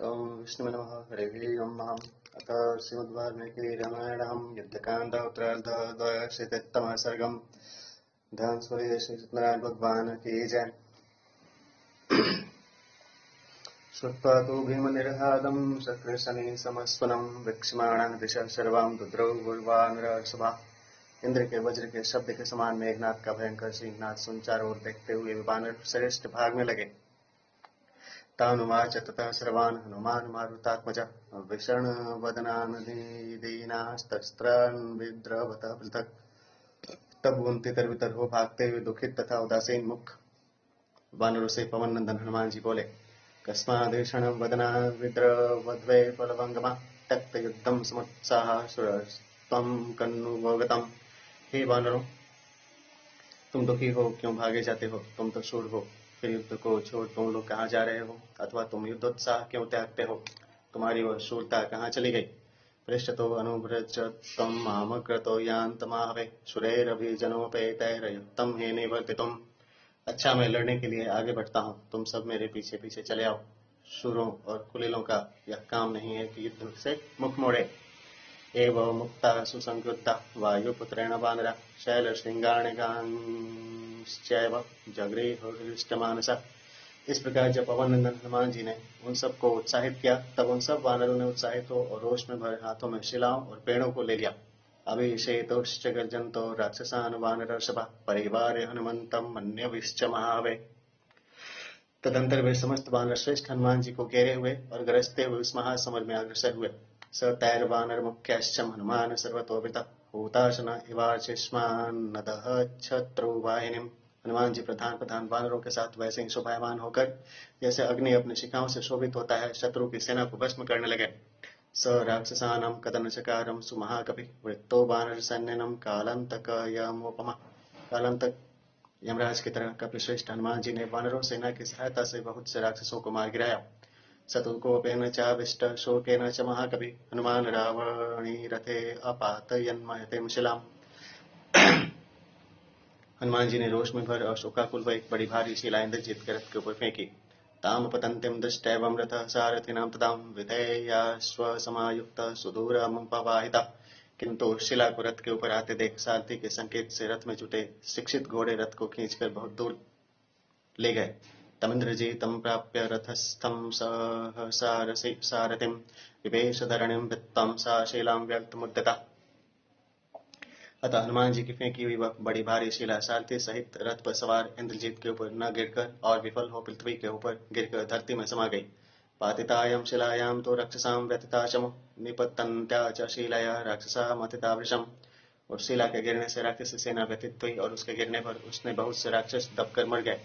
ओम विष्णु नमः हरे ओम महम् अथ श्रीमद्वाल्मीकि रामायणं युद्धकाण्ड उत्तरार्धद्वयशीतितमः सर्गम् ध्यान सूर्य श्री सत्यनारायण भगवान की जय। श्रुत्वा तु भीमनिर्हादं शक्रशनि समस्वनं वीक्षमाणः दिशः सर्वां दुद्रौ गुर्वानरसभा। इंद्र के वज्र के शब्द के समान मेघनाथ का भयंकर सिंहनाद सुन चारों ओर देखते हुए वानर श्रेष्ठ भागने लगे। तानुवाच ततः सर्वान् हनुमान् मारुतात्मजः विषण्वदनानदीनास्तस्त्रान् विद्रवतः पृथक्। तब उनते तरवितर हो भागते हुए दुखित तथा उदासीन मुख वानरों से पवन नंदन हनुमान जी बोले, कस्मादेषण वदना विद्रवद्वै बलवंगमा तक्त युद्धम समुत्साह सुरस्त्वं कन्नुवगतम्। हे वानरों, तुम दुखी हो क्यों भागे जाते हो? तुम तो शूर हो, फिर युद्ध को छोड़ तुम लोग कहाँ जा रहे हो? अथवा तुम युद्धोत्साह क्यों त्यागते हो? तुम्हारी वह शूरता कहाँ चली गई? पृष्ठतो अनुव्रजत्वं मामग्रतो यान्तमाहवे शुरैरभिजनोपेतैर्युक्तं हे निवर्तितुम्। अच्छा, मैं लड़ने के लिए आगे बढ़ता हूँ, तुम सब मेरे पीछे पीछे चले आओ। शूरों और कुलीलों का यह काम नहीं है कि युद्ध से मुख मोड़े। एवं मुक्ता सुसंकृता वायुपुत्रेण वानरा शैलशृंगाणिकांश्चैव जगृहुरिष्टमानसा। इस प्रकार जब पवन नंदन हनुमान जी ने उन सबको उत्साहित किया, तब उन सब वानरों ने उत्साहित हो और रोष में भरे हाथों में शिलाओं और पेड़ों को ले लिया। अभिषेतोश्च गर्जन्तो राक्षसान् वानरसभा परिवारे हनुमन्तं मन्यविश्च महावे। तदंतर वे समस्त वानर श्रेष्ठ हनुमान जी को घेरे हुए और गरजते हुए उस महासमर में अग्रसर हुए। स तैर्वानर मुख्यश्च हनुमान सर्वतोऽवृतः हुताशन इवाचिष्मान्नदः छत्रुवाहिनीम्। हनुमान जी प्रधान प्रधान वानरों के साथ वैसे ही शोभायमान होकर जैसे अग्नि अपने शिखाओं से शोभित होता है, शत्रु की सेना को भस्म करने लगे। स राक्षसानां कदनचकारं सुमहाकपि वृत्तो वानर सैन्यनं कालांतकयमोपमा। कालांतक यमराज की तरह कपिश्रेष्ठ हनुमान जी ने वानरों सेना की सहायता से बहुत से राक्षसों को मार गिराया। सतुकोपेन चाविष्ट शोकेन च महाकवि हनुमान रावणी रथे अपातयन्मयते शिलाम्। हनुमान जी ने रोष में भर अशोकाकुल एक बड़ी भारी शिला इंद्रजीत के रथ के ऊपर फेंकी। ताम पतंतिम दृष्टैवं रथः सारथिनां तदां विधेयाश्वसमायुक्तः सुदूरमुपवाहितः। किंतु शिला को रथ के ऊपर आते देख सारथी के संकेत से रथ में जुटे शिक्षित घोड़े रथ को खींचकर बहुत दूर ले गए। तमिन्द्रजीतं प्राप्य रथस्थं सारथिं विवेशधरणिं भित्तं सा शिलां व्यक्तमुद्यता। अतः हनुमान जी की फेंकी हुई वह बड़ी भारी शिला सारथी सहित रथ पर सवार इंद्रजीत के ऊपर न गिरकर और विफल हो पृथ्वी के ऊपर गिरकर धरती में समा गई। पातितायां शिलायां तो रक्षसां व्यथिता चमु निपतन्त्या च शिलाया राक्षसा मथिता वृषम्। और शिला के गिरने से राक्षसी सेना व्यथित हुई और उसके गिरने पर उसने बहुत से राक्षस दबकर मर गए।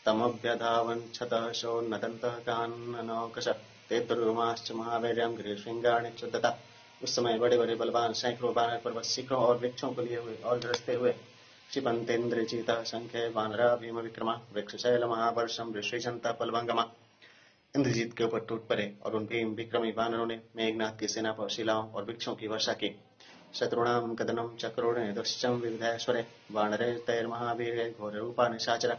तमभ्यधावन् छतः शोन्नदन्तः काननौकशः ते दुर्गमाश्च महावीर्यं गिरिशृंगाणि चुद्धता। उस समय बड़े बड़े बलवान सैकड़ों वानर पर्वत शिखरों और वृक्षों को लिए हुए और गरजते हुए क्षिपन्तेन्द्रजितः संख्ये वानरा भीम विक्रमा वृक्षशैल महावर्षं ऋषिजन्ता पलवंगमा। इंद्रजीत के ऊपर टूट पड़े और उन भीम विक्रमी वानरों ने मेघनाथ की सेना पर शिलाओं और वृक्षों की वर्षा की। शत्रुणां कदनं चक्रोणे दुश्चम विविधैश्वरे वानरे तैर्महावीरे घोररूपा निशाचरा।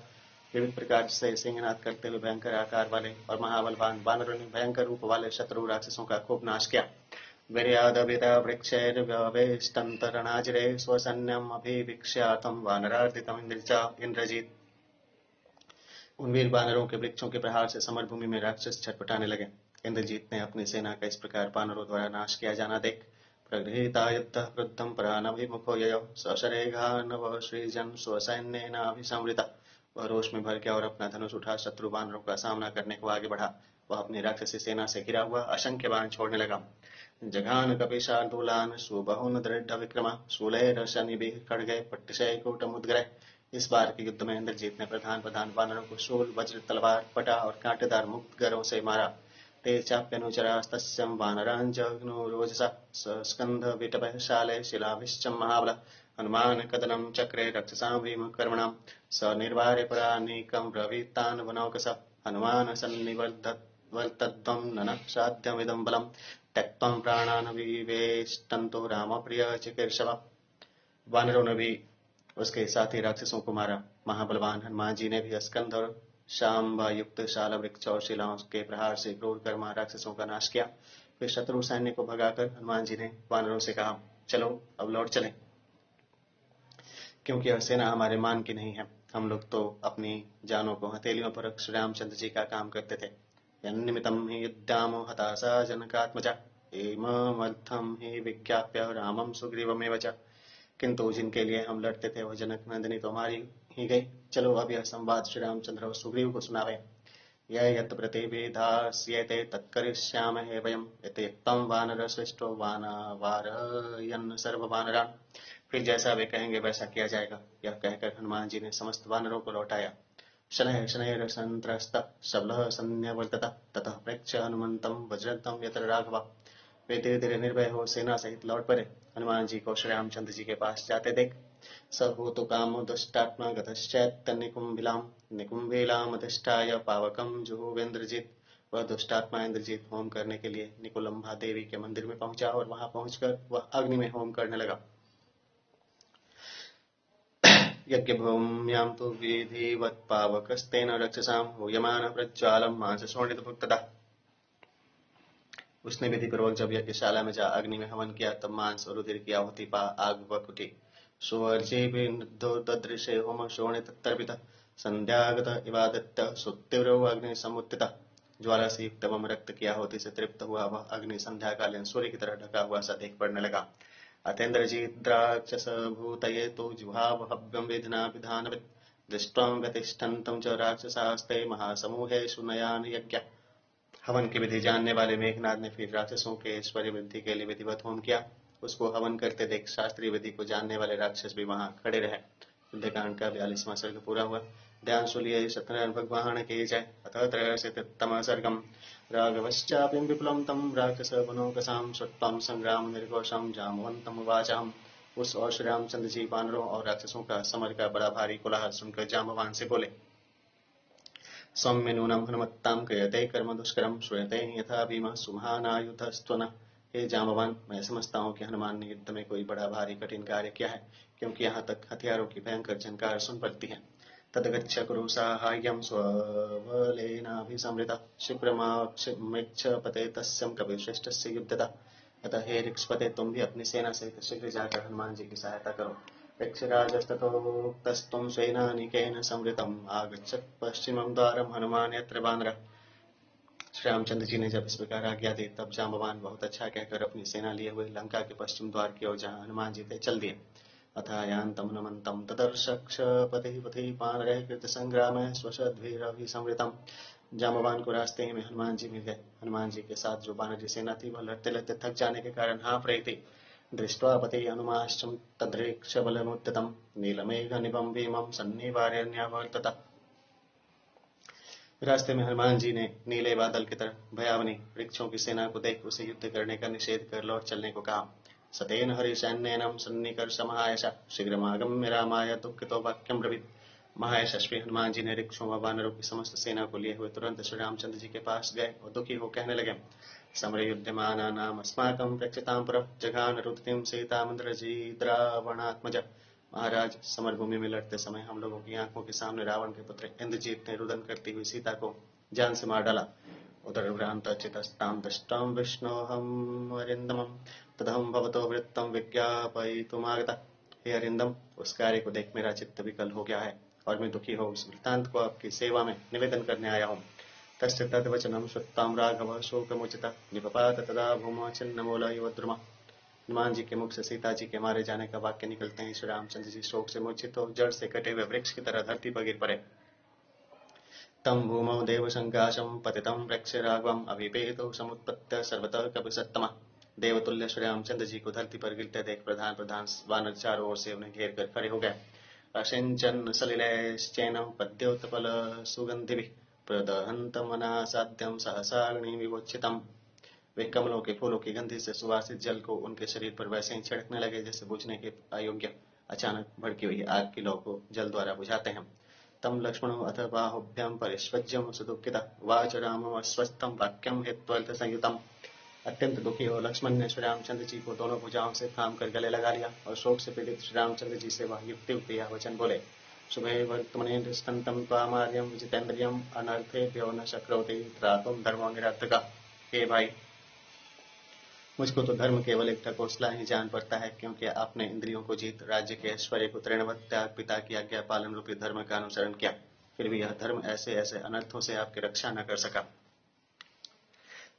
विविध प्रकार से सिंहनाद करते हुए भयंकर आकार वाले और महाबलवान वानरों ने भयंकर रूप वाले शत्रु राक्षसों का खूब नाश किया। वीर्यादभिता वृक्षैर्व्यवेष्टन्तरणाजिरे स्वसैन्यम् अभिवीक्ष्यार्थं वानरार्दितम् इंद्रजीत। उन वीर वानरों के वृक्षों के प्रहार से समर भूमि में राक्षस छटपटाने लगे। इंद्रजीत ने अपनी सेना का इस प्रकार वानरों द्वारा नाश किया जाना देख प्रगृहीता युद्धः क्रुद्धं प्राणभिमुखो ययौ सशरेघानव श्रीजन स्वसैन्येनाभिसंवृता। वह रोष में भर गया और अपना धनुष उठा शत्रु वानरों का सामना करने को आगे बढ़ा। वह अपनी राक्षसी सेना से घिरा हुआ असंख्य बाण छोड़ने लगा। जघान कपिशार्दूलान् सुबहुन दृढ़ विक्रमा शूलैर्शनिभिः खड्गैः पट्टिशैकूटमुद्गरैः। इस बार के युद्ध में इंद्रजीत ने प्रधान प्रधान वानरों को शूल वज्र तलवार पटा और कांटेदार मुक्त गरों से मारा। ते चाप्यनुचरास्तस्यं वानरान् जघ्नुरोजसा स्कंध विटपः शाले शिलाभिश्च महाबल। हनुमान कदनं चक्रे रक्षसां भीमकर्मणां स निर्वारे परानीकं ब्रवीतान् वनौकसा। हनुमान सन्निवर्तध्वं ननः साध्यमिदं बलम् त्यक्त्वा प्राणान् विवेष्टन्तो रामप्रिय चिकीर्षव। वानरों ने भी उसके साथी राक्षसों को मारा। महाबलवान हनुमान जी ने भी स्कंध और शांबा युक्त शाला वृक्ष और शिलाओं के प्रहार से क्रूर कर्मा राक्षसों का नाश किया। फिर शत्रु सैन्य को भगाकर हनुमान जी ने वानरों से कहा, चलो अब लौट चलें, क्योंकि यह सेना हमारे मान की नहीं है। हम लोग तो अपनी जानों को हथेलियों पर रख श्री रामचंद्र जी का काम करते थे। यन्निमितं हि युद्धामो हताशा जनकात्मजा एममर्थं हि विज्ञाप्य रामं सुग्रीवमेव च। किंतु जिनके लिए हम लड़ते थे वह जनक नंदिनी तो मारी ही गई। चलो अब यह संवाद श्री रामचंद्र और सुग्रीव को सुनावे। यह यत् प्रतिवेदास्येते तत्करिष्यामहे वयम् यथेक्तं वानरश्रेष्ठो वारयन् सर्ववानरान्। फिर जैसा वे कहेंगे वैसा किया जाएगा। यह कहकर हनुमान जी ने समस्त वानरों को लौटाया। शनैः शनैरसन्त्रस्तः शबलः सन्न्यवर्तत ततः प्रेक्ष्य हनुमन्तं वज्रघ्नं यत्र राघवः। वे धीरे धीरे निर्भय हो सेना सहित लौट पड़े। हनुमान जी को श्री रामचंद्र जी के पास जाते देख स होतु कामो दुष्टात्मा गतश्चैतन्यकुम्भिलां निकुम्भिलामधिष्ठाय पावकं जुहुवेन्द्रजित्। वह दुष्टात्मा इंद्रजीत होम करने के लिए निकुलम्भा देवी के मंदिर में पहुंचा और वहां पहुंचकर वह अग्नि में होम करने लगा। यज्ञभूम्यां तु विधिवत् पावकस्तेन रक्षसां हूयमानः प्रज्वालं मांसशोणितभुक्तदा। उसने विधि पूर्वक जब यज्ञशाला में जा अग्नि में हवन किया तब मांस और रुधिर की आहुति पा आग वक उठी। सुवर्जिदृशे होम शोणित तर्पित संध्यागत इवादित्य सुतीव्र अग्नि समुत्थित। ज्वाला से युक्त एवं रक्त की आहुति से तृप्त हुआ वह अग्नि संध्याकालीन सूर्य की तरह ढका हुआ सा देख पड़ने लगा। अतेन्द्रजीद्राक्षस भूतये तो जुहाव हव्यम वेदना विधानवित् दृष्ट्वा व्यतिष्ठन्तं च राक्षसास्ते महासमूहे सुनयान यज्ञ। हवन की विधि जानने वाले मेघनाद ने फिर राक्षसों के ऐश्वर्य वृद्धि के लिए विधिवत होम किया। उसको हवन करते देख शास्त्रीय विधि को जानने वाले राक्षस भी वहां खड़े रहे। युद्धकांड का 42वां सर्ग पूरा हुआ। ध्यान सुलिए सत्यनारायण भगवान की जय। अतः त्रयशततमः सर्गम्। राघवश्चापि विपुलं तं राक्षस वनौकसां श्रुत्वा संग्राम निर्घोषं जामवन्तम् उवाचम्। उस और श्री रामचंद्र जी वानरों और राक्षसों का समर का बड़ा भारी कोलाहल सुनकर जाम्बवान से बोले, सौम्य नूनम हनुमत्ताम क्रियते कर्म दुष्करम श्रूयते यथा भीम सुमहानायुधस्त्वनः। हे जाम्बवान, मैं समझता हूँ कि हनुमान ने युद्ध में कोई बड़ा भारी कठिन कार्य किया है, क्योंकि यहाँ तक हथियारों की भयंकर झनकार सुन पड़ती है। तदगच्छ कुरु साहाय्यं स्वबलेनाभिसंवृतः शीघ्रमाक्षिपते तस्यं कपिश्रेष्ठस्य युद्धतः। अतः हे ऋक्ष्पते, तुम भी अपनी सेना सहित शीघ्र जाकर हनुमान जी की सहायता करो। ऋक्षराजस्ततोक्तस्त्वं सैनानिकेन संवृतम् आगच्छत् पश्चिमं द्वारं हनुमान यत्र वानरः। श्री रामचंद्र जी ने जब इस प्रकार आज्ञा दी तब जाम्बवान बहुत अच्छा कहकर अपनी सेना लिए हुए लंका के पश्चिम द्वार की ओर जहाँ हनुमान जी थे चल दिए। अथायान्तं हनुमन्तं तदर्शक्षपतिः पथिः वानरैः कृतसंग्रामे स्वशद्भिरभिसंवृतम्। जाम्बवान को रास्ते ही में हनुमान जी मिल गए। हनुमान जी के साथ जो वानरी सेना थी वह लड़ते लड़ते थक जाने के कारण हाँफ रही थी। दृष्ट्वा पतिः हनुमाश्चं तद्रेक्षबलमुद्यतं नीलमेघनिभं भीमं सन्निवार्य। रास्ते में हनुमान जी ने नीले बादल की तरह भयावनी वृक्षों की सेना को देख उसे युद्ध करने का निषेध कर लौट चलने को कहा। सतेन हरिसैन्येन सन्निकर्ष महायश शीघ्रमागम्य रामाय दुःखितो वाक्यं ब्रवीत्। महायशस्वी हनुमान जी ने वृक्षों व वानरों की समस्त सेना को लिए हुए तुरंत श्री रामचंद्र जी के पास गए और दुखी हो कहने लगे, समरे युध्यमानानाम् अस्माकं प्रेक्षितां पुरः जघान रुदितिं सीतामिन्द्रजीद्रावणात्मज। महाराज, समर भूमि में लड़ते समय हम लोगों की आंखों के सामने रावण के पुत्र इंद्रजीत ने रुदन करती हुई सीता को जान से मार डाला। उदर भ्रांत चितस्तां दृष्टां विष्णोऽहम् अरिन्दमम् तदहं भवतो वृत्तं विज्ञापयितुमागतः। हे अरिंदम, उस कार्य को देख मेरा चित्त विकल हो गया है और मैं दुखी हो उस वृत्तांत को आपकी सेवा में निवेदन करने आया हूँ। तस्य तद्वचनं श्रुत्वां राघवः शोकमुचितः निपपात तदा भूमौ छिन्नमूलः इव द्रुमः। हनुमान जी के मुख से सीता जी के मारे जाने का वाक्य निकलते ही श्री रामचंद्र जी शोक से मूर्छित हो जड़ से कटे हुए वृक्ष की तरह धरती पर गिर पड़े। तम भूमौ देवशंकाशं पतितं प्रेक्ष्य राघवम् अभिपेतो समुत्पत्य सर्वतः कपिसत्तमः। देवतुल्य श्री रामचंद्र जी को धरती पर गिरते देख प्रधान प्रधान वानर चारों ओर से उन्हें घेर कर खड़े हो गए। असिंचन सलिलैश्चैनं पद्योत्पल सुगंधिभिः प्रदहन्तमनासाद्यं सहसाग्निविवोच्छितम्। वे कमलों के फूलों की गंधी से सुवासित जल को उनके शरीर पर वैसे ही छिड़कने लगे जैसे बुझने के अयोग्य अचानक भड़की हुई आग की लौ को जल द्वारा बुझाते हैं। तम लक्ष्मणो अथ बाहुभ्यां परिष्वज्यं सुदुःखितः वाच रामो अस्वस्थं वाक्यं हित्वैर्थ संयुतम्। अत्यंत दुखी हो लक्ष्मण ने श्री रामचंद्र जी को दोनों भुजाओं से थाम कर गले लगा लिया और शोक से पीड़ित श्री रामचंद्र जी से वह युक्ति यह वचन बोले, शुभे वर्तमने दुष्कंतम त्वामार्यम विजितेन्द्रियम अनर्थेभ्यो न शक्रोति त्रातुम धर्मो निरर्थक। हे भाई, मुझको तो धर्म केवल एक ढकोसला ही जान पड़ता है, क्योंकि आपने इंद्रियों को जीत राज्य के ऐश्वर्य को तृणवत त्याग पिता की आज्ञा पालन रूपी धर्म का अनुसरण किया, फिर भी यह धर्म ऐसे ऐसे अनर्थों से आपकी रक्षा न कर सका।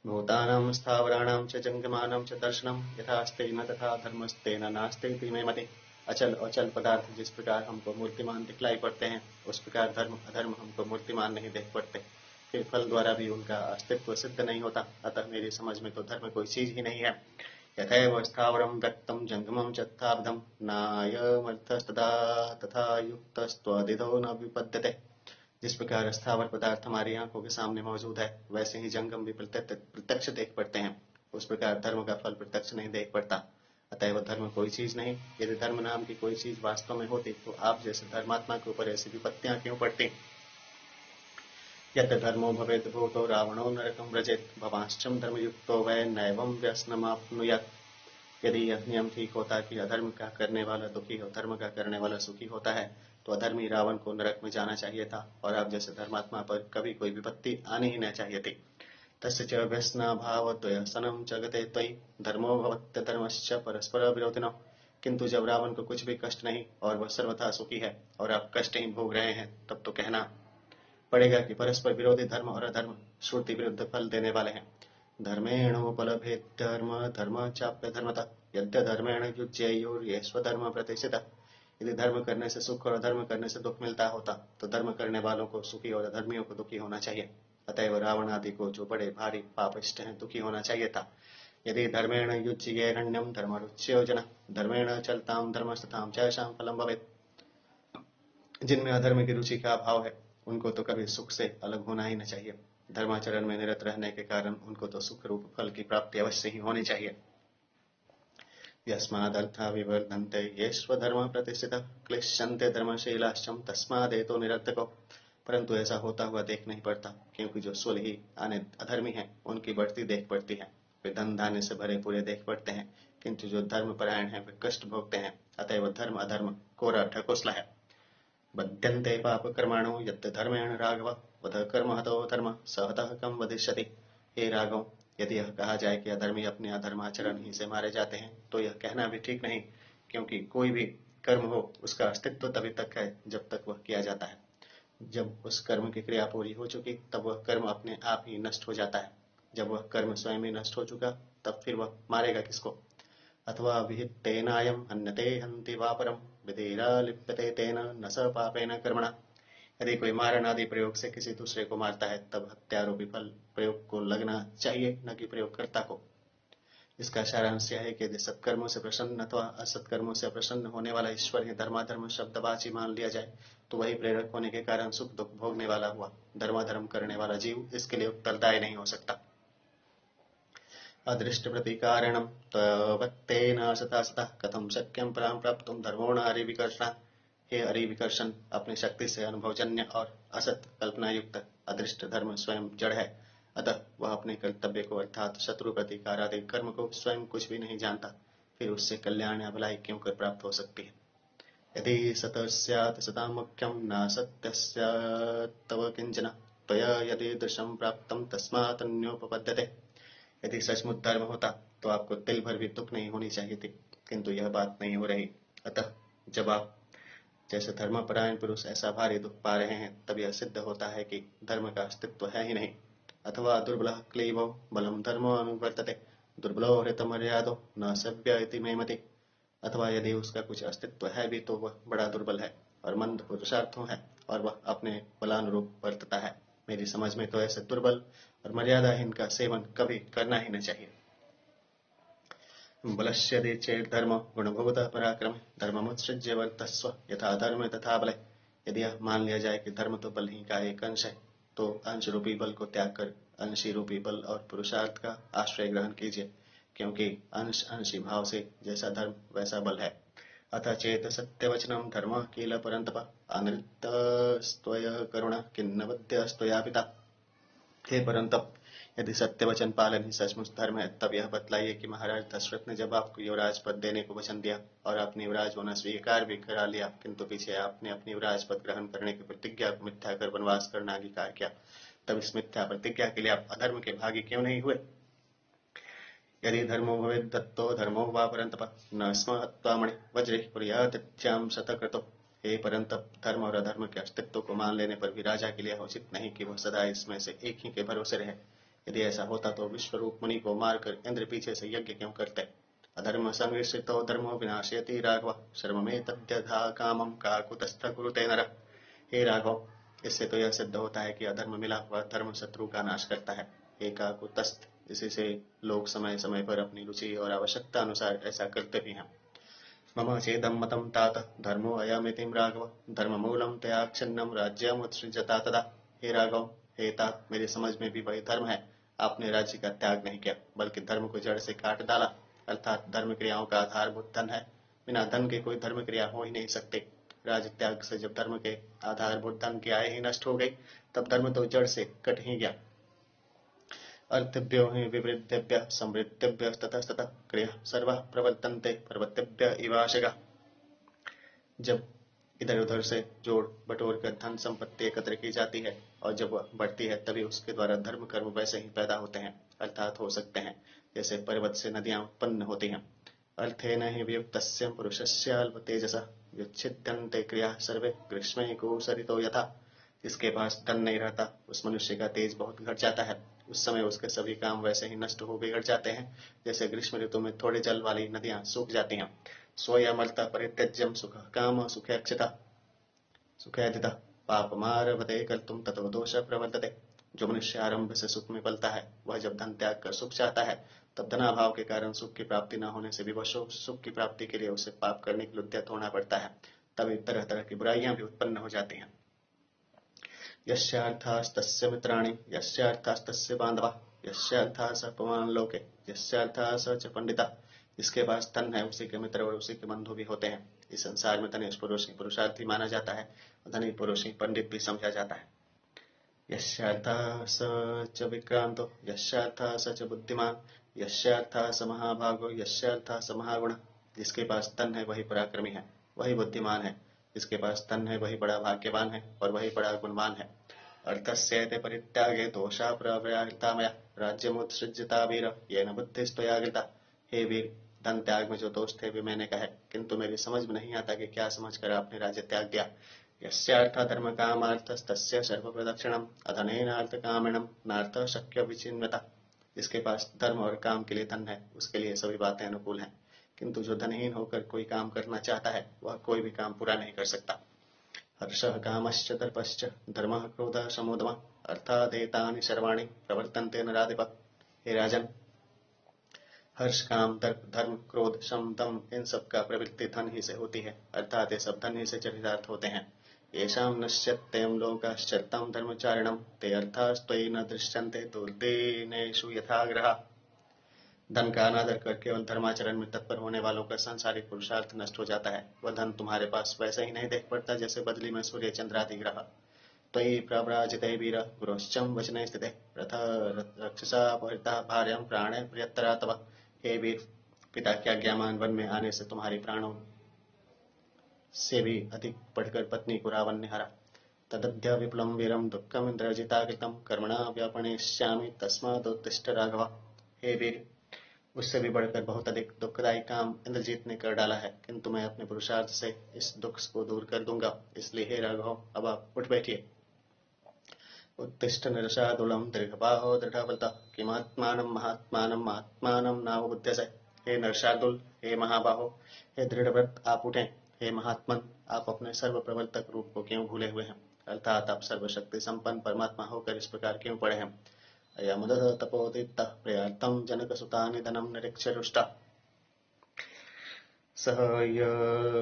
भूतानां स्थावराणां च जंगमानां च दर्शनम यथास्ते न तथा धर्मस्ते न नास्ते इति मे मते। अचल अचल पदार्थ जिस प्रकार हमको मूर्तिमान दिखलाई पड़ते हैं, उस प्रकार धर्म अधर्म हमको मूर्तिमान नहीं देख पड़ते, फिर फल द्वारा भी उनका अस्तित्व सिद्ध नहीं होता। अतः मेरी समझ में तो धर्म कोई चीज ही नहीं है। यथैव स्थावरं रक्तं जंगमं च तथाब्धं नायमर्थस्तदा तथा युक्तस्त्वदितो न विपद्यते। जिस प्रकार स्थावर पदार्थ हमारी आंखों के सामने मौजूद है, वैसे ही जंगम भी प्रत्यक्ष देख पड़ते हैं, उस प्रकार धर्म का फल प्रत्यक्ष नहीं देख पड़ता। अतएव धर्म कोई चीज नहीं। यदि धर्म नाम की कोई चीज वास्तव में होती तो आप जैसे धर्मात्मा के ऊपर ऐसी विपत्तियां क्यों पड़ती। यत् धर्मो भवेत् भूतो रावणो नरकं व्रजेत् भवांश्चम धर्मयुक्तो वै नैवं व्यसनमाप्नुयात्। यदि यह नियम ठीक होता कि अधर्म का करने वाला दुखी और धर्म का करने वाला सुखी होता है, तो अधर्मी रावण को नरक में जाना चाहिए था और आप जैसे धर्मात्मा पर कभी कोई विपत्ति आनी ही न चाहिए थी। तस्य च व्यसनाभावद्वयसनं जगते त्वयि धर्मो भवत्यधर्मश्च परस्पर विरोधिनः। किंतु जब रावण को कुछ भी कष्ट नहीं और वह सर्वथा सुखी है और आप कष्ट ही भोग रहे हैं, तब तो कहना पड़ेगा कि परस्पर विरोधी धर्म और अधर्म श्रुति विरुद्ध फल देने वाले हैं। धर्मेणोपलभेत् धर्म धर्म चाप्य धर्मतः यद्य धर्मेण युज्येयोर्येष्वधर्म प्रतिष्ठितः। यदि धर्म करने से सुख और अधर्म करने से दुख मिलता होता, तो धर्म करने वालों को सुखी और अधर्मियों को दुखी होना चाहिए। अतएव रावण आदि को जो बड़े भारी पापिष्ट हैं, दुखी होना चाहिए था। यदि धर्मेण युज्येरण्यं धर्मरुच्योजन धर्मेण चलतां धर्मस्तथां चैषां फलं भवेत्। जिनमें अधर्म की रुचि का अभाव है, उनको तो कभी सुख से अलग होना ही न चाहिए। धर्माचरण में निरत रहने के कारण उनको तो सुख रूप फल की प्राप्ति अवश्य ही होनी चाहिए। यस्मादर्था विवर्धन्ते ये स्वधर्म प्रतिष्ठितः क्लिश्यन्ते धर्मशीलाश्चम तस्मादेतो निरर्थको। परंतु ऐसा होता हुआ देख नहीं पड़ता, क्योंकि जो स्वल ही अधर्मी हैं, उनकी बढ़ती देख पड़ती है। वे धन धान्य से भरे पूरे देख पड़ते हैं, किंतु जो धर्म परायण है वे कष्ट भोगते हैं। अतएव धर्म अधर्म कोरा ढकोसला है। बध्यन्ते पापकर्माणो यत् धर्मेण राघव वध कर्म हतो धर्म सहतः कम वदिष्यति। हे राघव, यदि यह कहा जाए कि अधर्मी अपने अधर्माचरण ही से मारे जाते हैं, तो यह कहना भी ठीक नहीं, क्योंकि कोई भी कर्म हो, उसका अस्तित्व तभी तक है जब तक वह किया जाता है। जब उस कर्म की क्रिया पूरी हो चुकी, तब वह कर्म अपने आप ही नष्ट हो जाता है। जब वह कर्म स्वयं ही नष्ट हो चुका, तब फिर वह मारेगा किसको। अथवा विहितेनायं हन्यते हन्ति वा परं विधिरा लिप्यते तेन न स पापेन कर्मणा। यदि कोई मारण आदि प्रयोग से किसी दूसरे को मारता है, तब हत्यारूपी फल प्रयोग को लगना चाहिए, न कि प्रयोगकर्ता को। इसका सारांश यह है कि यदि सत्कर्मों से प्रसन्न अथवा असत्कर्मों से अप्रसन्न होने वाला ईश्वर ही धर्माधर्म शब्दवाची मान लिया जाए, तो वही प्रेरक होने के कारण सुख दुख भोगने वाला हुआ। धर्माधर्म करने वाला जीव इसके लिए उत्तरदायी नहीं हो सकता। अदृष्ट प्रतिकारणं त्वत्तेन असता कथम शक्यं परां प्राप्तुं धर्मो न अरिविकर्षण। हे अरिविकर्षण, अपनी शक्ति से अनुभवजन्य और असत कल्पना युक्त अदृष्ट धर्म स्वयं जड़ है। अतः वह अपने कर्तव्य को अर्थात शत्रु प्रतिकार आदि कर्म को स्वयं कुछ भी नहीं जानता, फिर उससे कल्याण या भलाई क्यों कर प्राप्त हो सकती है। यदि सत स्यात् सतां मुख्यं न सत्यस्यात्तव किंचन त्वया यदि दृशं प्राप्तं तस्मात् अन्योपपद्यते। यदि सचमुच धर्म होता तो आपको तिल भर भी दुख नहीं होनी चाहिए थी, किंतु यह बात नहीं हो रही। अतः जब आप जैसे धर्मपरायण पुरुष ऐसा भारी दुख पा रहे हैं, तब यह सिद्ध होता है कि धर्म का अस्तित्व है ही नहीं। अथवा दुर्बलः क्लीबो बलम धर्मो अनुवर्तते दुर्बलो हृतमर्यादो न सभ्य इति मे मति। अथवा यदि उसका कुछ अस्तित्व है भी, तो वह बड़ा दुर्बल है और मंद पुरुषार्थों है, और वह अपने बलानुरूप वर्तता है। मेरी समझ में तो ऐसे दुर्बल और मर्यादाहीन का सेवन कभी करना ही न चाहिए। बलस्यदि चेत् धर्म गुणभूतः पराक्रम धर्ममुत्सृज्य वर्तस्व यथा धर्म तथा बल। यदि यह मान लिया जाए कि धर्म तो बल ही का एक अंश है, तो अंश रूपी बल को त्याग कर अंशी रूपी बल और पुरुषार्थ का आश्रय ग्रहण कीजिए, क्योंकि अंश अंशी भाव से जैसा धर्म वैसा बल है। अथ चेत सत्यवचनम धर्म किल परंतप अनृतस्त्वय करुण किन्न वद्यस्त्वया पिता। हे परंतप, यदि सत्य वचन पालन ही सचमुच धर्म है, तब यह बतलाइए कि महाराज दशरथ ने जब आपको युवराज पद देने को वचन दिया और आपने युवराज होना स्वीकार भी करा लिया, किंतु पीछे आपने अपनी युवराज पद ग्रहण करने की प्रतिज्ञा को मिथ्या कर वनवास करना अंगीकार किया, तब इस मिथ्या प्रतिज्ञा के लिए आप अधर्म के भागी क्यों नहीं हुए? यदि धर्मो भवेत् दत्तो धर्मो वा परंतप, न स्म हत्वा मणि वज्रे कुर्यादित्याम शतक्रतो। हे परंतप, धर्म और अधर्म के अस्तित्व को मान लेने पर भी राजा के लिए उचित नहीं कि वह सदा इसमें से एक ही के भरोसे रहे। यदि ऐसा होता तो विश्वरूप मुनि को मारकर इंद्र पीछे से यज्ञ क्यों करते? अधर्म संगृहीतो धर्मो विनाशयति राघव, शर्म में तद्यथा कामम काकुतस्थ कुरुते नर। हे राघव, इससे तो यह सिद्ध होता है कि अधर्म मिला हुआ धर्म शत्रु का नाश करता है। हे काकुतस्थ, इसी से लोग समय समय पर अपनी रुचि और आवश्यकता अनुसार ऐसा करते भी हैं। मम चेदम मतम तात धर्मो अयमितिम राघव, धर्म मूलम त्याक्षिन्नम राज्यम उत्सृजता तदा। हे राघव, हे तात, मेरी समझ में भी वही धर्म है। आपने राज्य का त्याग नहीं किया, बल्कि धर्म को जड़ से काट डाला। अर्थात धर्म क्रियाओं का आधारभूत धन है, बिना धन के कोई धर्म क्रिया हो ही नहीं सकती। राज त्याग से जब धर्म के आधारभूत धन की आय ही नष्ट हो गई, तब धर्म तो जड़ से कट ही गया। अर्थभ्यो हि विवृद्धेभ्य समृद्धेभ्य ततस्ततः क्रिया सर्वः प्रवर्तन्ते पर्वतेभ्य इवाशगा। जब इधर उधर से जोड़ बटोर कर धन संपत्ति एकत्र की जाती है और जब वह बढ़ती है, तभी उसके द्वारा धर्म कर्म वैसे ही पैदा होते हैं, अर्थात हो सकते हैं, जैसे पर्वत से नदियां उत्पन्न होती हैं। अर्थेन हि वियुक्तस्य पुरुषस्याल्प तेजसः व्युच्छिद्यन्ते क्रिया सर्वे ग्रीष्मे सरितो यथा। जिसके पास धन नहीं रहता, उस मनुष्य का तेज बहुत घट जाता है। उस समय उसके सभी काम वैसे ही नष्ट हो बिगड़ जाते हैं, जैसे ग्रीष्म ऋतु में थोड़े जल वाली नदियां सूख जाती हैं। स्वयमर्थ परित्यज्यम सुख काम सुखेक्षिता सुखेदिता पापमारभते कर्तुम ततो दोष प्रवर्तते। जो मनुष्य आरंभ से सुख में पलता है, वह जब धन त्याग कर सुख चाहता है, तब धनाभाव के कारण सुख की प्राप्ति न होने से विवश सुख की प्राप्ति के लिए उसे पाप करने के लिए उद्यत होना पड़ता है। तभी तरह तरह की बुराइयां भी उत्पन्न हो जाती हैं। यस्यार्थास्तस्य मित्राणि यस्यार्थास्तस्य बांधवा यस्यार्थाः स पुमान् लोके यस्यार्थाः स च पंडिता। जिसके पास धन है, उसी के मित्र और उसी के बंधु भी होते हैं। इस संसार में धनी पुरुष ही पुरुषार्थी माना जाता है और धनी पुरुष ही पंडित भी समझा जाता है। यस्यार्थाः स च विक्रांतो यस्यार्थाः स च बुद्धिमान यस्यार्थाः स महाभागो यस्यार्थाः स महागुण। जिसके पास धन है वही पराक्रमी है, वही बुद्धिमान है। जिसके पास धन है वही बड़ा भाग्यवान है और वही बड़ा गुणवान है। अर्थस्येते परित्यागे दोषा प्रव्याहृता मया राज्यमुत्सृज्यता वीर येन बुद्धिस्त्वया गृता। हे वीर, धन त्याग में जो दोष थे वे मैंने कहे, किंतु मेरी समझ में नहीं आता कि क्या समझकर आपने राज्य त्याग दिया। यस्यार्थ धर्म कामार्थस्तस्य सर्वप्रदक्षिणम् अधनेनार्थ कामिणम् नार्थ शक्य विचिन्वता। जिसके पास धर्म और काम के लिए धन है, उसके लिए सभी बातें अनुकूल हैं, किंतु जो धनहीन होकर कोई काम करना चाहता है, वह कोई भी काम पूरा नहीं कर सकता। हर्षः कामश्च दर्पश्च धर्मः क्रोधः समोदमः अर्थादेतानि सर्वाणि प्रवर्तन्ते नराधिप। हे राजन, हर्ष काम दर्प धर्म क्रोध शम दम, इन सब का प्रवृत्ति धन ही से होती है, अर्थात ये सब धन ही से चरितार्थ होते हैं। येषां नश्यत्ययं लोकश्चरतां धर्मचारिणं ते अर्थास्त्वयि न दृश्यन्ते दुर्दीनेषु यथाग्रहा। धन का अनादर कर केवल धर्माचरण में तत्पर होने वालों का सांसारिक पुरुषार्थ नष्ट हो जाता है। वह धन तुम्हारे पास वैसे ही नहीं देख पड़ता जैसे बदली में सूर्य चंद्रादि ग्रह। त्वयि प्रव्राजिते वीर गुरोश्चम वचने स्थिते रथ रक्षसा परिता भार्यं प्राणे प्रियतरा तव। हे वीर, पिता की आज्ञामान वन में आने से तुम्हारी प्राणों से भी अधिक बढ़कर पत्नी को रावण ने हरा। तदध्य विपुलं वीरं दुःखम् इंद्रजिता कृतं कर्मणा व्यापनेष्यामि तस्मादुत्तिष्ठ राघव। हे वीर, उससे भी बढ़कर बहुत अधिक दुखदायी काम इंद्रजीत ने कर डाला है, किंतु मैं अपने पुरुषार्थ से इस दुख को दूर कर दूंगा। इसलिए हे राघव, अब आप उठ बैठिए। उत्तिष्ठ नरशार्दूलं दीर्घबाहो दृढ़व्रत किमात्मानं महात्मानं महात्मानं नावबुध्यसे। हे नरशार्दूल, हे महाबाहो, हे दृढ़व्रत, आप उठें। हे महात्मन, आप अपने सर्व प्रवर्तक रूप को क्यों भूले हुए हैं? अर्थात आप सर्वशक्ति संपन्न परमात्मा होकर इस प्रकार क्यों पड़े हैं? अयमुदत तपोदीप्तः प्रियार्थं जनकसुता निधनं निरीक्ष्य रुष्टा। सह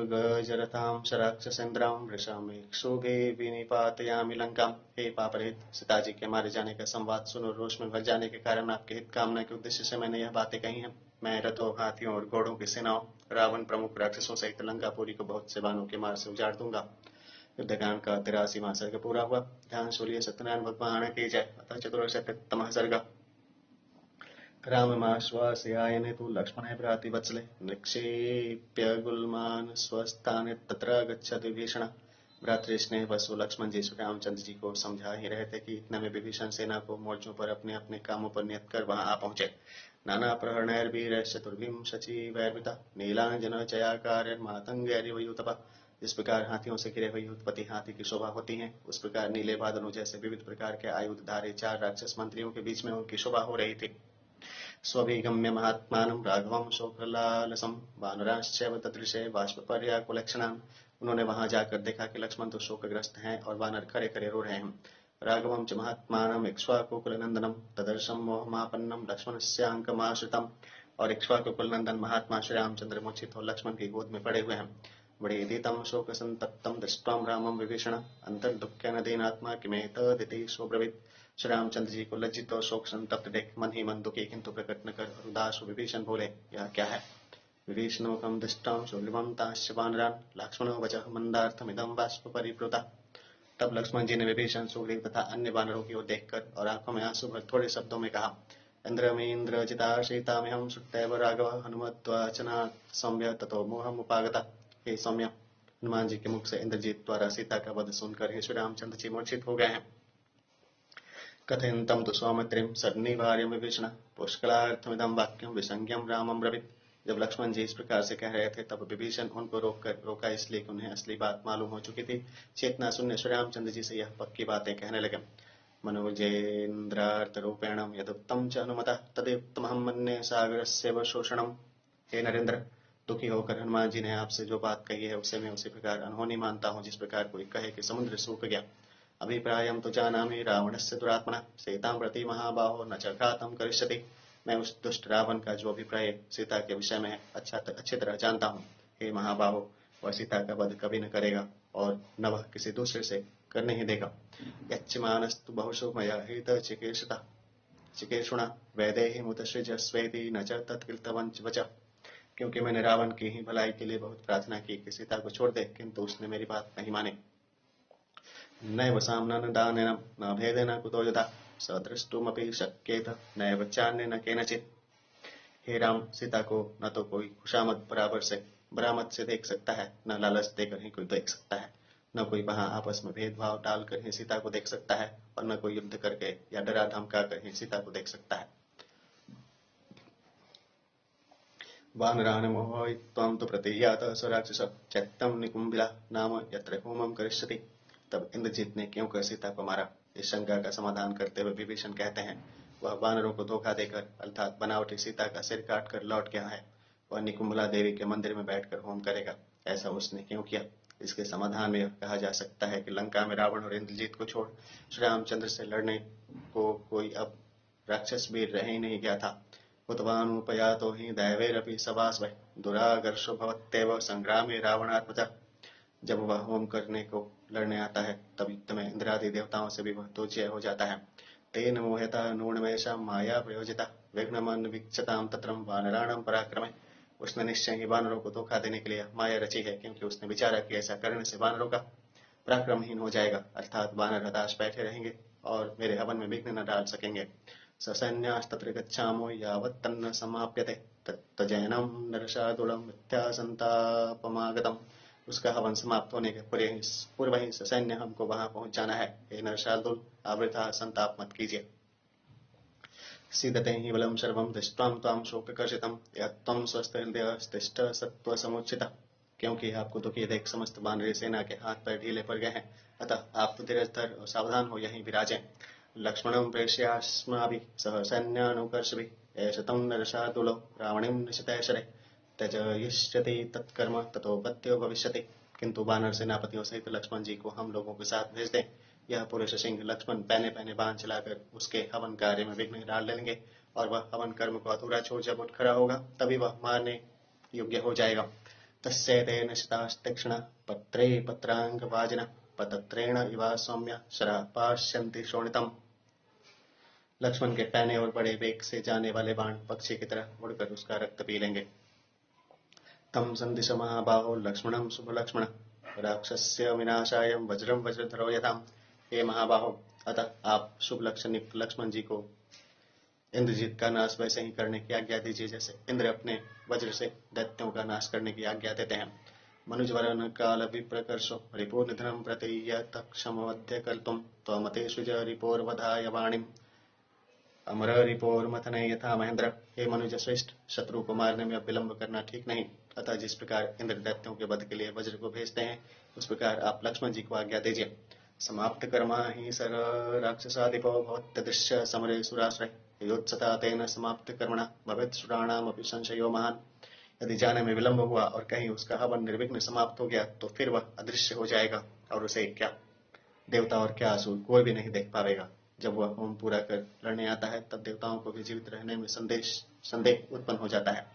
गजरतां शराक्षसेन्द्रां वृषमेक्षुभि विनिपातयामि लंकाम्। हे पापरहित, सीताजी के मारे जाने का संवाद सुनो। रोष में भर जाने के कारण आपके हित कामना के उद्देश्य से मैंने यह बातें कही हैं। मैं रथों, हाथियों और घोड़ों की सेनाओं, रावण प्रमुख राक्षसों सहित लंकापुरी को बहुत से बाणों के मार से उजाड़ दूंगा। युद्धकांड का 83वां सर्ग पूरा हुआ। ध्यान सूर्य सत्यनारायण भगवान की जय। अतः चतुर्विंशतितमः सर्ग। राममाश्वासयायने तु लक्ष्मणे भ्रातृवत्सले निक्षेप्य गुल्मान् स्वस्थाने तत्र गच्छति विभीषण। भ्रातृस्नेह वसु लक्ष्मण जी श्री रामचंद्र जी को समझा ही रहे थे कि इतने में विभीषण सेना को मोर्चों पर अपने अपने कामों पर नियत कर वहां आ पहुंचे। नाना प्रहरणैर्वीर चतुर्विंशतिवैर्वृता नीलांजन चयाकार मातंगैर्वयूतपः। जिस प्रकार हाथियों से घिरे हुए युद्धपति हाथी की शोभा होती है, उस प्रकार नीले बादलों जैसे विविध प्रकार के आयुधधारी 4 राक्षस मंत्रियों के बीच में उनकी शोभा हो रही थी। स्वभिगम्य महात्मानं राघवं शोकलालसं वानराश्चैव तदृशे बाष्पपर्याकुलक्षणान्। उन्होंने वहां जाकर देखा कि लक्ष्मण तो शोकग्रस्त हैं और वानर खरे खरे रो रहे हैं। राघवं च महात्मानं इक्ष्वाकुकुलनंदनं तदर्शं मोहमापन्नं लक्ष्मणस्याङ्कमाश्रितम्। और इक्ष्वाकुकुलनंदन महात्मा श्री रामचंद्र मूर्छित और लक्ष्मण की गोद में पड़े हुए हैं। वृदितं शोकसंतप्तं दृष्ट्वा रामं विभीषण अंतर्दुःखेन दीनात्मा किमेतदिति सोब्रवीत्। श्री रामचंद्र जी को लज्जित और शोक संतप्त देख मन ही मन दुखी किंतु प्रकट न कर उदास विभीषण बोले, यह क्या है? विभीषणो कम दृष्टां सुग्रीवं ताश्च वानरान् लक्ष्मणो वचः मंदार्थमिदं बाष्प परिप्लुता। तब लक्ष्मण जी ने विभीषण, सुग्रीव तथा अन्य वानरों की ओर देखकर और आंखों में आंसू भर थोड़े शब्दों में कहा, इंद्रमेन्द्रजिता सीताम्यहं श्रुत्यैव राघव हनुमद्वाचनात् सौम्य ततो मोहमुपागता। हे सौम्य, हनुमान जी के मुख से इंद्रजीत द्वारा सीता का वध सुनकर हे श्री रामचंद्र जी मूर्छित हो गए हैं। कथयन्तं तु सौमित्रिं सन्निवार्य विभीषण पुष्कलार्थमिदं वाक्यं विसंज्ञं रामं ब्रवीत्। जब लक्ष्मण जी इस प्रकार से कह रहे थे, तब विभीषण उनको रोका इसलिए कि उन्हें असली बात मालूम हो चुकी थी। चेतना शून्य श्री रामचंद्र जी से यह पक्की बातें कहने लगे। मनोजेन्द्रार्थरूपेण यदुक्तं च हनुमतः तदेवमहं मन्ये सागरस्यैव शोषणम्। हे नरेंद्र, दुखी होकर हनुमान जी ने आपसे जो बात कही है उसे मैं उसी प्रकार अनहोनी मानता हूँ, जिस प्रकार कोई कहे कि समुद्र सूख गया। अभिप्रायं तो जानामि रावणस्य दुरात्मनः सीतां प्रति महाबाहो न च घातं करिष्यति। मैं उस दुष्ट रावण का जो अभिप्राय सीता के विषय में अच्छी तरह जानता हूँ। हे महाबाहो, वह सीता का वध कभी न करेगा और न वह किसी दूसरे से करने ही देगा। यच्चमानस्तु बहुशो मया चिकीर्षुणा वैदेहीमुतसृज स्वेति न च तत्कृतवं वचः। क्योंकि मैंने रावण की ही भलाई के लिए बहुत प्रार्थना की कि सीता को छोड़ दे, किंतु उसने मेरी बात नहीं मानी। नैव साम्नान दानेन न भेदेन कुतो यथा सदृष्टुमपि शक्येत नैव चान्येन केनचित्। हे राम, सीता को न तो कोई खुशामद बरामद से देख सकता है, न लालच देकर ही कोई देख सकता है, न कोई वहां आपस में भेदभाव डालकर ही सीता को देख सकता है, और न कोई युद्ध करके या डरा धमका कर ही सीता को देख सकता है। वानरान् मोहयित्वां तु प्रतीयात स्वराक्षस चैत्यं निकुंभिला नाम यत्र होमं करिष्यति। तब इंद्रजीत ने क्यों कर सीता को मारा, इस शंका का समाधान करते हुए विभीषण कहते हैं, वह वानरों को धोखा देकर अर्थात बनावटी सीता का सिर काट कर लौट गया है। वह निकुंभला देवी के मंदिर में बैठकर होम करेगा। ऐसा उसने क्यों किया? इसके समाधान में यह कहा जा सकता है कि लंका में रावण और इंद्रजीत को छोड़ श्री रामचंद्र से लड़ने को कोई अब राक्षस वीर रह ही नहीं गया था। हुतवानुपयातो हि दैवैरपि सवास्वै दुरागर्षो भवत्येव संग्रामे रावणात्मजः। जब वह होम करने को लड़ने आता है, तब युद्ध में इंद्रादि देवताओं से भी वह तो जय हो जाता है। तेन मोहता नूर्णमेषा माया प्रयोजिता विघ्नमन विक्षताम तत्रम वानराणाम पराक्रमे। उसने निश्चय ही वानरों को धोखा देने के लिए माया रची है, क्योंकि उसने विचारा कि ऐसा करने से वानरों का पराक्रमहीन हो जाएगा, अर्थात वानर हताश बैठे रहेंगे और मेरे हवन में विघ्न न डाल सकेंगे। ससैन्यास्तत्र गच्छामो यावत् तन्न समाप्यते तज्जैनम नरशार्दूलम मिथ्या संतापमागतम। उसका हवन समाप्त होने के पूर्व ही ससैन्य हमको वहां पहुंच जाना है। हे नरशार्दूल, आवृथा संताप मत कीजिए। सीदते हि बलं सर्वं दृष्ट्वां त्वां शोककर्षितं यत्त्वं स्वस्थहृदयस्तिष्ठ सत्त्वसमुचितः। क्योंकि आपको दुखी देख समस्त वानरी सेना के हाथ पैर ढीले पड़ गए हैं, अतः आप तो धीरज धर और सावधान हो यहीं विराजें। लक्ष्मणं प्रेषयास्माभिः सह सैन्यानुकर्षभिः एष तं नरशार्दूलो रावणीं निशितैषरे त्यजयिष्यति तत्कर्म ततो पत्यो भविष्यति। किंतु वानर सेनापतियों सहित लक्ष्मण जी को हम लोगों के साथ भेज दें। यह पुरुष सिंह लक्ष्मण पहने पहने बाण चलाकर उसके हवन कार्य में विघ्न डाल लेंगे, और वह हवन कर्म को अधूरा छोड़ जब उठ खड़ा होगा, तभी वह मारने योग्य हो जाएगा। तस्यैते निशितास्तीक्ष्ण पत्रे पत्रांग वाजिन पतत्रेण इवा सौम्य शरा पाश्यन्ति शोणितम्। लक्ष्मण के पहने और बड़े वेग से जाने वाले बाण पक्षी की तरह उड़कर उसका रक्त पी लेंगे। तम संदिश महाबाहो लक्ष्मणं शुभ लक्ष्मण राक्षस्य विनाशाय वज्रम वज्रधरो यथाम। हे महाबाहो, अतः आप शुभ लक्षण युक्त लक्ष्मण जी को इंद्रजीत का नाश वैसे ही करने की आज्ञा दीजिए जैसे इंद्र अपने वज्र से दैत्यों का नाश करने की आज्ञा देते हैं। मनुजवरन काल विप्रकर्षो रिपो निधनम प्रतीयतक्षमवध्य कर्तुम त्वमते सृज रिपोर्वधाय वाणिम अमर रिपोर्मथने यथा महेंद्र। हे मनुज श्रेष्ठ, शत्रु को मारने में अब विलंब करना ठीक नहीं, अतः जिस प्रकार इंद्र दैत्यों के वध के लिए वज्र को भेजते हैं उस प्रकार आप लक्ष्मण जी को आज्ञा दीजिए। समाप्त कर्मा ही सर राक्षसादिपो भवत्यदृश्य समरे सुराश्रय योत्सता तेन समाप्त कर्मणा भवेत् सुराणामपि संशयो महान। यदि जाने में विलंब हुआ और कहीं उसका हवन निर्विघ्न समाप्त हो गया तो फिर वह अदृश्य हो जाएगा और उसे क्या देवता और क्या असुर कोई भी नहीं देख पाएगा। जब वह होम पूरा कर लड़ने आता है तब देवताओं को भी जीवित रहने में संदेह उत्पन्न हो जाता है।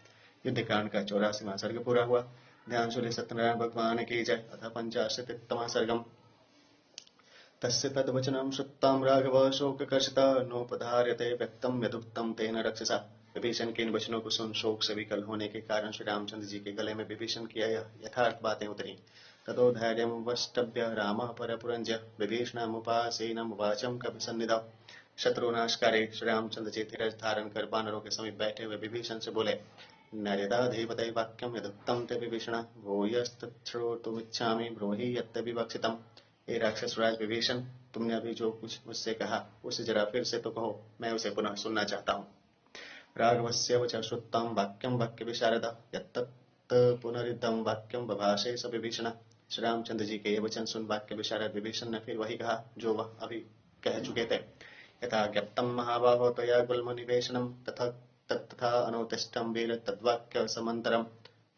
युद्ध कांड का 84वां सर्ग पूरा हुआ। ध्यान सूर्य सत्यनारायण भगवान की जय। अथ 85वां सर्गम। तस्य तद्वचनं श्रुत्वां राघव शोककर्षितः नोपधार्यते व्यक्तं यदुक्तं तेन रक्षसा। विभीषण के इन वचनों को सुन शोक से विकल होने के कारण श्री रामचंद्र जी के गले में विभीषण की यथार्थ बातें उतरी। ततो धैर्यं वष्टभ्य रामः परपुरंज्य विभीषणमुपासेनमुवाचं कपिसन्निधौ। शत्रुनाशकारी श्री रामचंद्र जी धीरज धारण कर वानरों के समीप बैठे हुए विभीषण से बोले, नर्यदाधिपते वाक्यं यदुक्तं ते विभीषण भूयस्तच्छ्रोतुमिच्छामि ब्रूहि यत्तविवक्षितम्। हे राक्षस राज विभीषण, तुमने अभी जो कुछ मुझसे कहा उसे जरा फिर से तो कहो, मैं उसे पुनः सुनना चाहता हूँ। राघवस्य वच श्रुत्वां वाक्यं वाक्य विशारद यत्तत् पुनरिद्धं वाक्यं बभाषे स विभीषण। श्री रामचंद्र जी के ये वचन सुन वाक्य विशारद विभीषण ने फिर वही कहा जो वह अभी कह चुके थे। यथा ज्ञप्तं महाबाहो त्वया गुल्मनिवेशनं तथा अनुतिष्ठं वीर तद्वाक्य समन्तरम्।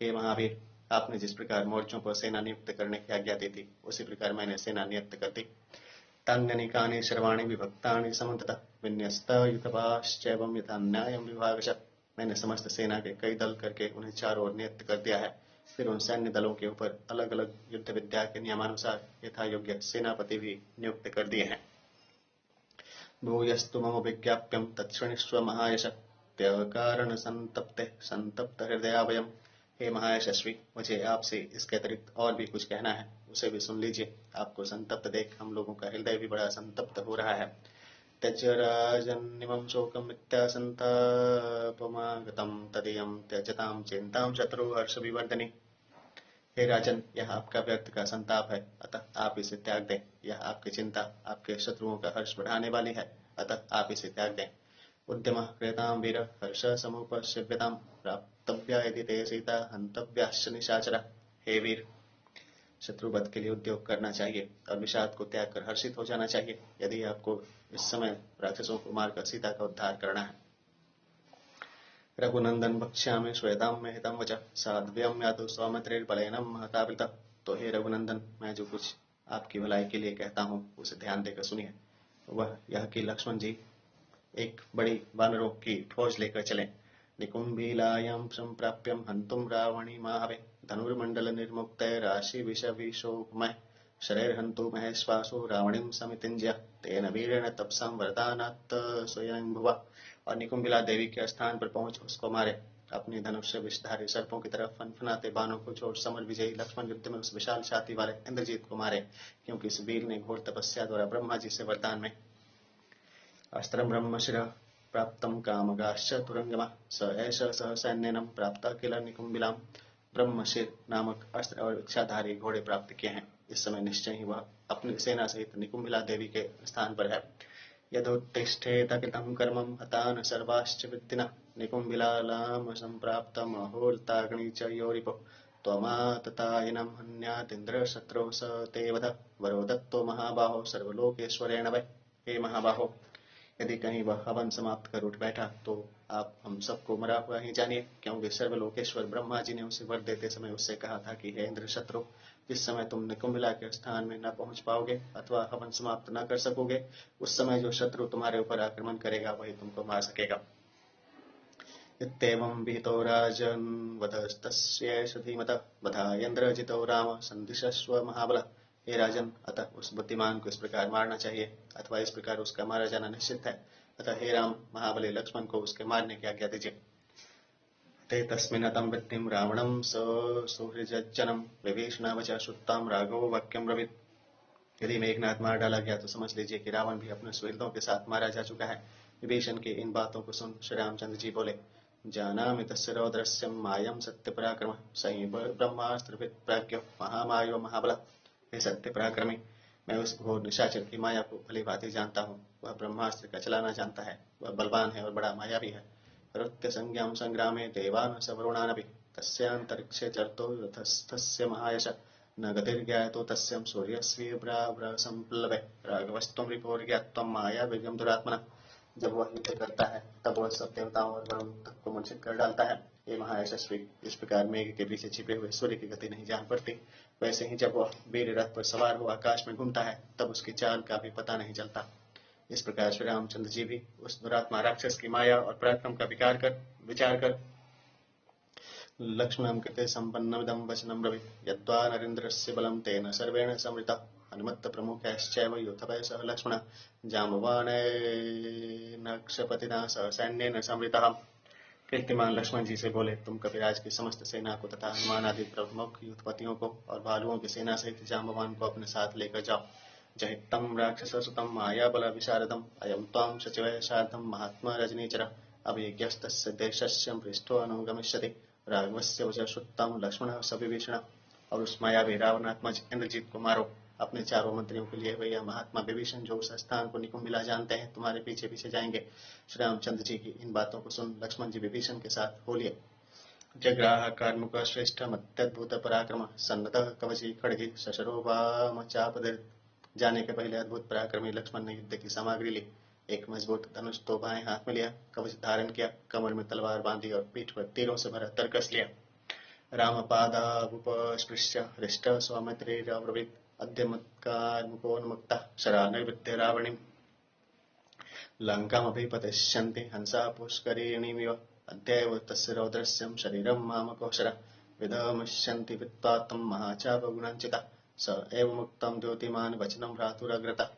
हे महावीर, आपने जिस प्रकार मोर्चों पर सेना नियुक्त करने की आज्ञा दी थी उसी प्रकार मैंने सेना नियुक्त कर दी। तान्यनिकानि सर्वाणि विभक्तानि समन्ततः विन्यस्तयुतपाश्चैवं यथा न्यायं विभागश। मैंने समस्त सेना के कई दल करके उन्हें चारों ओर नियुक्त कर दिया है। फिर उन सैन्य दलों के ऊपर अलग अलग युद्ध विद्या के नियमानुसार यथा योग्य सेनापति भी नियुक्त कर दिए हैं। भूयस्तु मम विज्ञाप्यं तत्शृणुष्व महायश त्यकारण संतप्ते संतप्त हृदया वयम्। हे महायशस्वी, मुझे आपसे इसके अतिरिक्त और भी कुछ कहना है, उसे भी सुन लीजिए। आपको संतप्त देख हम लोगों का हृदय भी बड़ा संतप्त हो रहा है। त्यज राजन्निमं शोकमित्यासंतापमागतं तदीयं त्यजतां चिंतां शत्रुहर्ष विवर्धनि। हे राजन, यह आपका व्यर्थ का संताप है, अतः आप इसे त्याग दें। यह आपकी चिंता आपके शत्रुओं का हर्ष बढ़ाने वाली है, अतः आप इसे त्याग दें। उद्यमः क्रेतां वीर हर्ष समुपशिव्यतां प्राप्तव्या यदि ते सीता हन्तव्याश्च निशाचरा। हे वीर, शत्रुवध के लिए उद्योग करना चाहिए और विषाद को त्याग कर हर्षित हो जाना चाहिए यदि आपको इस समय राक्षसों को मारकर सीता का उद्धार करना है। रघुनंदन भक्ष्यामि श्वेतां मे हितं वच साध्व्यं यातु सौमित्रिर्बलेन महतावृतः। तो हे रघुनंदन, मैं जो कुछ आपकी भलाई के लिए कहता हूँ उसे ध्यान देकर सुनिए। वह यह कि लक्ष्मण जी एक बड़ी वानरों की फौज लेकर चले। निकुंभिलायां संप्राप्यं हन्तुं रावणीमाहवे धनुर्मंडल निर्मुक्ते राशि विषविशोपमय शरैर्हन्तु महेश्वासो रावणीं समितिंज्य तेन वीरेण तपसां वरदानात् स्वयंभुवा। और निकुंभिला देवी के स्थान पर पहुंच उसको मारे। अपनी धनुष से विषधारी सर्पों की तरफ फनफनाते बाणों को छोड़ समर विजयी लक्ष्मण युद्ध में उस विशाल छाती वाले इंद्रजीत को मारे, क्योंकि इस वीर ने घोर तपस्या द्वारा ब्रह्मा जी से वरदान में अस्त्रं ब्रह्मशिरः प्राप्तं कामगाश्च तुरंगमा स एष सह सैन्यनं प्राप्त किल निकुंभिलां। ब्रह्मशिर नामक अस्त्र और इच्छाधारी घोड़े प्राप्त किए हैं। इस समय निश्चय ही वह अपनी सेना सहित निकुंभिला देवी के स्थान पर है। यदोत्तिष्ठेत कृतं कर्मं हतान् सर्वाश्च वृत्तिनः निकुंभिलालां सम्प्राप्त महोल्ताग्नि च योरिपो त्वमाततायिनं हन्यादिन्द्र शत्रो स ते वध वरो दत्तो महाबाहो सर्वलोकेश्वरेण वै। हे महाबाहो, यदि कहीं वह हवन समाप्त कर उठ बैठा तो आप हम सबको मरा हुआ ही जानिए, क्योंकि सर्वलोकेश्वर ब्रह्मा जी ने उसे वर देते समय उससे कहा था कि हे इंद्र शत्रु, जिस समय तुम निकुंभिला के स्थान में न पहुंच पाओगे अथवा हवन समाप्त न कर सकोगे, उस समय जो शत्रु तुम्हारे ऊपर आक्रमण करेगा वही तुमको मार सकेगा। इत्येवं विहितो राजन् वधस्तस्यैष धीमतः वधायेन्द्रजितो राम सन्दिशस्व महाबलः। हे राजन, अतः उस बुद्धिमान को इस प्रकार मारना चाहिए अथवा इस प्रकार उसका मारा जाना निश्चित है। अतः हे राम, महाबली लक्ष्मण को उसके मारने की आज्ञा दीजिए। ते तस्मिन् हतं वृद्धिं रावणं सुहृजनम विभीषणावच श्रुतां राघवो वाक्यम ब्रवीत। यदि मेघनाद मार डाला गया तो समझ लीजिए कि रावण भी अपने सुहृदों के साथ मारा जा चुका है। विभीषण की इन बातों को सुन श्री रामचंद्र जी बोले, जानामि तस्य रौद्रस्य मायं सत्य पराक्रम सही ब्रह्मास्त्र प्राज्ञ महामायो महाबल। हे सत्य पराक्रमी, मैं उस घोर निशाचर की माया को भली भांति जानता हूँ। वह ब्रह्मास्त्र का चलाना जानता है, वह बलवान है और बड़ा माया भी है। रुत्य संज्ञां संग्रामे देवान सवरुणानपि तस्यांतरिक्षे चरतो रथस्थस्य महायश न गतिर्ज्ञातो तस्यं सूर्यस्वीव्राव्रसंप्लवे राघवस्त्वं रिपोर्ज्ञात्वं माया विगम दुरात्मना। जब वह युद्ध करता है तब वह सब देवताओं और वरुण तक को मूर्छित कर डालता है। ये महायशस्वी, इस प्रकार मेघ के पीछे छिपे हुए सूर्य की गति नहीं जान पड़ती, वैसे ही जब वह वीर रथ पर सवार हो आकाश में घूमता है तब उसकी चाल का भी पता नहीं चलता। इस प्रकार श्री रामचंद्र जी भी उस दुरात्मा राक्षस की माया और पराक्रम का विचार कर लक्ष्मणं कृते सम्पन्नमिदं वचनं ब्रवीत्। यद्वा नरेन्द्रस्य बलं तेन सर्वेण संवृतः हनुमत्प्रमुखैश्चैव यूथपै सह लक्ष्मणः जाम्बवानेन क्षपतिना सह सैन्येन संवृतः। कीर्तिमान लक्ष्मण जी से बोले, तुम कपिराज की समस्त सेना को तथा हनुमान आदि प्रमुख युद्धपतियों को और भालुओं की सेना सहित जाम्बवान को अपने साथ लेकर जाओ। जहितं राक्षससुतं मायाबल विशारदम् अयं त्वां सचिवः सार्धं महात्मा रजनीचरः अभिज्ञस्तस्य देशस्य पृष्ठो अनुगमिष्यति राघवस्य वचः श्रुतं लक्ष्मणः सविभीषणः। और उस मायावी रावणात्मज इंद्रजीत को मारो। अपने चारों मंत्रियों के लिए भैया महात्मा विभीषण जो उस स्थान को निकुंभिला जानते हैं तुम्हारे पीछे पीछे जाएंगे। श्री रामचंद्र जी की इन बातों को सुन लक्ष्मण जी विभीषण के साथ हो लिए। जग्राह कार्मुक श्रेष्ठ मत्यद्भुत पराक्रम सन्नतः कवची खड्गी शशरो वाम चापदर। जाने के पहले अद्भुत पराक्रमी लक्ष्मण ने युद्ध की सामग्री ली। एक मजबूत धनुष तो बाएं हाथ में लिया, कवच धारण किया, कमर में तलवार बांधी और पीठ पर तीरों से भरा तरकस लिया। रामपादावुपस्पृश्य हृष्ट सौमित्रिरब्रवीत् अद्य मत्कार्मुकोन्मुक्तः शरानिर्वृत्य रावणीम् लङ्कामभिपतिष्यन्ति हंसा पुष्करिणीमिव अद्यैव तस्य रौद्रस्यं शरीरं मामकोशरः विधमुष्यन्ति वित्त्वा तं महाचापगुणञ्चितः स एव मुक्तं द्योतिमान वचनं भ्रातुरग्रतः।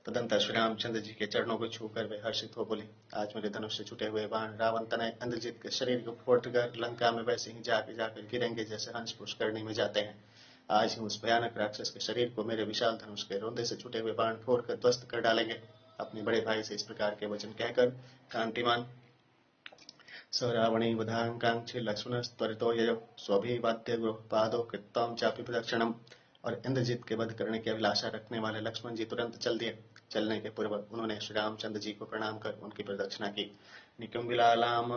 तदंतर श्री रामचंद्र जी के चरणों को छूकर वे हर्षित हो बोले, आज मेरे धनुष से छूटे हुए बाण रावण तनय इंद्रजीत के शरीर को फोड़कर लंका में वैसे ही जाकर गिरेंगे जैसे हंस पुष्करणी में जाते हैं। आज ही उस भयानक राक्षस के शरीर को मेरे विशाल धनुष के रोंदे से छूटे हुए बाण फोड़कर ध्वस्त कर डालेंगे। अपने बड़े भाई से इस प्रकार के वचन कहकर कांतिमान स रावणी वधाकांक्षी लक्ष्मण त्वरितो ययो स्वभिवाद्य पादो कृत्वां चापि प्रदक्षिणम्। और इंद्रजीत के वध करने की अभिलाषा रखने वाले लक्ष्मण जी तुरंत चल दिए। चलने के पूर्व उन्होंने श्री रामचंद्र जी को प्रणाम कर उनकी प्रदक्षिणा की। निकुंभिलालाम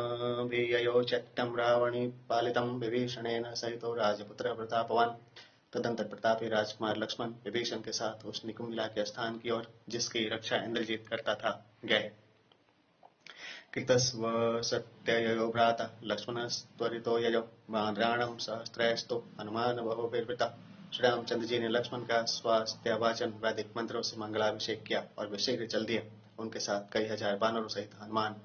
विययो चैत्यं रावणी पालितं विभीषणेन सहितो राजपुत्र प्रतापवान। तदंतर प्रतापी राजकुमार लक्ष्मण विभीषण के साथ उस निकुंभिला के स्थान की ओर जिसकी रक्षा इंद्रजीत करता था गए। कृतस्व सत्ययो भ्राता लक्ष्मणस्त्वरितो ययो वानराणां सहस्त्रैस्तु हनुमान बहुभिर्वृतः। श्री रामचंद्र जी ने लक्ष्मण का स्वास्थ्य वाचन वैदिक मंत्रों से मंगलाभिषेक किया और वे शीघ्र चल दिए। उनके साथ कई हजार वानरों सहित हनुमान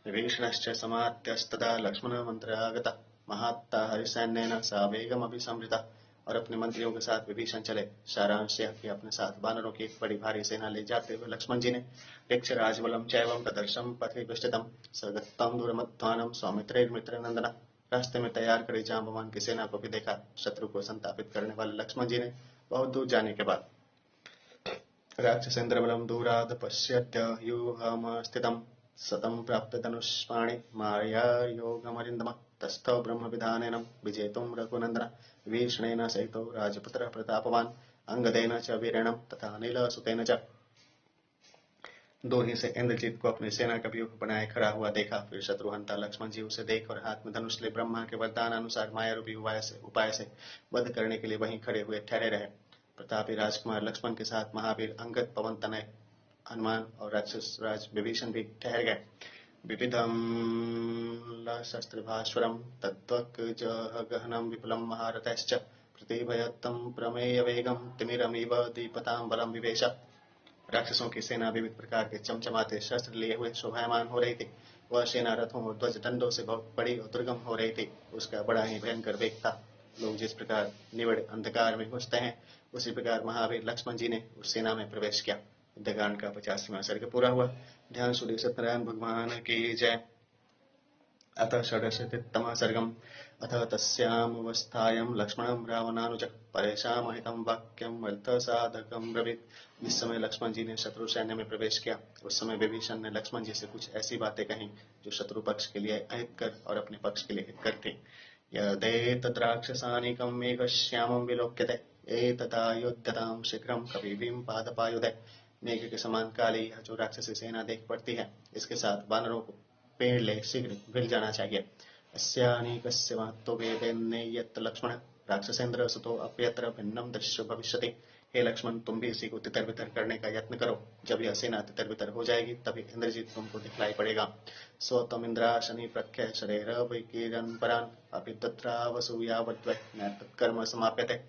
विभीषणश्च समात्यस्तदा लक्ष्मण मंत्रागता महात्ता हरिसैन्येन सा वेगमपि संवृता। और अपने मंत्रियों के साथ विभीषण चले। सारांश यह कि अपने साथ वानरों की एक बड़ी भारी सेना ले जाते हुए लक्ष्मण जी ने ऋक्षराजबलं चैवं तदर्शं पथि पृष्ठतम् सगत्तं दूरमध्वानं सौमित्रैर्मित्रनन्दनः। रास्ते में तैयार करी जाम्बवान की सेना को भी देखा। शत्रु को संतापित करने वाले लक्ष्मण जी ने बहुत दूर जाने के बाद राक्षसेन्द्रबलं दूराद पश्यत्य व्यूहमस्थितं सतं प्राप्त धनुष्पाणि माया योगमरिन्दम तस्थौ ब्रह्मविधानेन विजेतुं रघुनन्दन विभीषणेन सहितो राजपुत्र प्रतापवान अंगदेन च वीरेणं तथा नीलसुतेन च। दो ही से इंद्रजीत को अपनी सेना का व्यूह बनाए खड़ा हुआ देखा। फिर शत्रुहंता लक्ष्मण जी उसे देख और हाथ में धनुष ले ब्रह्मा के वरदान अनुसार माया रूपी उपाय से वध करने के लिए वहीं खड़े हुए ठहरे रहे। प्रतापी राजकुमार लक्ष्मण के साथ महावीर अंगद पवन तनय हनुमान और राक्षस राज विभीषण भी ठहर गए। विविधम शस्त्रभास्वरम तद्वक्जहगहनम विपुलम महारथश्च प्रतिभयत्तं प्रमेय वेगम तिमिरमिव दीपतां बलम विवेश। राक्षसों की सेना विविध प्रकार के चमचमाते शस्त्र लिए हुए शोभायमान हो रही थी। वह सेना रथों और ध्वज दंडों से बहुत बड़ी और दुर्गम हो रही थी। उसका बड़ा ही भयंकर वेग था। लोग जिस प्रकार निविड़ अंधकार में घुसते हैं उसी प्रकार महावीर लक्ष्मण जी ने उस सेना में प्रवेश किया। युद्धकांड का 50वां सर्ग पूरा हुआ। ध्यान सूर्य सत्यनारायण भगवान की जय। अथ षडशीतितमः सर्गम्। अथ तस्यामवस्थायां लक्ष्मणं रावणानुजः परेशामहितं वाक्यं अर्थसाधकं ब्रवीत। जिस समय लक्ष्मण जी ने शत्रु सैन्य में प्रवेश किया, उस समय विभीषण ने लक्ष्मण जी से कुछ ऐसी बातें कहीं जो शत्रु पक्ष के लिए अहितकर और अपने पक्ष के लिए हितकर थी। यदेतद्राक्षसानिकं मेघश्यामं विलोक्यते एतदायोध्यतां शीघ्रं कपिभिं पादपायुधे। मेघ के समान काली यह जो राक्षसी सेना देख पड़ती है, इसके साथ वानरों को पेड़ ले शीघ्र भिड़ जाना चाहिए। अस्यानीकस्य महत्तो वेदेन्ने यत् लक्ष्मण राक्षसेन्द्र सुतो अप्यत्र भिन्नम दृश्य भविष्यति। हे लक्ष्मण, तुम भी इसी को तितर बितर करने का यत्न करो। जब यह सेना तितर बितर हो जाएगी, तभी इंद्रजीत तुमको दिखलाई पड़ेगा। स्वतम इंद्राशनि प्रख्य शरीर वैकीरन परान अपि तत्रावसूयावद्वै न तत्कर्म समाप्यते।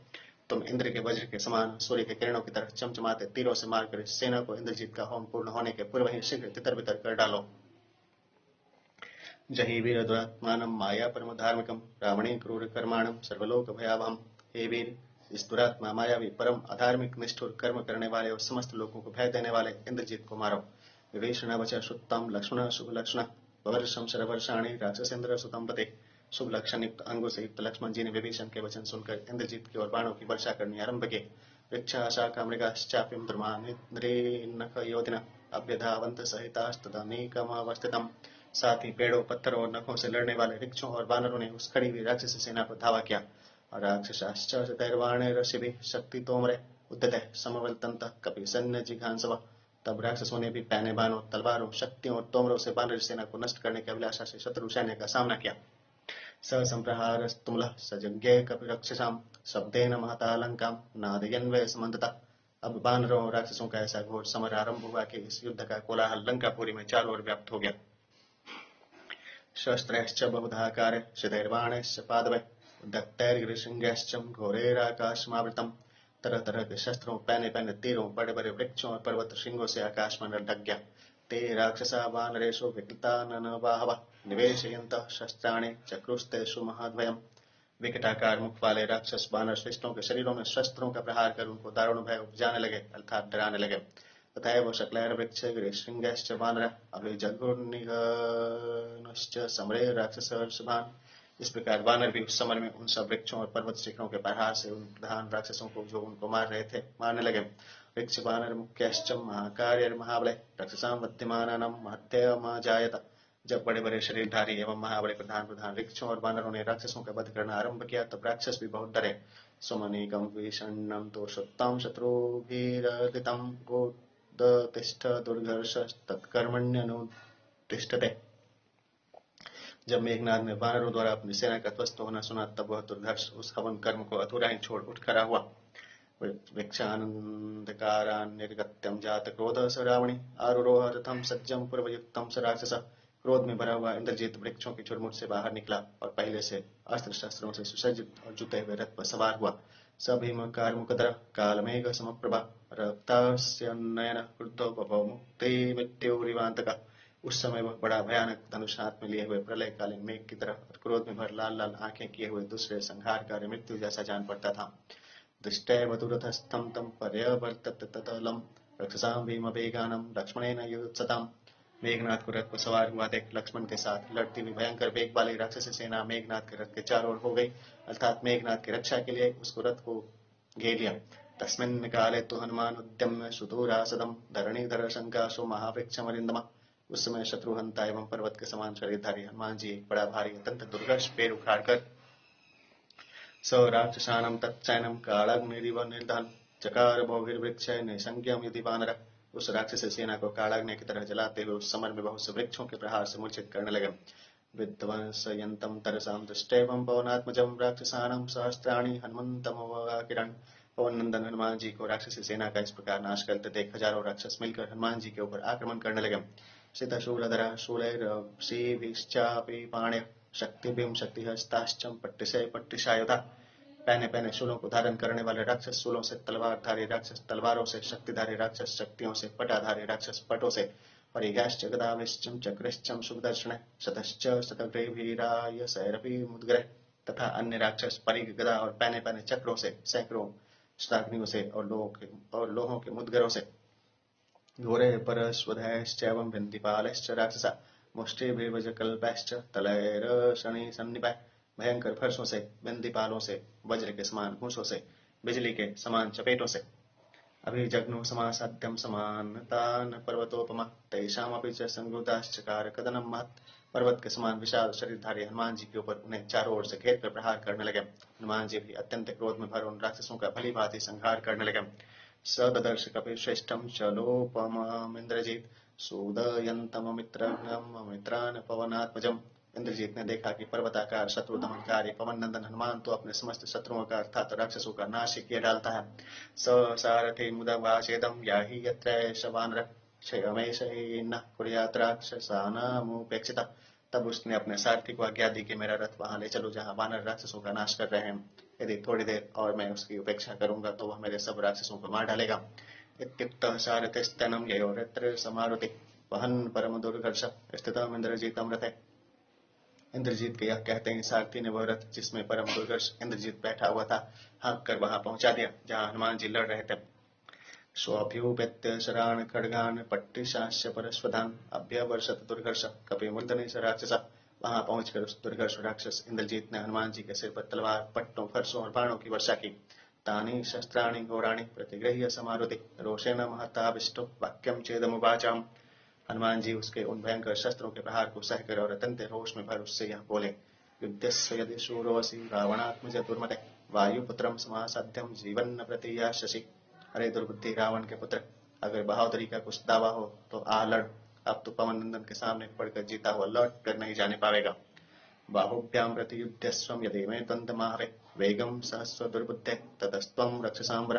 तुम इंद्र के वज्र के समान सूर्य के किरणों की तरह चमचमाते तीरों से मारकर इस सेना को इंद्रजीत का होम पूर्ण होने के पूर्व ही शीघ्र तितर बितर कर डालो। जहि वीरदुरात्मानं माया परम धार्मिकं रावणे क्रूर कर्माणं सर्वलोक भयावहम। हे वीर, इस दुरात्मा मायावी परम अधार्मिक निष्ठुर कर्म करने वाले और समस्त लोगों को भय देने वाले इंद्रजीत को मारो। विभीषण वच श्रुतम लक्ष्मण शुभ लक्षण वर्षम शरवर्षाणि राक्षसेन्द्र सुतम पते। शुभ लक्षण युक्त अंगों से युक्त लक्ष्मण जी ने विभीषण के वचन सुनकर इंद्रजीत की ओर बाणों की वर्षा करनी आरंभ की। वृक्षा शाखा मृगाश्चाप्यं द्रुमानिन्द्रेन्नखयोधिन अभ्यधावन्त सहितास्तदनेकमवस्थितम्। साथ ही पेड़ों, पत्थरों और नखों से लड़ने वाले वृक्षों और वानरों ने उस खड़ी हुई राक्षसी सेना पर धावा किया। और राक्षसाश्चर्यवाणैरशिभिः शक्ति तोमरे उद्यते समवर्तन्त कपि सैन्य जिघांसव। तब राक्षसों ने भी पैने बाणों, तलवारों, शक्तियों और तोमरों से वानर सेना को नष्ट करने की अभिलाषा से शत्रु सैन्य का सामना किया। स संप्रहारस्तुमुलः सजज्ञे कपिरक्षसां शब्देन महता लंकां नादयन् वै समन्दतः। अब वानरों और राक्षसों का ऐसा घोर समर आरंभ हुआ कि इस युद्ध का कोलाहल लंकापुरी में चारों ओर व्याप्त हो गया। शस्त्रैश्च बहुधाकारे शितैर्बाणैश्च पादवैः उद्यक्तैर्गृशृंगैश्च घोरैराकाशमावृतम्। तरह तरह के शस्त्रों, पैने पैने तीरों, बड़े बड़े वृक्षों और पर्वत श्रृंगों से आकाश मंडल ढक गया। ते राक्षसा वानरेषु विकटाननबाहवः निवेशयन्तः शस्त्राणि चक्रुस्तेषु महद्भयम्। विकटाकार मुख वाले राक्षस वानर श्रेष्ठों के शरीरों में शस्त्रों का प्रहार कर उनको दारुण भय उपजाने लगे, अर्थात डराने लगे। तथैव शकलैर्वृक्षैर्शृंगैश्च वानरः अभिजघुर्निघ्नश्च समरे राक्षसर्षभान्। इस प्रकार वानर भी उस समर में उन सब वृक्षों और पर्वत शिखरों के प्रहार से उन प्रधान राक्षसों को जो उनको मार रहे थे मारने लगे। वृक्ष वानर मुख्यश्च महाकार्यर्महाबलैः रक्षसां वध्यमानानां महत्यमजायत। जब बड़े बड़े शरीरधारी एवं महाबले प्रधान प्रधान वृक्षों और वानरों ने राक्षसों का वध करना आरंभ किया, तब राक्षस भी बहुत डरे। सुमनीकं विषण्णं तोषुत्तं शत्रुभिरर्दितं गोदतिष्ठ दुर्धर्ष तत्कर्मण्यनुतिष्ठते। जब मेघनाद ने वानरों द्वारा अपनी सेना का ध्वस्त होना सुना, तब वह दुर्धर्ष उस हवन कर्म को अधूरा ही छोड़ उठ खड़ा हुआ। वृक्षानंदकारान्निर्गत्यं जात क्रोधः स रावणी आरुरोह रथं सज्जं पूर्वयुक्तं स राक्षसः। क्रोध में भरा हुआ इंद्रजीत वृक्षों की चुरमुट से बाहर निकला और पहले से अस्त्र शस्त्रों से सुसज्जित और जुटे हुए रथ पर सवार हुआ। स भीमकारमुकतर कालमेघ समप्रभा रक्तास्यन्नयन क्रुद्धो बभौ मुक्तिमित्युरिवान्तकः। उस समय वह बड़ा भयानक धनुष हाथ में लिए हुए प्रलयकालीन मेघ की तरह और क्रोध में भर लाल लाल आंखें किए हुए दूसरे संहारकारी मृत्यु जैसा जान पड़ता था। दृष्टैव दुरधस्थं तं पर्यवर्तत ततलं रक्षसां भीमवेगानं लक्ष्मणेन युत्सताम्। मेघनाथ को रथ पर सवार हुआ देख लक्ष्मण के साथ लड़ती हुई भयंकर वेग वाली राक्षसी सेना मेघनाथ के रथ के चारों ओर हो गई, अर्थात मेघनाथ की रक्षा के लिए उसको रथ को घेर लिया। तस्मिन् काले तु हनुमान उद्यम्य सुदूरासदं धरणीधर शंकाशो महावृक्षमरिन्दम। उस समय शत्रुहंता एवं पर्वत के समान शरीरधारी हनुमान जी एक बड़ा भारी अत्यंत दुर्घर्ष पेड़ उखाड़कर स राक्षसानं तच्चैनं कालाग्निरिव निर्दहन् चकार भोगिर्वृक्षै निसंज्ञं यदि वानरः। उस राक्षसी सेना को कालाग्नि की तरह जलाते हुए उस समर में बहुत से वृक्षों के प्रहार से मूर्छित करने लगे। विध्वंसयन्तं तरसां दृष्टैवं पवनात्मजं राक्षसानां सहस्राणि हनुमन्तमवाकिरन्। पवन नंदन हनुमान जी को राक्षसी सेना का इस प्रकार नाश करते देख हजारों राक्षस मिलकर हनुमान जी के ऊपर आक्रमण करने लगे। सितशूलधरः शूलैर्शैभिश्चापि पाण्यः शक्तिभिं शक्तिहस्ताश्च पट्टिशै पट्टिशायुधा। पहने पहने शूलों को धारण करने वाले राक्षस शूलों से, तलवारधारी राक्षस तलवारों से, शक्तिधारी राक्षस शक्तियों से, पटाधारी राक्षस पटों से, परिघाश्च गदाभिश्च चक्रश्च शुभदर्शनैः शतश्च शतग्रीवीराय सैरपि मुद्गरैः। तथा अन्य राक्षस परिघ, गदा और पहने पहने चक्रों से, सैकड़ों शताग्नियों से और लोहों के मुद्गरों से। घोरे परश्वधैश्चैवं भिन्दिपालैश्च राक्षसा। मुष्टिभिर्वज्रकल्पैश्च तलैर्शनि सन्निपै। भयंकर फर्शों से, बिंदीपालों से, वज्र के समान घूंसों से, बिजली के समान चपेटों से। अभिजघ्नु समासाध्यं समानतान पर्वतोपमा तेषामपि च संयुताश्चकार कदनं महत्। पर्वत के समान विशाल शरीरधारी हनुमान जी के ऊपर उन्हें चारों ओर से घेर कर प्रहार करने लगे। हनुमान जी भी अत्यंत क्रोध में भर उन राक्षसों का भली भांति संहार करने लगे। स ददर्श कपिश्रेष्ठं चलोपममिन्द्रजित् सूदयन्तममित्रान् पवनात्मजम्। इंद्रजीत ने देखा कि पर्वताकार शत्रु दमनकारी पवन नंदन हनुमान तो अपने समस्त शत्रुओं का अर्थात राक्षसों का नाश किए डालता है। स सारथि मुदवाचेदं याहि यत्रैष वानर क्षयमेष न कुर्यात् राक्षसानामुपेक्षितः। तब उसने अपने सारथी को आज्ञा दी कि मेरा रथ वहां ले चलो जहां वानर राक्षसों का नाश कर रहे हैं। यदि थोड़ी देर और मैं उसकी उपेक्षा करूंगा तो वह मेरे सब राक्षसों को मार डालेगा। इत्युक्तः सारथिस्तनम ययोरत्र समारुति वहन् परम दुर्घर्ष स्थितम् इंद्रजीतम् रथे। इंद्रजीत के यह कहते ही सारथी ने वह रथ जिसमें परम दुर्घर्ष इंद्रजीत बैठा हुआ था हाँक कर वहां पहुंचा दिया जहां हनुमान जी लड़ रहे थे। स्वभ्युपेत्य शरान् खड्गान् पट्टिशास्य परश्वधान् अभ्यवर्षत दुर्घर्ष कपिमूर्धनि स राक्षस। वहां पहुंचकर उस दुर्घर्ष राक्षस इंद्रजीत ने हनुमान जी के सिर पर तलवार, पट्टों, फरसों और बाणों की वर्षा की। तानि शस्त्राणि घोराणि प्रतिगृह्य समारुति रोषेण महताविष्टो वाक्यम चेदमुवाचाम्। हनुमान जी उसके उन भयंकर शस्त्रों के प्रहार को सहकर और अत्यंत रोष में भर उससे यह बोले। युद्धस्य यदि शूरोऽसि रावणात्मज दुर्मते वायुपुत्रं समासाध्यं जीवन्न प्रतियास्यसि। अरे दुर्बुद्धि रावण के पुत्र, अगर बहादुरी का कुछ दावा हो तो आ लड़। अब तो पवन नंदन के सामने पड़कर जीता हुआ लौट कर नहीं जाने पावेगा। बाहुभ्यां प्रतियुध्यस्वं यदि मे द्वन्द्वमाहवे वेगं सहस्व दुर्बुद्धे ततस्त्वं रक्षसाम्बर।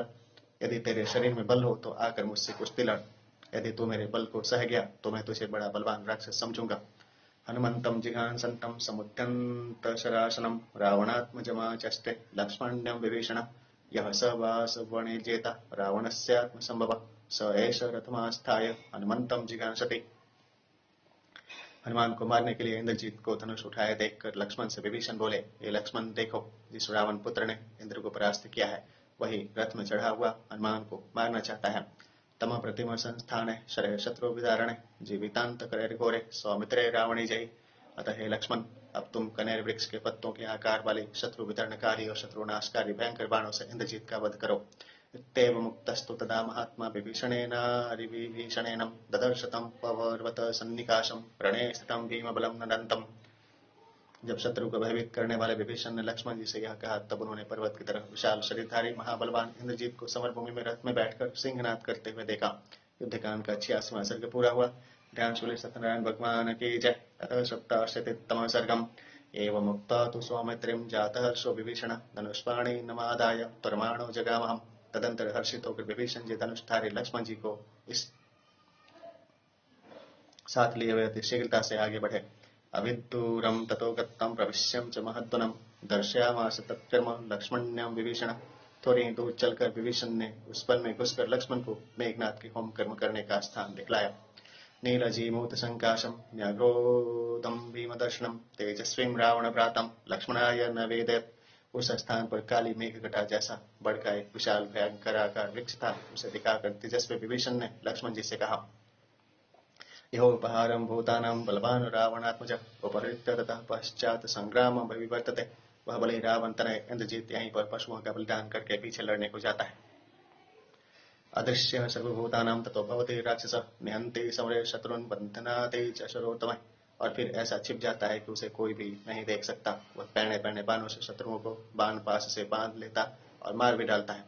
यदि तेरे शरीर में बल हो तो आकर मुझसे कुश्ती लड़। यदि तू मेरे बल को सह गया तो मैं तुझे बड़ा बलवान राक्षस समझूंगा। हनुमंतं जिघांसन्तं समुद्यन्तशरासनं रावणात्मजमाचष्टे लक्ष्मण्यं विभीषण। यः स वासवनेजेता रावणस्यात्मसंभवः स एष रथमास्थाय हनुमंतं जिघांसति। हनुमान को मारने के लिए इंद्रजीत को धनुष उठाए देखकर लक्ष्मण से विभीषण बोले, ये लक्ष्मण देखो, जिस रावण पुत्र ने इंद्र को परास्त किया है वही रथ में चढ़ा हुआ हनुमान को मारना चाहता है। तम प्रतिम संस्थाने शरय शत्रु विदारणे जीवितांत करे घोरे सौमित्रे रावणी जयी। अतः हे लक्ष्मण, अब तुम कनेर वृक्ष के पत्तों के आकार वाले शत्रु वितरणकारी और शत्रुनाशकारी भयंकर बाणों से इंद्रजीत का वध करो। इत्येव मुक्तस्तु तदा महात्मा विभीषणेनारिविभीषणेन ददर्श तं पवर्वत सन्निकाशं रणे स्थितं भीमबलं नदन्तम्। जब शत्रु को भयभीत करने वाले विभीषण ने लक्ष्मण जी से यह कहा तब उन्होंने पर्वत की तरह विशाल शरीरधारी महाबलवान इंद्रजीत को समरभूमि में रथ में बैठकर सिंहनाद करते हुए देखा। युद्धकांड का 86वां सर्ग पूरा हुआ। ध्यान शुले सत्यनारायण भगवान की जय। अतः सप्ताशीतितमः सर्गम्। एवमुक्त्वा तु सौमित्रिं जातः हर्षो विभीषण धनुष्पाणि नमादाय परमाणो जगामहम्। तदंतर हर्षित होकर विभीषण जी धनुषधारी लक्ष्मण जी को इस साथ लिए हुए अति शीघ्रता से आगे बढ़े। अविदूरं ततो गत्तं प्रविश्यं च महद्वनं दर्शयामास तत्कर्म लक्ष्मण्यं विभीषण। थोड़ी ही दूर चलकर विभीषण ने उस वन में घुसकर लक्ष्मण को मेघनाथ के होम कर्म करने का स्थान दिखलाया। नीलजीमूत संकाशं न्याघ्रोदं भीमदर्शनं तेजस्वीं रावण भ्रातं लक्ष्मणाय न वेदयत्। उस स्थान पर काली मेघघटा जैसा बड़ का एक विशाल भयंकर आकार वृक्ष था। उसे दिखाकर तेजस्वी विभीषण ने लक्ष्मण जी से कहा, यहोपहारं भूतानां बलवान् रावणात्मज उपहृत्य ततः पश्चात संग्राम विवर्तते। वह बलि रावण तनय इंद्रजीत यहीं पर पशुओं का बलिदान करके पीछे लड़ने को जाता है। अदृश्य सर्वभूतानां ततो भवति राक्षस निहन्ति समरे शत्रुन् बन्धनाति च शरोत्तमः। और फिर ऐसा छिप जाता है कि उसे कोई भी नहीं देख सकता। वह पैने पैने बाणों से शत्रुओं को बाण पास से बांध लेता और मार भी डालता है।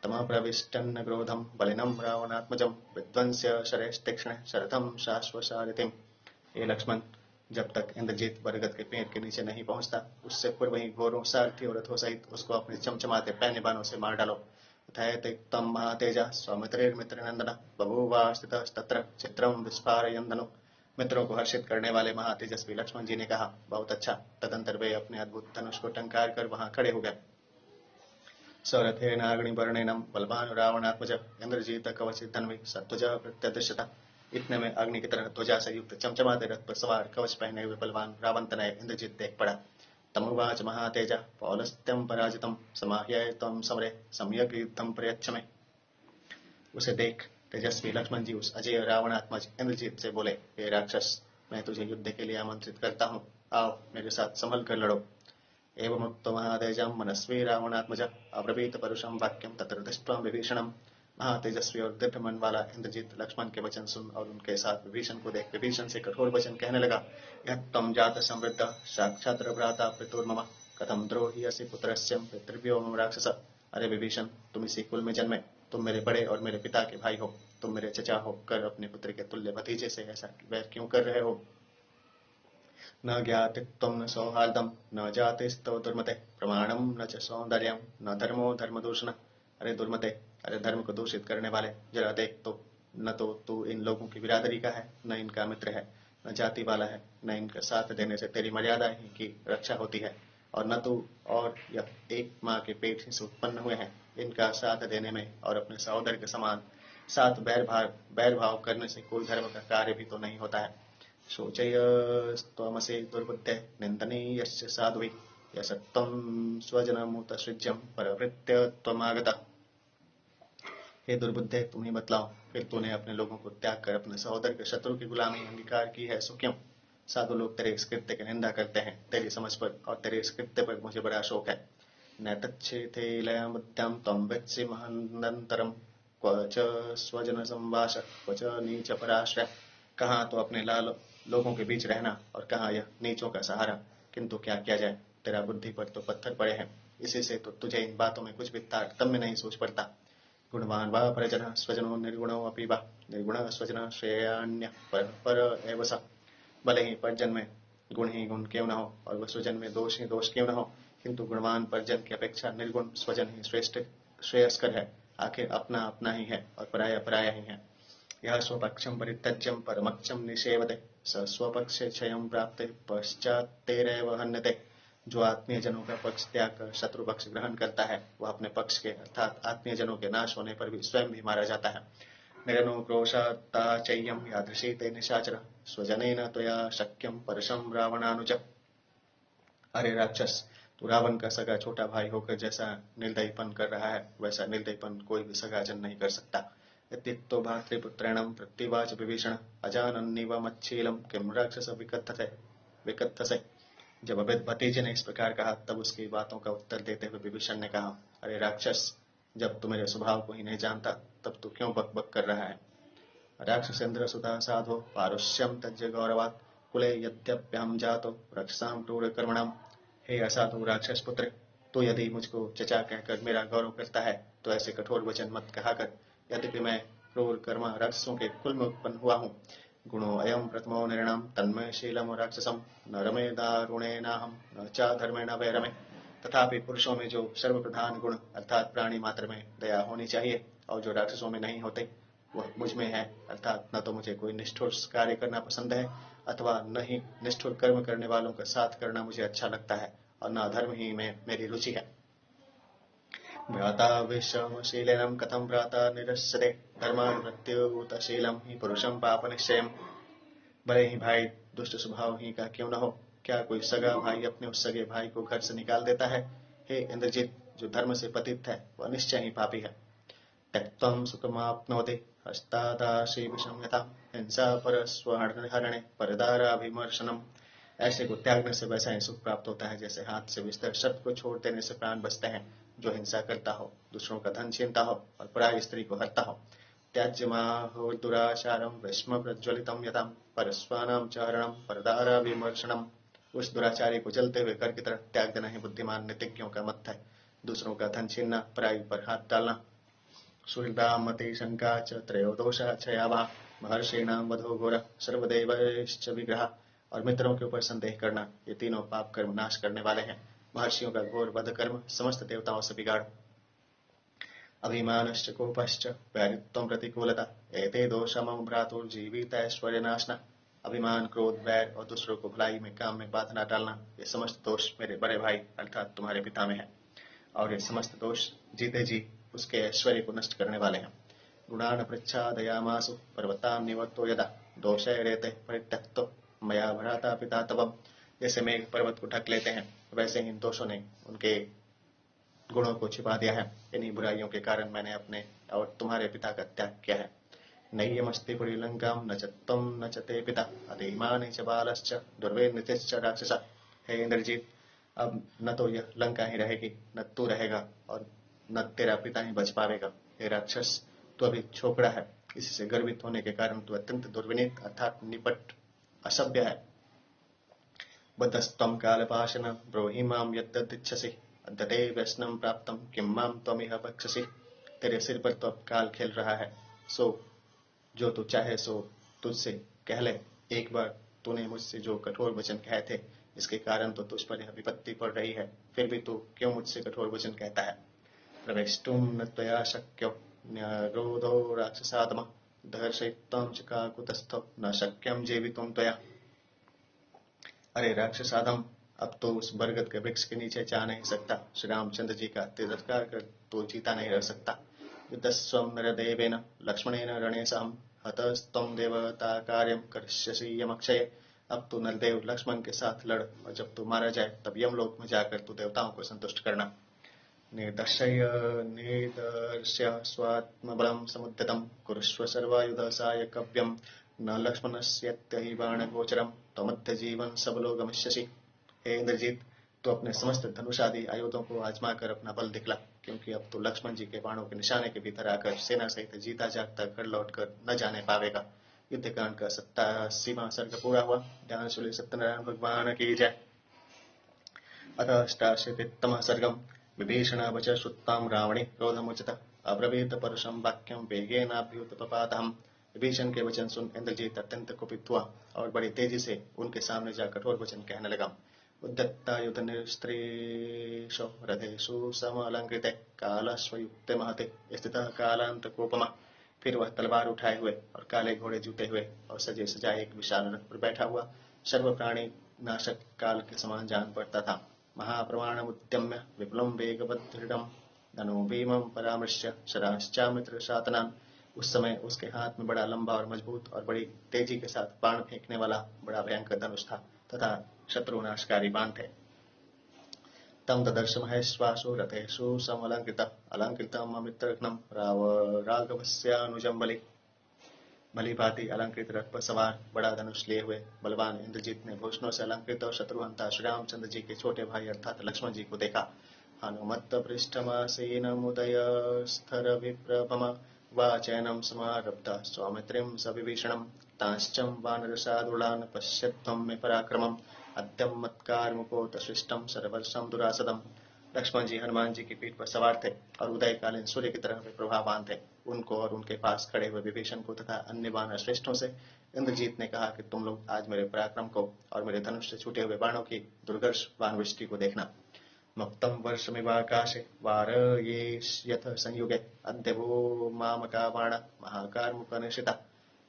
तमः प्रविष्टन्न क्रोधं बलिनं रावणात्मजं विध्वंस्य शरैस्तीक्ष्ण शरथं शाश्वसारथिम्। हे लक्ष्मण, जब तक इंद्रजीत बरगद के पेड़ के नीचे नहीं पहुंचता उससे पूर्व ही घोरों, सारथी और रथों सहित उसको अपने चमचमाते पैने बाणों से मार डालो। तथैतिक्तं महातेजा सौमित्रिर्मित्रनंदन बभूवा स्थितस्तत्र चित्रं विस्फारयन् धनुः। मित्रों को हर्षित करने वाले महातेजस्वी लक्ष्मण जी ने कहा, बहुत अच्छा। तदंतर वे अपने अद्भुत धनुष को टंकार कर वहां खड़े हो गए। सौरथेनाग्निवर्णेनं बलवान् रावणात्मज इंद्रजीत कवचित धन्वी सध्वज प्रत्यदृश्यत। इतने में अग्नि की तरह ध्वजा से युक्त चमचमाते रथ पर सवार कवच पहने हुए बलवान रावण तनय इंद्रजीत देख पड़ा। तमुवाच महातेजा पौलस्त्यं पराजितं समाह्याय त्वं समरे सम्यक् युद्धं प्रयच्छ मे। उसे देख तेजस्वी लक्ष्मण जी उस अजय रावणात्मज इंद्रजीत से बोले, हे राक्षस, मैं तुझे युद्ध के लिए आमंत्रित करता हूँ, आओ मेरे साथ संभल कर लड़ो। एवमुक्तो महातेजं मनस्वी रावणात्मज अब्रवीत परुषं वाक्यं तत्र दृष्ट्वा विभीषणम्। महातेजस्वी और दृढ़ मन वाला इंद्रजीत लक्ष्मण के वचन सुन और उनके साथ विभीषण को देख विभीषण से कठोर वचन कहने लगा। यह त्वं जात समृद्ध साक्षात् भ्राता पितुर्मम कथम द्रोही असि पुत्रस्य पितृभ्यो मम राक्षस। अरे विभीषण, तुम इसी कुल में जन्मे, तुम मेरे बड़े और मेरे पिता के भाई हो, तुम मेरे चचा हो कर अपने पुत्र के तुल्य भतीजे से ऐसा वैर क्यों कर रहे हो। न ज्ञातित्वं न सौहार्दं न जातिस्तव दुर्मते प्रमाणं न च सौंदर्यं न धर्मो धर्मदूषण। अरे दुर्मते, अरे धर्म को दूषित करने वाले, जरा देख तो, न तो तू इन लोगों की बिरादरी का है, न इनका मित्र है, न जाति वाला है, न इनका साथ देने से तेरी मर्यादा ही की रक्षा होती है, और न तू और यह एक माँ के पेट ही से उत्पन्न हुए हैं। इनका साथ देने में और अपने सहोदर के समान साथ बैर भाव करने से कोई धर्म का कार्य भी तो नहीं होता है। शोचयस्त्वमसि दुर्बुद्धे निन्दनीयस्य साध्वी यसत्त्वं स्वजनमुतसृज्यं परवृत्य त्वमागतः। हे दुर्बुद्धे, तुम ही बतलाओ, फिर तूने अपने लोगों को त्याग कर अपने सहोदर के शत्रु की गुलामी अंगीकार की है, सो क्यों। साधु लोग तेरे इस कृत्य की निंदा करते हैं, तेरी समझ पर और तेरे इस कृत्य पर मुझे बड़ा शोक है। नैतच्छेथे लयमुद्यं त्वं वेत्सि महानन्तरं क्व च स्वजन संवास क्व च नीच पराश्रय। कहाँ तो अपने लाल लोगों के बीच रहना और कहाँ यह नीचों का सहारा, किंतु क्या किया जाए, तेरा बुद्धि पर तो पत्थर पड़े हैं, इसी से तो तुझे इन बातों में कुछ भी तारतम्य नहीं सोच पड़ता। गुणवान वा परिजन स्वजनो निर्गुणो अपि वा निर्गुण स्वजन श्रेयान्य पर एव स। भले ही परिजन में गुण ही गुण क्यों न हो और वह स्वजन में दोष ही दोष क्यों न हो, किंतु गुणवान परिजन की अपेक्षा निर्गुण स्वजन ही श्रेष्ठ श्रेयस्कर है। आखिर अपना अपना ही है और पराया पराया ही है। यह स्वपक्षं परित्यज्यं परमक्षं निषेवते स स्वपक्षे क्षयं प्राप्ते पश्चात्तेरैव हन्यते। जो आत्मीय जनों का पक्ष त्याग कर शत्रु पक्ष ग्रहण करता है, वह अपने पक्ष के अर्थात आत्मीय जनों के नाश होने पर भी स्वयं भी मारा जाता है। निरनुक्रोशात्ता चय्यं यादृशी ते निशाचर स्वजनेन त्वया शक्यं परशं रावणानुज। अरे राक्षस, तू रावण का सगा छोटा भाई होकर जैसा निर्दयीपन कर रहा है, वैसा निर्दयीपन कोई भी सगा जन नहीं कर सकता। इत्युक्तो भातृपुत्रेण प्रत्युवाच विभीषण अजानन्निव मच्छीलं किं राक्षस विकथसे। जब अभेद भतीजे ने इस प्रकार कहा, तब उसकी बातों का उत्तर देते हुए विभीषण ने कहा, अरे राक्षस, जब तू मेरे स्वभाव को ही नहीं जानता, तब तू क्यों बक बक कर रहा है। राक्षसेन्द्र सुता साधो पारुष्यम तज्य गौरवात् कुले यद्यप्यहं जातो रक्षसां क्रूर कर्मणाम। हे असाधु राक्षस पुत्र, तो यदि मुझको चचा कहकर मेरा गौरव करता है, तो ऐसे कठोर वचन मत कहा कर। यद्यपि मैं क्रूर कर्मा राक्षसों के कुल में उत्पन्न हुआ हूँ। गुणो अयम प्रथमो निर्णम तन्मय शीलम राक्षसम न रमे दारुणेनाहम न चा धर्मेण वैरमे। तथापि पुरुषों में जो सर्वप्रधान गुण अर्थात प्राणी मात्र में दया होनी चाहिए और जो राक्षसों में नहीं होते, वह मुझ में है। अर्थात न तो मुझे कोई निष्ठुर कार्य करना पसंद है, अथवा न ही निष्ठुर कर्म करने वालों का साथ करना मुझे अच्छा लगता है, और न धर्म ही में मेरी रुचि है। भ्राता विश्रमशीलेन कथं भ्राता निरस्यते धर्मानुवृत्त्युतशीलं ही पुरुषं पापनिश्चयम्। भले ही भाई दुष्ट स्वभाव ही का क्यों न हो, क्या कोई सगा भाई अपने उस सगे भाई को घर से निकाल देता है। हे इंद्रजीत, जो धर्म से पतित है वह निश्चय ही पापी है। त्यक्त्वं सुखमाप्नोति हस्तादाशी विषम्यता हिंसा परस्वहरणे परदाराभिमर्शनम्। ऐसे को त्यागने से वैसा ही सुख प्राप्त होता है जैसे हाथ से बिस्तर शब्द को छोड़ देने से प्राण बचते हैं। जो हिंसा करता हो, दूसरों का धन छीनता हो और पराई स्त्री को हरता हो। त्याज्यमाहो दुराचारम विस्म प्रज्वलितम यथाम परस्वानाम चारणम परदाराभिमर्शनम। उस दुराचारी को जलते हुए घर की तरफ त्याग देना ही बुद्धिमान नीतिज्ञों का मत है। दूसरों का धन छीनना, पराई पर हाथ डालना। सुहृदा मति शंका च त्रयोदोषा क्षयावा महर्षिणाम वधो घोर सर्वदेवैश्च विग्रह। और मित्रों के ऊपर संदेह करना, ये तीनों पाप कर्म नाश करने वाले हैं। महर्षियों का घोर वध कर्म समस्त देवताओं से बिगाड़। अभिमानश्च कोपश्च वैरित्वं प्रतिकूलता एते दोषा मम भ्रातुर्जीवित ऐश्वर्यनाशना। अभिमान, क्रोध, वैर और दूसरों को भलाई में काम में बाधा डालना, ये समस्त दोष मेरे बड़े भाई अर्थात तुम्हारे पिता में है, और ये समस्त दोष जीते जी उसके ऐश्वर्य को नष्ट करने वाले हैं। गुणान प्रच्छादयामासु पर्वतां निवर्तो यदा दोषे रेते परित्यक्तो मया भ्राता पिता तवम। जैसे मेघ पर्वत को ढक लेते हैं, वैसे ही इन दोषों ने उनके गुणों को छिपा दिया है। इन्हीं बुराइयों के कारण मैंने अपने और तुम्हारे पिता का त्याग किया है। नैयमस्ति पुरीलंकां न च त्वं न च ते पिता अतिमानि च बालश्च दुर्वेनितिश्च राक्षस। हे इंद्रजीत, अब न तो यह लंका ही रहेगी, न तू रहेगा, और न तेरा पिता ही बच पावेगा। हे राक्षस, तू अभी छोकरा है, इसी से गर्वित होने के कारण तू अत्यंत दुर्विनीत अर्थात निपट असभ्य है। बद्धस्त्वं कालपाशेन ब्रूहि मां यद्यदिच्छसि अद्य ते व्यसनं प्राप्तं किं मां त्वमिह भक्षसि। तेरे सिर पर तो अब काल खेल रहा है, सो जो तू चाहे सो तुझसे कह ले। एक बार तूने मुझसे जो कठोर वचन कहे थे, इसके कारण तो तुझ पर यह विपत्ति पड़ रही है, फिर भी तू क्यों मुझसे कठोर वचन कहता है। प्रवेष्टुं न त्वया शक्यो न्यरोधो राक्षसात्मा दर्शयित्वं च काकुतस्थो न शक्यं जीवितुं त्वया। अरे राक्षसाधम, अब तो उस बरगद के वृक्ष के नीचे जा नहीं सकता। श्री रामचंद्र जी का तिरस्कार कर तो जीता नहीं रह सकता। युद्धस्वं नरदेवेन लक्ष्मणेन रणे सहं हतस्त्वं देवता कार्यं करिष्यसि यमक्षये। अब तू नरदेव लक्ष्मण के साथ लड़, और जब तू मारा जाए तब यमलोक में जाकर तू देवताओं को संतुष्ट करना। निर्दर्श्य स्वात्मबलं समुद्यतं कुरुष्व सर्वायुध सायकव्यं न लक्ष्मणस्येत्य हि बाणगोचरं त्वमद्य जीवन सबलो गमिष्यसि। हे इंद्रजीत, तो अपने समस्त धनुष आदि आयुधों को आजमा कर अपना बल दिखला, क्योंकि अब तो लक्ष्मण जी के बाणों के निशाने के भीतर आकर सेना सहित जीता जागता घर लौट कर न जाने पावेगा। युद्धकांड का 87वां सर्ग पूरा हुआ। ध्यान सूर्य सत्यनारायण भगवान की जय। अथ अष्टाशीतितमः सर्गम्। विभीषणवच श्रुत्वां रावणे क्रोधमुचित अब्रवीत परुषं वाक्यं वेगेनाभ्युत्पपातः। विभीषण के वचन सुन इंद्रजीत अत्यंत कुपित हुआ और बड़ी तेजी से उनके सामने जा कठोर वचन कहने लगा। उद्यत्तायुध निस्त्रीषु रथेषु समलंकृते कालाश्वयुक्ते महते स्थितः कालांतकोपमा। फिर वह तलवार उठाए हुए और काले घोड़े जूते हुए और सजे सजाए एक विशाल रथ पर बैठा हुआ सर्व प्राणी नाशक काल के समान जान पड़ता था। महाप्रमाणमुद्यम्य विपुलं वेगवदृढं धनु भीमं परामृश्य शराश्चामित्र शातनान्। उस समय उसके हाथ में बड़ा लंबा और मजबूत और बड़ी तेजी के साथ बाण फेंकने वाला बड़ा भयंकर धनुष था तथा शत्रुनाशकारी बाण थे। तम ददर्श महेश्वासु रथेषु समलंकृतः अलंकृतममित्रघ्नं राघवस्यानुजं बलि। भली भांति अलंकृत रथ पर सवार बड़ा धनुष लिए हुए बलवान इंद्रजीत ने भूषणों से अलंकृत और शत्रुहंता श्री रामचंद्र जी के छोटे भाई अर्थात लक्ष्मण जी को देखा। हनुमत्त पृष्ठमासीनमुदय स्थिर विप्रभम वाचैनं समारब्धः सौमित्रिं सविभीषणं तांश्चं वानरसादुलान् पश्यध्वं मे पराक्रमम् अद्यं मत्कारमुपोत सृष्टं सर्वर्षं दुरासदम्। लक्ष्मण जी हनुमान जी की पीठ पर सवार थे और उदयकालीन सूर्य की तरह वे प्रभावान थे। उनको और उनके पास खड़े हुए विभीषण को तथा अन्य वानर श्रेष्ठों से इंद्रजीत ने कहा कि तुम लोग आज मेरे पराक्रम को और मेरे धनुष से छूटे हुए बाणों की दुर्गर्ष वानवृष्टि को देखना। मुक्तं वर्षमिवाकाशे वारयेष्यथ संयुगे अद्य वो मामका बाण महाकारमुपनिषिता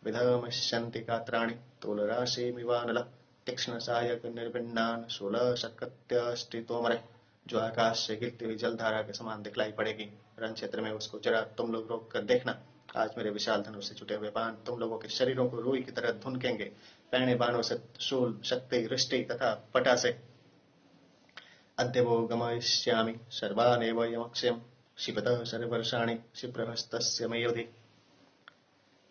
विधमश्यन्ति गात्राणि तूलराशिमिवानल तीक्ष्णसायक निर्भिन्नान् शूलशकत्यष्टितोमरे। जो आकाश से गिरती हुई जलधारा के समान दिखलाई पड़ेगी। रण क्षेत्र में उसको जरा तुम लोग रोक कर देखना। आज मेरे विशाल धनुष से छुटे हुए बाण तुम लोगों के शरीरों को रुई की तरह धुनकेंगे। पैने बाणों से शूल शक्ति वृष्टि तथा पटा से अद्य वो गमयिष्यामि सर्वानेव यमक्षयम् शिवतः सर्वर्षाणि क्षिप्रहस्तस्य मयोधि।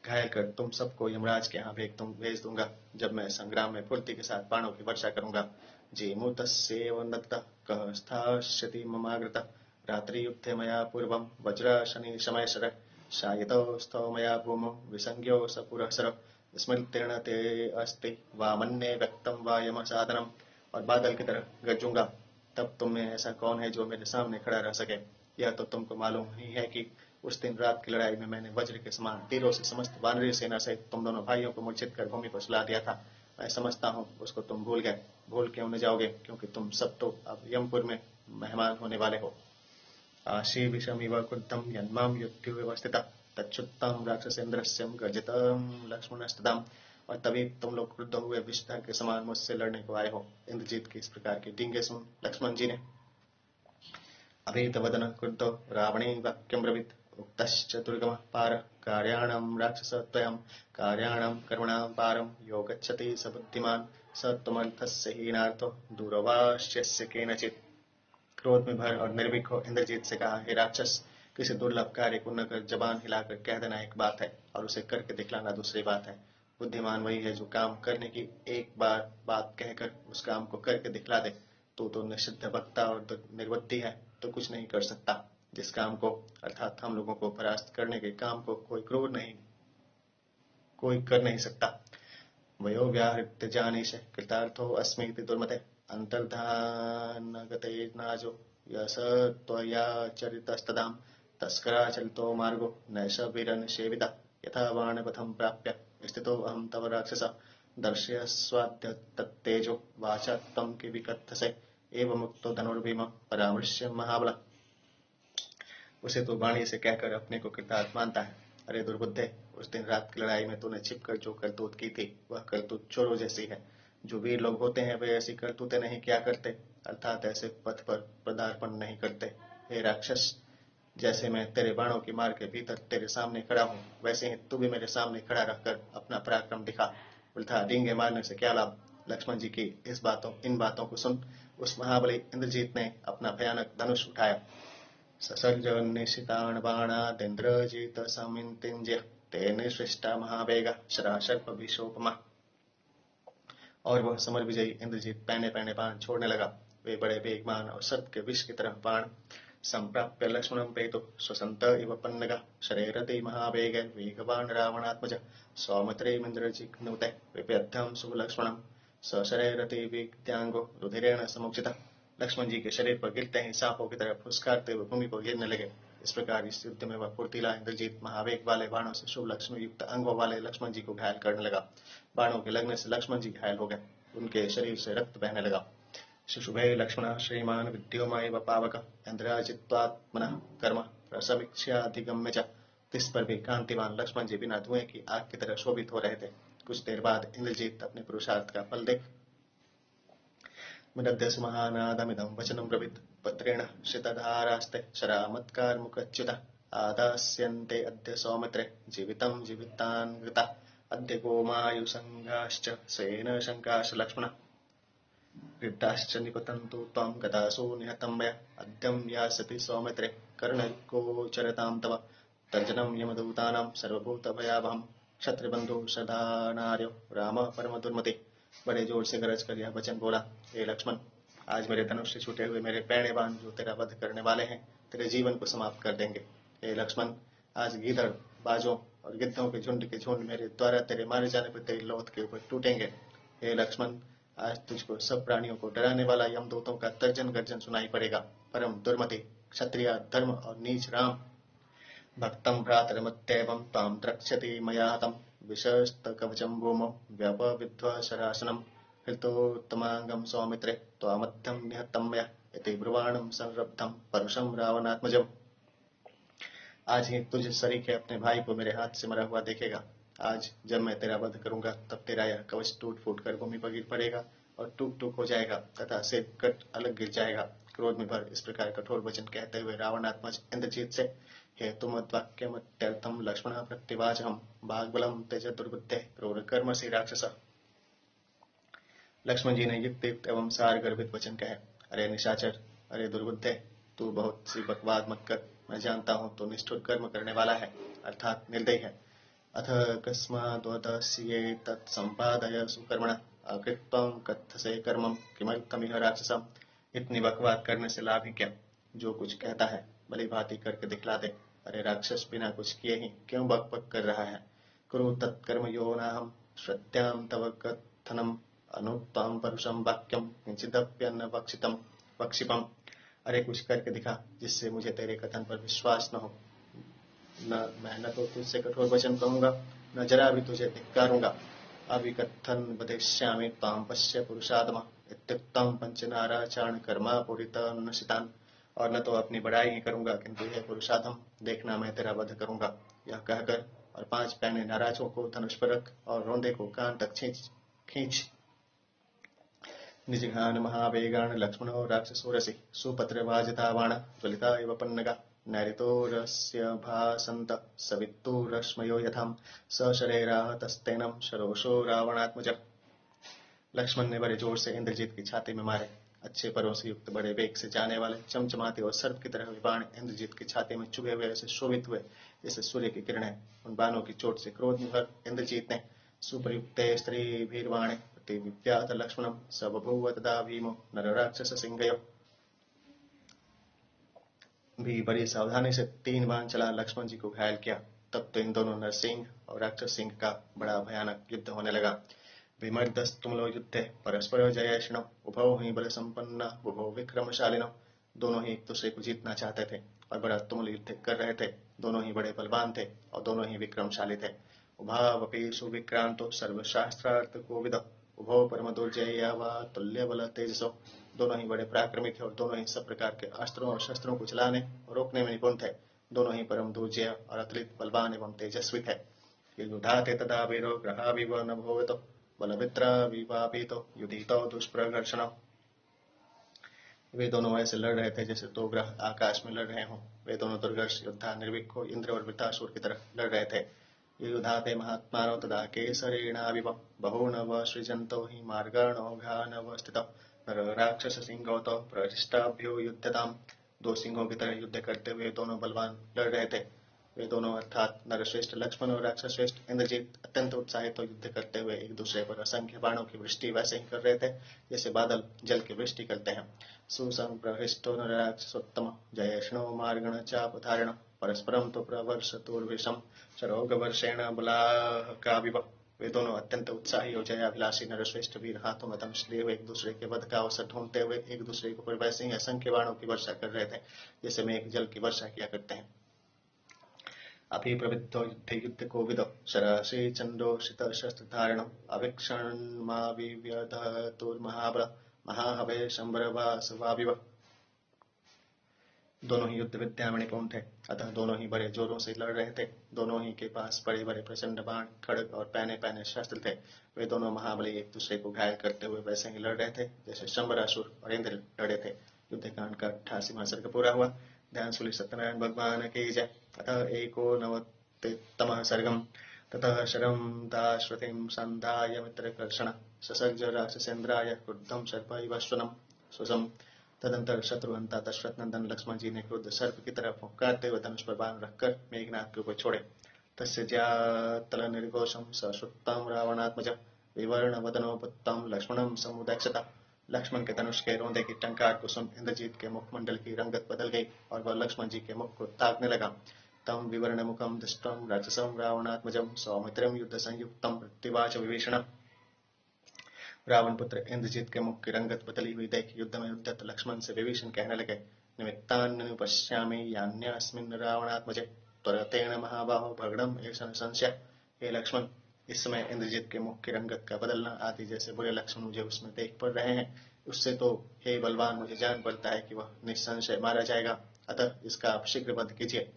घायल कर तुम सबको यमराज के यहाँ भेज दूंगा जब मैं संग्राम में फुर्ती के साथ बाणों की वर्षा करूंगा। जीमूतस्येव नक्तः कः स्थास्यति ममाग्रतः रात्रियुद्धे मया पूर्वं वज्राशनि शमयशर शायितो स्थौ मया भूमौ विसंज्ञो स पुरःसर स्मृतेन ते अस्ति वामन्ये व्यक्तं वा यम साधनम्। और बादल की तरह गरजूंगा, तब तुम में ऐसा कौन है जो मेरे सामने खड़ा रह सके। यह तो तुमको मालूम ही है कि उस दिन रात की लड़ाई में मैंने वज्र के समान तीरों से समस्त वानरी सेना से तुम दोनों भाइयों को मूर्छित कर भूमि पर सुला दिया था। मैं समझता हूँ उसको तुम भूल गए। भूल क्यों न जाओगे, क्योंकि तुम सब तो अब यमपुर में मेहमान होने वाले हो। आशी विषमिव क्रुद्धं यन्मां युद्धव्यवस्थितः तच्छुत्तं राक्षसेन्द्रस्यं गर्जितं लक्ष्मणस्तदाम्। और तभी तुम लोग क्रुद्ध हुए विषधर के समान मुझसे लड़ने को आए हो। इंद्रजीत की इस प्रकार की डींगे सुन लक्ष्मण जी ने अभीतवदन क्रुद्धो रावणे वाक्यं ब्रवीत उक्तश्चतुर्गमः पार कार्याणां राक्षसत्वयं कार्याणां कर्मणां पारं यो गच्छति स बुद्धिमान् स त्वमर्थस्य हीनार्थो दूरवाश्यस्य केनचित्। क्रोध में भर और निर्भीक हो इंद्रजीत से कहा, हे राक्षस, किसी दुर्लभ कार्य को न कर जबान हिलाकर कह देना एक बात है और उसे करके दिखलाना दूसरी बात है। बुद्धिमान वही है जो काम करने की एक बार बात कहकर उस काम को करके दिखला दे। तो निषिद्ध वक्ता और निर्बुद्धि है तो कुछ नहीं कर सकता। जिस काम को अर्थात हम लोगों को परास्त करने के काम को कोई कर नहीं सकता। वयो व्याहृत्य जानीश कृतार्थो अस्मीति दुर्मते अंतर्धानगते नाजो यस त्वया चरितस्तदां तस्कराचलितो मार्गो नैष वीरन सेविता यथा बाणपथं प्राप्य स्थितो अहं तव राक्षस दर्शयस्वाद्य तत्तेजो वाचा त्वं किविकथसे एवमुक्तो धनुर्भीम परामृश्य महाबल। उसे तो वाणी से कहकर अपने को कृतार्थ मानता है। अरे दुर्बुद्धे, उस दिन रात की लड़ाई में तूने छिपकर जो करतूत की थी वह करतूत चोरों जैसी है। जो वीर लोग होते हैं वे ऐसी करतूतें नहीं क्या करते, अर्थात ऐसे पथ पर पदार्पण नहीं करते। हे राक्षस, जैसे मैं तेरे बाणों की मार के भीतर तेरे सामने खड़ा हूँ, वैसे ही तू भी मेरे सामने खड़ा रहकर अपना पराक्रम दिखा। उल्टा डींगे मारने से क्या लाभ। लक्ष्मण जी की इन बातों को सुन उस महाबली इंद्रजीत ने अपना भयानक धनुष उठाया। ससर्ज निशितान बाणादिन्द्रजित समितिंज्य तेन सृष्टा महावेगा शराशर्प विशोपमा। और वह समर विजयी इंद्रजीत पहने पहने बाण छोड़ने लगा। वे बड़े वेगवान और सर्प के विष की तरह बाण संप्राप्य लक्ष्मणं पेतो स्वसंत इव पन्नगा शरेरति महावेग वेगवान रावणात्मज सौमित्रेमिन्द्रजिघ्नुते विप्यद्धं सुलक्ष्मणं सशरेरति विद्यांगो रुधिरेण समुचिता। लक्ष्मण जी के शरीर पर गिरते ही सांपों की तरह फुसकारते हुए भूमि पर गिरने लगे। इस प्रकार इस युद्ध में वह फुर्तीला इंद्रजीत महावेग वाले बाणों से शुभ लक्ष्मण युक्त अंगों वाले लक्ष्मण जी को घायल करने लगा। बाणों के लगने से लक्ष्मण जी घायल हो गए, उनके शरीर से रक्त बहने लगा। शिशुभे लक्ष्मण श्रीमान विद्योमैव पावक इंद्राजित्वात्मनः कर्म रसमीक्ष्याधिगम्य च। तिस पर भी कांतिवान लक्ष्मण जी बिना धुएं की आग की तरह शोभित हो रहे थे। कुछ देर बाद इंद्रजीत अपने पुरुषार्थ का फल देख विनद्य महानादमिदं वचनं ब्रवीत् पत्रेण शितधारास्ते शरामत्कारमुखच्युत आदास्यन्ते अद्य सौमित्रे जीवितं जीवितान्गता अद्य गोमायुसंगाश्च सेन शंकाश लक्ष्मण वृद्धाश्च निपतन्तु त्वं गतासु निहतं मया अद्यं यास्यति सौमित्रे कर्णगोचरतां तव तर्जनं यमदूतानां सर्वभूतभयावहं क्षत्रिबन्धु सदानार्यो राम परम दुर्मति। बड़े जोर से गरज कर यह वचन बोला, हे लक्ष्मण, आज मेरे धनुष से छूटे हुए मेरे पैणे बाण जो तेरा वध करने वाले हैं तेरे जीवन को समाप्त कर देंगे। हे लक्ष्मण, आज गीदड़ बाजों और गिद्धों के झुंड मेरे द्वारा तेरे मारे जाने पर तेरी लौत के ऊपर टूटेंगे। हे लक्ष्मण, आज तुझको सब प्राणियों को डराने वाला यमदूतों का तर्जन गर्जन सुनाई पड़ेगा। परम दुर्मति, क्षत्रिय धर्म और नीच राम भक्तं भ्रातरमत्येवं तां द्रक्ष्यति मया हतं विशस्तकवचं भूमौ व्यपविध्वशरासनं हृतोत्तमांगं सौमित्रे त्वामध्यं निहतं मया इति ब्रुवाणं संरब्धं परुषं रावणात्मजम्। आज ही तुझ सरीखे अपने भाई को मेरे हाथ से मरा हुआ देखेगा। आज जब मैं तेरा वध करूंगा तब तेरा यह कवच टूट फूट कर भूमि पर गिर पड़ेगा और टूक टूक हो जाएगा तथा सिर कट अलग गिर जाएगा। क्रोध में भर इस प्रकार कठोर वचन कहते हुए रावणात्मज इंद्रजीत से, हे तुमद्वाक्यमत्यर्थं लक्ष्मण प्रत्युवाचहं भागबलं त्यज दुर्बुद्धे क्रूरकर्मसि राक्षस। लक्ष्मण जी ने युक्त एवं सार गर्भित वचन कहे। अरे निशाचर, अरे दुर्बुद्धे, तू बहुत सी बकवाद मत कर। मैं जानता हूँ तो निष्ठुर कर्म करने वाला है, अर्थात निर्दयी है। अथ कस्माद्वदस्ये तत्संपादय सुकर्मणा अकृत्वं कथसे कर्मं किमर्थमिह राक्षसम्। इतनी बकवाद करने से लाभ ही क्या, जो कुछ कहता है भली भांति करके दिखला दे। अरे राक्षस, बिना कुछ किए ही क्यों बक बक कर रहा है। कुरु तत्कर्म यो नाहं श्रद्धां तव कथनम् अनुत्तम परुषम वाक्यम किंचिदप्यन्न वक्षिपम। अरे कुछ करके दिखा जिससे मुझे तेरे कथन पर विश्वास न हो। मैं न तो तुझसे कठोर वचन कहूंगा, न जरा भी तुझे धिक्कारूंगा। अविकथन वदिष्यामि त्वां पश्य पुरुषात्मा इत्युक्तं पंचनाराचरण कर्मा पूरितन्नशितान्। और न तो अपनी बड़ाई ही करूंगा, किंतु हे पुरुषात्म, देखना मैं तेरा वध करूंगा। यह कहकर और 5 पैने नाराजों को धनुष पर रख और रोंदे को कान तक खींच निजिघान महावेगान लक्ष्मणो राक्षसोरसि सुपत्रवाजिता बाण ज्वलिता इव पन्नगा नैरितोरस्य भासन्त सवितुरश्मयो यथां सशरेराहतस्तेनं शरोषो रावणात्मज। लक्ष्मण ने बड़े जोर से इंद्रजीत की छाती में मारे। अच्छे परों से युक्त बड़े वेग से जाने वाले चमचमाते और सर्प की तरह वे बाण इंद्रजीत की छाती में चुभे हुए ऐसे शोभित हुए जैसे सूर्य की किरणें। उन बाणों की चोट से क्रोध में भर इंद्रजीत ने सुप्रयुक्ते स्त्री भीरवाणे प्रतिविव्यात लक्ष्मणम स बभूव तदा भीमो नरराक्षस सिंहयो। भी बड़ी सावधानी से 3 बाण चला लक्ष्मण जी को घायल किया। तब तो इन दोनों नरसिंह और राक्षस सिंह का बड़ा भयानक युद्ध होने लगा। विमर्दस्तुमलो युद्धे परस्पर जयेष्णो उभौ ही बल संपन्न उभौ विक्रमशालिनो। दोनों ही एक दूसरे को जीतना चाहते थे और बड़ा तुमुल युद्ध कर रहे थे। दोनों ही बड़े बलवान थे और दोनों ही विक्रमशाली थे। उभावपि सुविक्रांतो सर्वशास्त्रार्थ कोविद उभौ परम दुर्जया व तुल्य बल तेजसो। दोनों ही बड़े पराक्रमी थे और दोनों ही सब प्रकार के अस्त्रों और शस्त्रों को चलाने और रोकने में निपुण थे। दोनों ही परम दुर्जय और अतुलित बलवान एवं तेजस्वी थे। युधाते तदा वीरो ग्रहाविव न भूवतो बलवित्राविवापितो युधितो दुष्प्रघर्षणो। वे दोनों ऐसे लड़ रहे थे जैसे 2 ग्रह आकाश में लड़ रहे हों। वे दोनों दुर्गर्ष योद्धा निर्भीक हो इंद्र और वृतासुर की तरह लड़ रहे थे। युधाते महात्मानो तदा केसरेणाविव बहूनव सृजन्तो हि मार्गाणोघानव स्थितौ राक्षस सिंहो तो प्रहृष्टाभ्यो युध्यताम्। 2 सिंहों की तरह युद्ध करते हुए दोनों बलवान लड़ रहे थे। वे दोनों अर्थात नरश्रेष्ठ लक्ष्मण और राक्षस श्रेष्ठ इंद्रजीत अत्यंत उत्साहित युद्ध करते हुए एक दूसरे पर असंख्य बाणों की वृष्टि वैसे ही कर रहे थे जैसे बादल जल की वृष्टि करते हैं। सुसंप्रहृष्टो नरराक्षसोत्तम जयेष्णो मार्गण चापधारिण परस्परम तो प्रवर्षतुर्विषम शरोगवर्षेण बलाकाविव। वे दोनों अत्यंत उत्साही और जयाभिलाषी नरश्रेष्ठ वीर हाथों में धनुष लिए हुए एक दूसरे के वध का अवसर ढूंढते हुए एक दूसरे के ऊपर वैसे ही असंख्य बाणों की वर्षा कर रहे थे जैसे मेघ जल की वर्षा किया करते हैं। अभिप्रवृद्धो युद्धे युद्धकोविदो शराशि चंडोषित शस्त्रधारिणो अभिक्षणमाविव्यधतुर्महाबल महाहवे शंबरवासवाविव। दोनों ही युद्ध विद्या में निपुण थे अतः दोनों ही बड़े जोरों से लड़ रहे थे। दोनों ही के पास बड़े बड़े प्रचंड बाण खड़ग और पहने पहने शस्त्र थे। वे दोनों महाबली एक दूसरे को घायल करते हुए वैसे ही लड़ रहे थे जैसे शंबरासुर और इंद्र लड़े थे। युद्ध कांड का 88वां सर्ग पूरा हुआ। ध्यान सुली सत्यनारायण भगवान की जय। अतः 91तमः सर्गम ततः शरं दाश्वतीं संधाय मित्रकर्षण ससर्ज राक्षसेन्द्राय क्रुद्धं सर्पैवश्वनं स्वसं। तदंतर शत्रुघ्न दशरथ नंदन लक्ष्मण जी ने क्रुद्ध सर्प की तरह फुंकारते हुए धनुष पर बाण रखकर मेघनाथ के ऊपर छोड़े। तस्य ज्यातल निर्घोषम सश्रुतम रावणात्मज विवर्ण वदनोपत्तम लक्ष्मणम समुदक्षता। लक्ष्मण के धनुष के रोंदे की टंकार को सुन इंद्रजीत के मुखमंडल की रंगत बदल गई और वह लक्ष्मण जी के मुख को ताकने लगा। तम विवर्ण मुखम दृष्टम राक्षसम रावणात्मजम सौमित्रम युद्ध संयुक्तम प्रतिवाच विभीषण। रावण पुत्र इंद्रजीत के मुख की रंगत बदली हुई देख युद्ध में उद्यत लक्ष्मण से विभीषण कहने लगे, निमित्तान्नुपश्यामि यान्यस्मिन् रावणात्मजे त्वरतेन महाबाहो भगड़म ऐसा संशय। हे लक्ष्मण, इस समय इंद्रजीत के मुख की रंगत का बदलना आदि जैसे बुरे लक्षण मुझे उसमें देख पड़ रहे हैं, उससे तो हे बलवान मुझे जान पड़ता है कि वह निसंशय मारा जाएगा, अतः इसका आप शीघ्र वध कीजिए।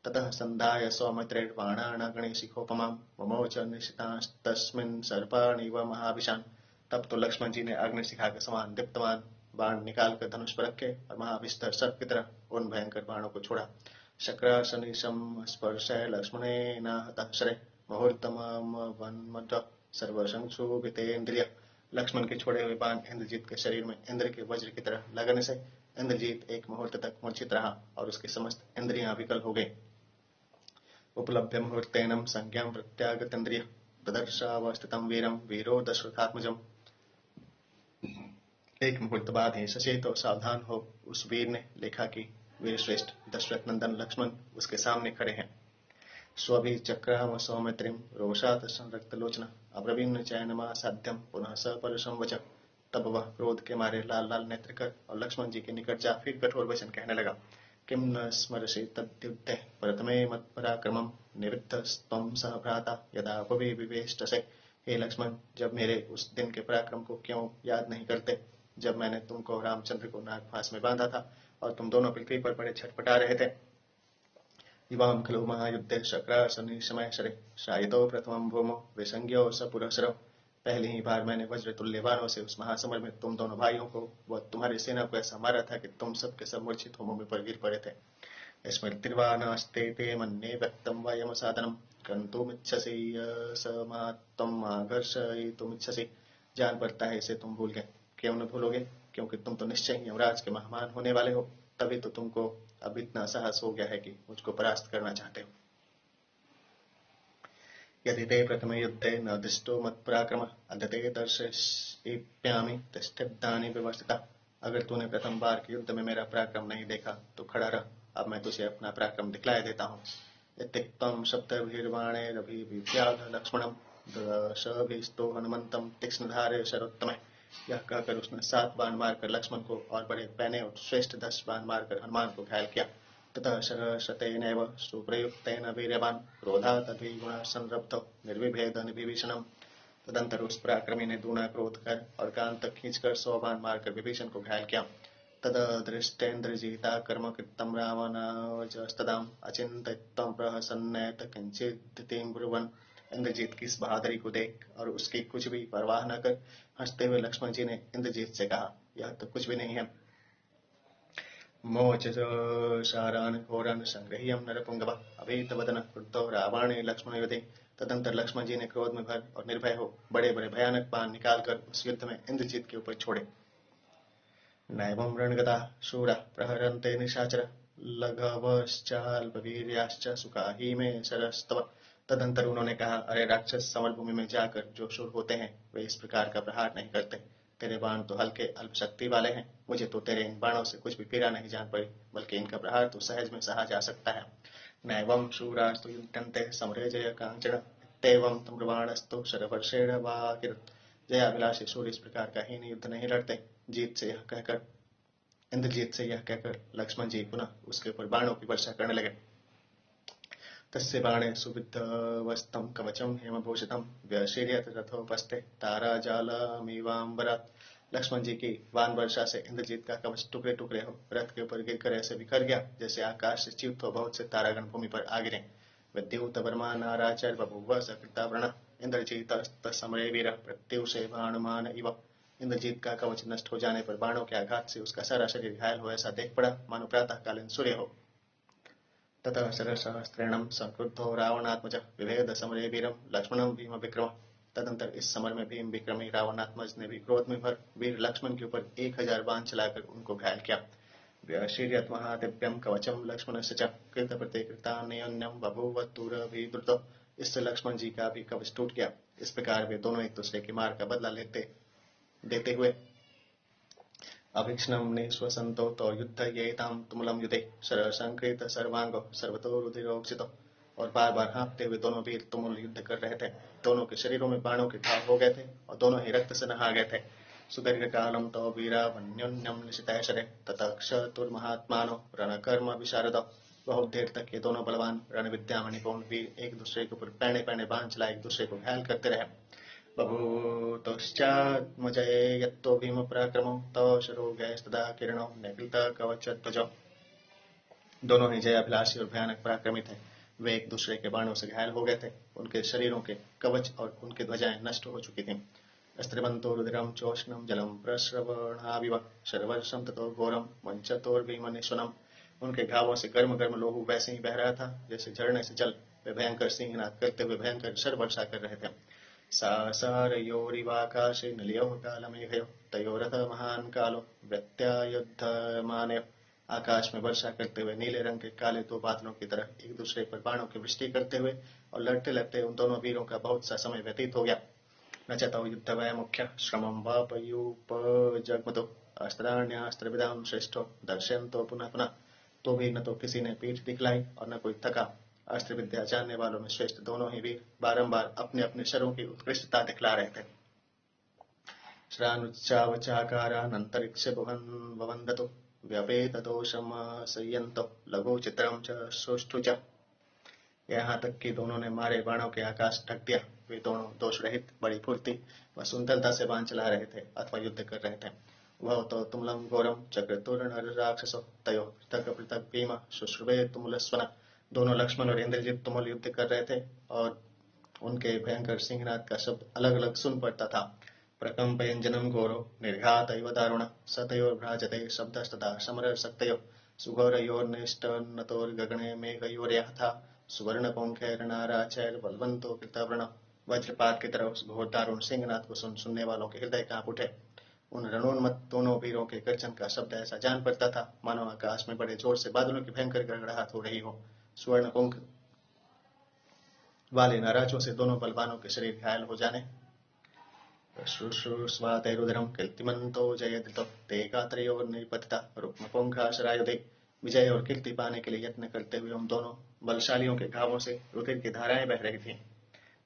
ततः संधाय सौमित्रेण बाणानागणिशिखोपमां ममोच निशितास्तस्मिन् सर्पाणिव महाविशान्। तब तो लक्ष्मण जी ने अग्निशिखा के समान दीप्तमान बाण निकालकर धनुष पर रखे और महाविस्तर सर्प की तरह उन भयंकर बाणों को छोड़ा। शक्राशनिशं स्पर्शय लक्ष्मणेन हतः शरे मुहूर्तमवन्मथ सर्वशंक्षोभितेन्द्रिय। लक्ष्मण के छोड़े हुए बाण इंद्रजीत के शरीर में इंद्र के वज्र की तरह लगने से इंद्रजीत एक मुहूर्त तक मूर्छित रहा और उसकी समस्त इंद्रियां विकल हो गई। उपलब्ध मुहूर्तेनम संज्ञां प्रत्यागतेन्द्रिय ददर्शावस्थितं वीरं वीरो दशरथात्मजम्। एक मुहूर्त बाद ही सचेत और सावधान हो उस वीर ने देखा कि वीर श्रेष्ठ दशरथ नंदन लक्ष्मण उसके सामने खड़े हैं। स्वभि चक्राम सौमित्रिम रोषात संरक्त लोचना अब्रवीण चयनमासाध्यम पुनः स परुषं वच। तब वह क्रोध के मारे लाल लाल नेत्र कर और लक्ष्मण जी के निकट जा फिर कठोर वचन कहने लगा। किम न स्मरसि तद्युद्धे प्रथमे मत्पराक्रमं निवृत्तस्त्वं सह भ्राता यदा उपविवेष्टसे। हे लक्ष्मण, जब मेरे उस दिन के पराक्रम को क्यों याद नहीं करते जब मैंने तुमको रामचंद्र को नागफांस में बांधा था और तुम दोनों पृथ्वी पर बड़े छटपटा रहे थे। युवाम खलु महायुद्धे शक्रासनिशमय शरे शायितो प्रथमं भूमो विसंज्ञो स पुरःसरो। पहली ही बार मैंने वज्र तुल्य बाणों से उस महासमर में तुम दोनों भाइयों को व तुम्हारी सेना को ऐसा मारा था कि तुम सबके सब मूर्छित हो भूमि पर गिर पड़े थे। स्मृतिर्वा नास्ते ते मन्ये व्यक्तं वयम साधनं गन्तुमिच्छसि समात्तम् आकर्षयितुमिच्छसि। जान पड़ता है इसे तुम भूल गए, क्यों न भूलोगे? क्योंकि तुम तो निश्चय ही यमराज के मेहमान होने वाले हो, तभी तो तुमको अब इतना साहस हो गया है कि मुझको परास्त करना चाहते हो। यदि ते प्रथमे युद्धे न दृष्टो मत्पराक्रम अद्य दर्शयिष्यामि तिष्ठितानि व्यवस्थिता। अगर तूने प्रथम बार के युद्ध में मेरा पराक्रम नहीं देखा तो खड़ा रह, अब मैं तुझे अपना पराक्रम दिखलाए देता हूँ। इत्युक्तं शब्दैर्बाणैरभिविव्याध लक्ष्मणं दशभिस्तो हनुमन्तं तीक्ष्णधारे शरोत्तमे। यह कहकर उसने 7 बाण मारकर लक्ष्मण को और बड़े पैने और श्रेष्ठ 10 बाण मारकर हनुमान को घायल किया। ततः शरशतेनैव सुप्रयुक्तेन वीर्यवान् क्रोधादभिगुणः संरब्धो निर्विभेद विभीषणम्। तदंतर उस पराक्रमी ने दूना क्रोध कर और कान तक खींचकर 100 बाण मारकर विभीषण को घायल किया। तददृष्टेन्द्रजिता कर्म कृतं रावणावजस्तदाम् अचिन्तयित्वा प्रहसन्नेत किंचिदितिं ब्रुवन्। इंद्रजीत की इस बहादुरी को देख और उसकी कुछ भी परवाह न कर हंसते हुए लक्ष्मण जी ने इंद्रजीत से कहा, यह तो कुछ भी नहीं है। मोचशारान् घोरान् संगृह्य नरपुंगवः अभीतवदनः क्रुद्धो रावणे लक्ष्मणयुधे। तदंतर लक्ष्मण जी ने क्रोध में भर और निर्भय हो बड़े बड़े भयानक बाण निकालकर उस युद्ध में इंद्रजीत के ऊपर छोड़े। नैवं रणगता शूरा प्रहरन्ते निशाचर लघवश्चाल्पवीर्याश्च सुखाहि मे शरस्तव। तदंतर उन्होंने कहा, अरे राक्षस, समर भूमि में जाकर जो शूर होते हैं वे इस प्रकार का प्रहार नहीं करते। तेरे बाण तो हल्के अल्प शक्ति वाले हैं, मुझे तो तेरे इन बाणों से कुछ भी पीड़ा नहीं जान पड़ी, बल्कि इनका प्रहार तो सहज में सहा जा सकता है। नैवं शूरास्तु युध्यन्ते समरे जय कांचन इत्येवं तम्रबाणस्तु शरवर्षेण वा किरत्। जयाभिलाषी शूर इस प्रकार का हीन युद्ध नहीं लड़ते। इंद्रजीत से यह कहकर लक्ष्मण जी पुनः उसके ऊपर बाणों की वर्षा करने लगे। तस्य बाणे सुविद्धवस्तं कवचं हेमभूषितं व्यशीर्यत रथोपस्थे ताराजालमिवाम्बरात्। लक्ष्मण जी की बाण वर्षा से इंद्रजीत का कवच टुकड़े टुकड़े हो रथ के ऊपर गिरकर ऐसे बिखर गया जैसे आकाश से च्युत हो बहुत से तारागण भूमि पर आ गिरे। विद्युत वर्मा नाराचर बभूव सकृतावरण इंद्रजीत समरे वीर प्रत्युषे बाणुमान इव। इंद्रजीत का कवच नष्ट हो जाने पर बाणों के आघात से उसका सारा शरीर घायल हो ऐसा देख पड़ा मानो प्रातःकालीन सूर्य हो। ततः शरसहस्रेणं संक्रुद्धो रावणात्मज विभेद समरे वीरं लक्ष्मणं भीम विक्रम। तदंतर इस समर में भीम विक्रमी रावणात्मज ने भी क्रोध में भर वीर लक्ष्मण के ऊपर 1000 बाण चलाकर उनको घायल किया। व्यशीर्यत महादिव्यं कवचं लक्ष्मणस्य च कृतप्रतिकृतान्योन्यं बभूव तुरभिद्रुतो। इससे लक्ष्मण जी का भी कवच टूट गया। इस प्रकार वे दोनों एक दूसरे के मार का बदला देते हुए अभीक्ष्णं निःश्वसन्तो तो युद्धयेतां तुमुलं युधे शरसंकृत सर्वांगो सर्वतो रुधिरोक्षितो। और बार बार हाँफते हुए दोनों वीर तुमुल युद्ध कर रहे थे। दोनों के शरीरों में बाणों के घाव हो गए थे और दोनों ही रक्त से नहा गए थे। सुदीर्घ कालम तो वीरावन्योन्यम निशितैषरे ततक्षतुर्महात्मानो रणकर्म विशारदो। बहुत देर तक ये दोनों बलवान रण विद्या में निपुण वीर एक दूसरे के ऊपर पैने पैने बाण चला एक दूसरे को घायल करते रहे। बभूतश्चात्मजये यत्तो भीम पराक्रमो तव शरोगैस्तदा किरणो निगृहीतकवचध्वजो। दोनों ही जयाभिलाषी और भयानक पराक्रमी थे। वे एक दूसरे के बाणों से घायल हो गए थे। उनके शरीरों के कवच और उनके ध्वजाएं नष्ट हो चुकी थीं। अस्त्रिबन्तो रुधिरं चोष्णं जलं प्रस्रवणाविव शर्वर्षं ततो घोरं वंचतोर्भीमनिशुनम्। उनके घावों से गर्म गर्म लोहू वैसे ही बह रहा था जैसे झरने से जल। वे भयंकर सिंहनाद करते हुए भयंकर शरवर्षा कर रहे थे। सासारयोरिवाकाशे नलियो कालमेघयो तयोरथ महान् कालो व्यत्यायुध्यमानयो। आकाश में वर्षा करते हुए नीले रंग के काले दो बादलों की तरह एक दूसरे पर बाणों की वृष्टि करते हुए और लड़ते लड़ते उन दोनों वीरों का बहुत सा समय व्यतीत हो गया। न चतौ युद्धवय मुख्य श्रमं वापयुपजग्मतो अस्त्राण्यास्त्रविदां श्रेष्ठो दर्शयन्तो पुनः पुनः। तो भी न तो किसी ने पीठ दिखलाई और न कोई थका। अस्त्र विद्या जानने वालों में श्रेष्ठ दोनों ही वीर बारंबार अपने अपने शरों की उत्कृष्टता दिखला रहे थे। श्रानुच्चावचाकारानन्तरिक्ष भवन्दतो व्यपेत दोषम संयंतो लघु चित्रम च सुष्ठु च। यहाँ तक कि दोनों ने मारे बाणों के आकाश ढक दिया। वे दोनों दोष रहित बड़ी फुर्ती व सुंदरता से बाण चला रहे थे अथवा युद्ध कर रहे थे। वह तो तुमलम घोरम चक्रतुर्ण राक्षसो तयो पृथक पृथक भीम शुश्रुवे तुमुलस्वना। दोनों लक्ष्मण और इंद्रजीत तुमुल युद्ध कर रहे थे और उनके भयंकर सिंहनाद का शब्द अलग अलग सुन पड़ता था। प्रकम्पयञ्जनं घोरो निर्घातैव दारुण सतयोर्भ्राजते शब्दस्तदा समरसक्तयो सुघोरयोर्निष्टन्नतोर्गगणे मेघयोर्यथा सुवर्णपुंखैर्नाराचैर्बलवन्तो कृतवर्ण। वज्रपात की तरह उस घोर दारुण सिंहनाद को सुनने वालों के हृदय कांप उठे। उन रणोन्मत्त दोनों वीरों के गर्जन का शब्द ऐसा जान पड़ता था मानो आकाश में बड़े जोर से बादलों की भयंकर गड़गड़ाहट हो रही हो। स्वर्ण पंख वाले नाराजों से दोनों बलवानों के शरीर घायल हो जाने, शुश्रूषवातैरुदरं कीर्तिमन्तो जयद्रतो ते गात्रयोर्निपतिता रुक्मपुंखाशरायुधे। विजय और कीर्ति पाने के लिए यत्न करते हुए उन दोनों बलशालियों के घावों से रुधिर की धाराएं बह रही थीं।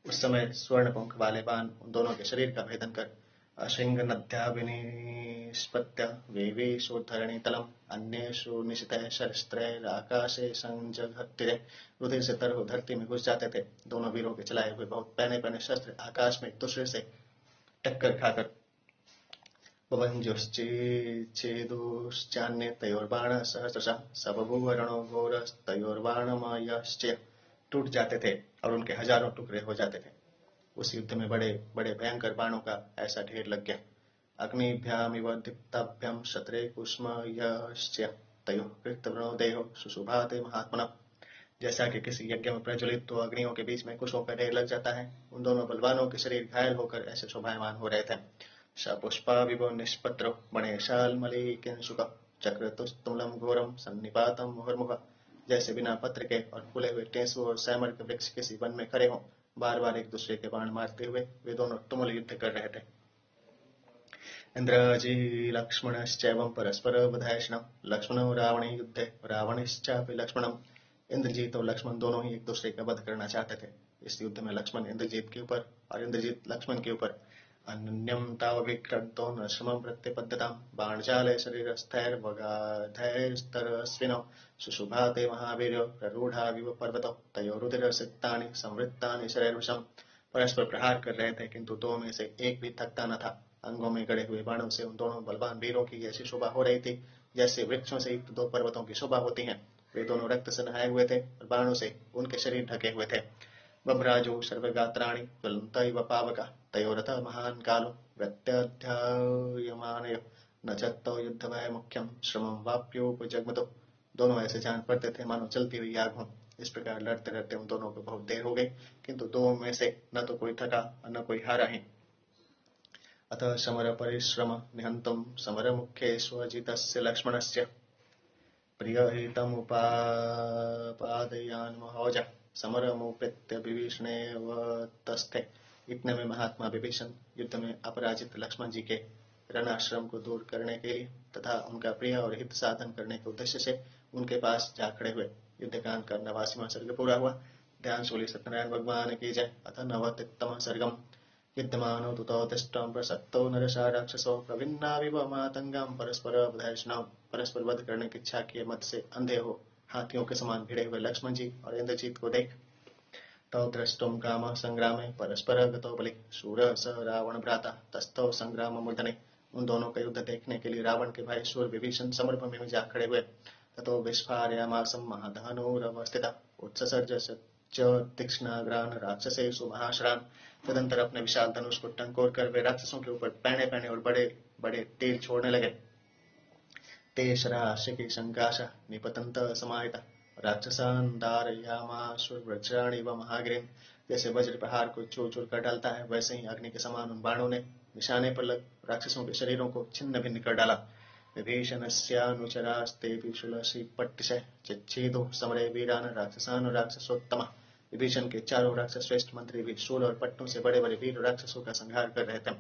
उस समय स्वर्णपुंख वाले बाण उन दोनों के शरीर का भेदन कर अशृंग नद्याभिनिष्पत्य वेवेशोद्धरणीतलम् अन्येषु निशितैः शस्त्रैः आकाशे संजघत्तिरे। रुधिर से तरह धरती में घुस जाते थे। दोनों वीरों के चलाए हुए बहुत पहने पहने शस्त्र आकाश में एक दूसरे से टक्कर खाकर भवंजुश्चेदुश्चान्ये तयोर्बाणः सहस्रशः स बभूव रणो घोरस्तयोर्बाणमयश्च। टूट जाते थे और उनके हजारों टुकड़े हो जाते थे। उस युद्ध में बड़े बड़े भयंकर बाणों का ऐसा ढेर लग गया। अग्निभ्यामिव दीप्ताभ्यां शत्रे कुसुमयश्च तयोः कृतवर्णो देहो सुशुभाते महात्मनः। जैसा कि किसी यज्ञ में प्रज्वलित दो अग्नियों के बीच में कुशों का ढेर लग जाता है, उन दोनों बलवानों के शरीर घायल होकर ऐसे शोभायमान हो रहे थे। सपुष्पाविवो निष्पत्रो मणिशालमलिकिंशुक चक्रतुस्तुलं घोरम सन्निपातम मुहुर्मुहुः। जैसे बिना पत्र के और फूले हुए टेसु और सैमर के वृक्ष किसी वन में खड़े हों, बार बार एक दूसरे के बाण मारते हुए वे दोनों तुमुल युद्ध कर रहे थे। इंद्रजी लक्ष्मणश्चैवं परस्परवधायष्णं लक्ष्मणो रावणे युद्धे रावणश्चापि लक्ष्मणम्। इंद्रजीत और लक्ष्मण दोनों ही एक दूसरे का वध करना चाहते थे। इस युद्ध में लक्ष्मण इंद्रजीत के ऊपर और इंद्रजीत लक्ष्मण के ऊपर अन्यम तावभिक्रतो नश्रमं प्रत्यपद्यतां बाणजाले शरीरस्थैर्वगाधैस्तरस्विनौ सुशुभाते महावीर्यो प्ररूढाविव पर्वतौ तयोरुदिरसिक्तानि संवृत्तानि शरैर्वशम्। परस्पर प्रहार कर रहे थे, किंतु दो में से एक भी थकता न था। अंगों में गड़े हुए बाणों से उन दोनों बलवान वीरों की ऐसी शोभा हो रही थी जैसे वृक्षों से युक्त दो पर्वतों की शोभा होती है। वे दोनों रक्त से नहाए हुए थे और बाणों से उनके शरीर ढके हुए थे। बभ्राजो सर्वगात्राणि ज्वलन्तैव पावका तयोरथ महान् कालो प्रत्यध्यायमानयो न चत्तो युद्धभय मुख्यं श्रमं वाप्योपजग्मतो। दोनों ऐसे जान पड़ते थे मानो चलती हुई आग हो। इस प्रकार लड़ते लड़ते उन दोनों को बहुत देर हो गई, किंतु दो में से न तो कोई थका और न कोई हारा है। अतः समर परिश्रम निहंतुं समर मुख्ये स्वजितस्य लक्ष्मणस्य प्रियहितमुपापादयान् महौजा समरमुपेत्य विभीषणेवतस्थे। इतने में महात्मा विभीषण युद्ध में अपराजित लक्ष्मण जी के रणाश्रम को दूर करने के लिए तथा उनका प्रिय और हित साधन करने के उद्देश्य से उनके पास जा खड़े हुए। युद्धकांड का 89वां सर्ग पूरा हुआ। ध्यान सूली सत्यनारायण भगवान की जय। अथ 90तमः सर्गम्। विद्यमानो तुतोतिष्ठं प्रसक्तो नरसा राक्षसो प्रभिन्नाविव मातंगं परस्परवधायष्णौ। परस्पर वध करने की इच्छा किए मत से अंधे हो हाथियों के समान भिड़े हुए लक्ष्मण जी और इंद्रजीत को देख तौ द्रष्टुम काम संग्रामे परस्पर गतो बलि शूर स रावण भ्राता तस्थौ संग्राम मूर्धने। उन दोनों का युद्ध देखने के लिए रावण के भाई शूर विभीषण समरभूमि में जा खड़े हुए। ततो विस्फारयामासं महाधनुरवस्थिता उत्ससर्ज तीक्ष्णाग्रान राक्षसेषु महाश्रान। तदंतर अपने विशाल धनुष को टंकोर कर वे राक्षसों के ऊपर पहने पहने और बड़े बड़े तीर छोड़ने लगे। ते शराशिकी संकाश निपतंत समाहिता राक्षसान् दारयामाशुर्वज्राणि व महागिरिं। जैसे वज्र प्रहार को चूर चूर कर डालता है, वैसे ही अग्नि के समान उन बाणों ने निशाने पर लग राक्षसों के शरीरों को छिन्न भिन्न कर डाला। विभीषणस्यानुचरास्तेऽपि शूलशिपट्टिशः चिच्छेदुः समरे वीरान् राक्षसान् राक्षसोत्तमः। विभीषण के चारों राक्षस श्रेष्ठ मंत्री भी शूल और पट्टों से बड़े बड़े वीर राक्षसों का संहार कर रहे थे।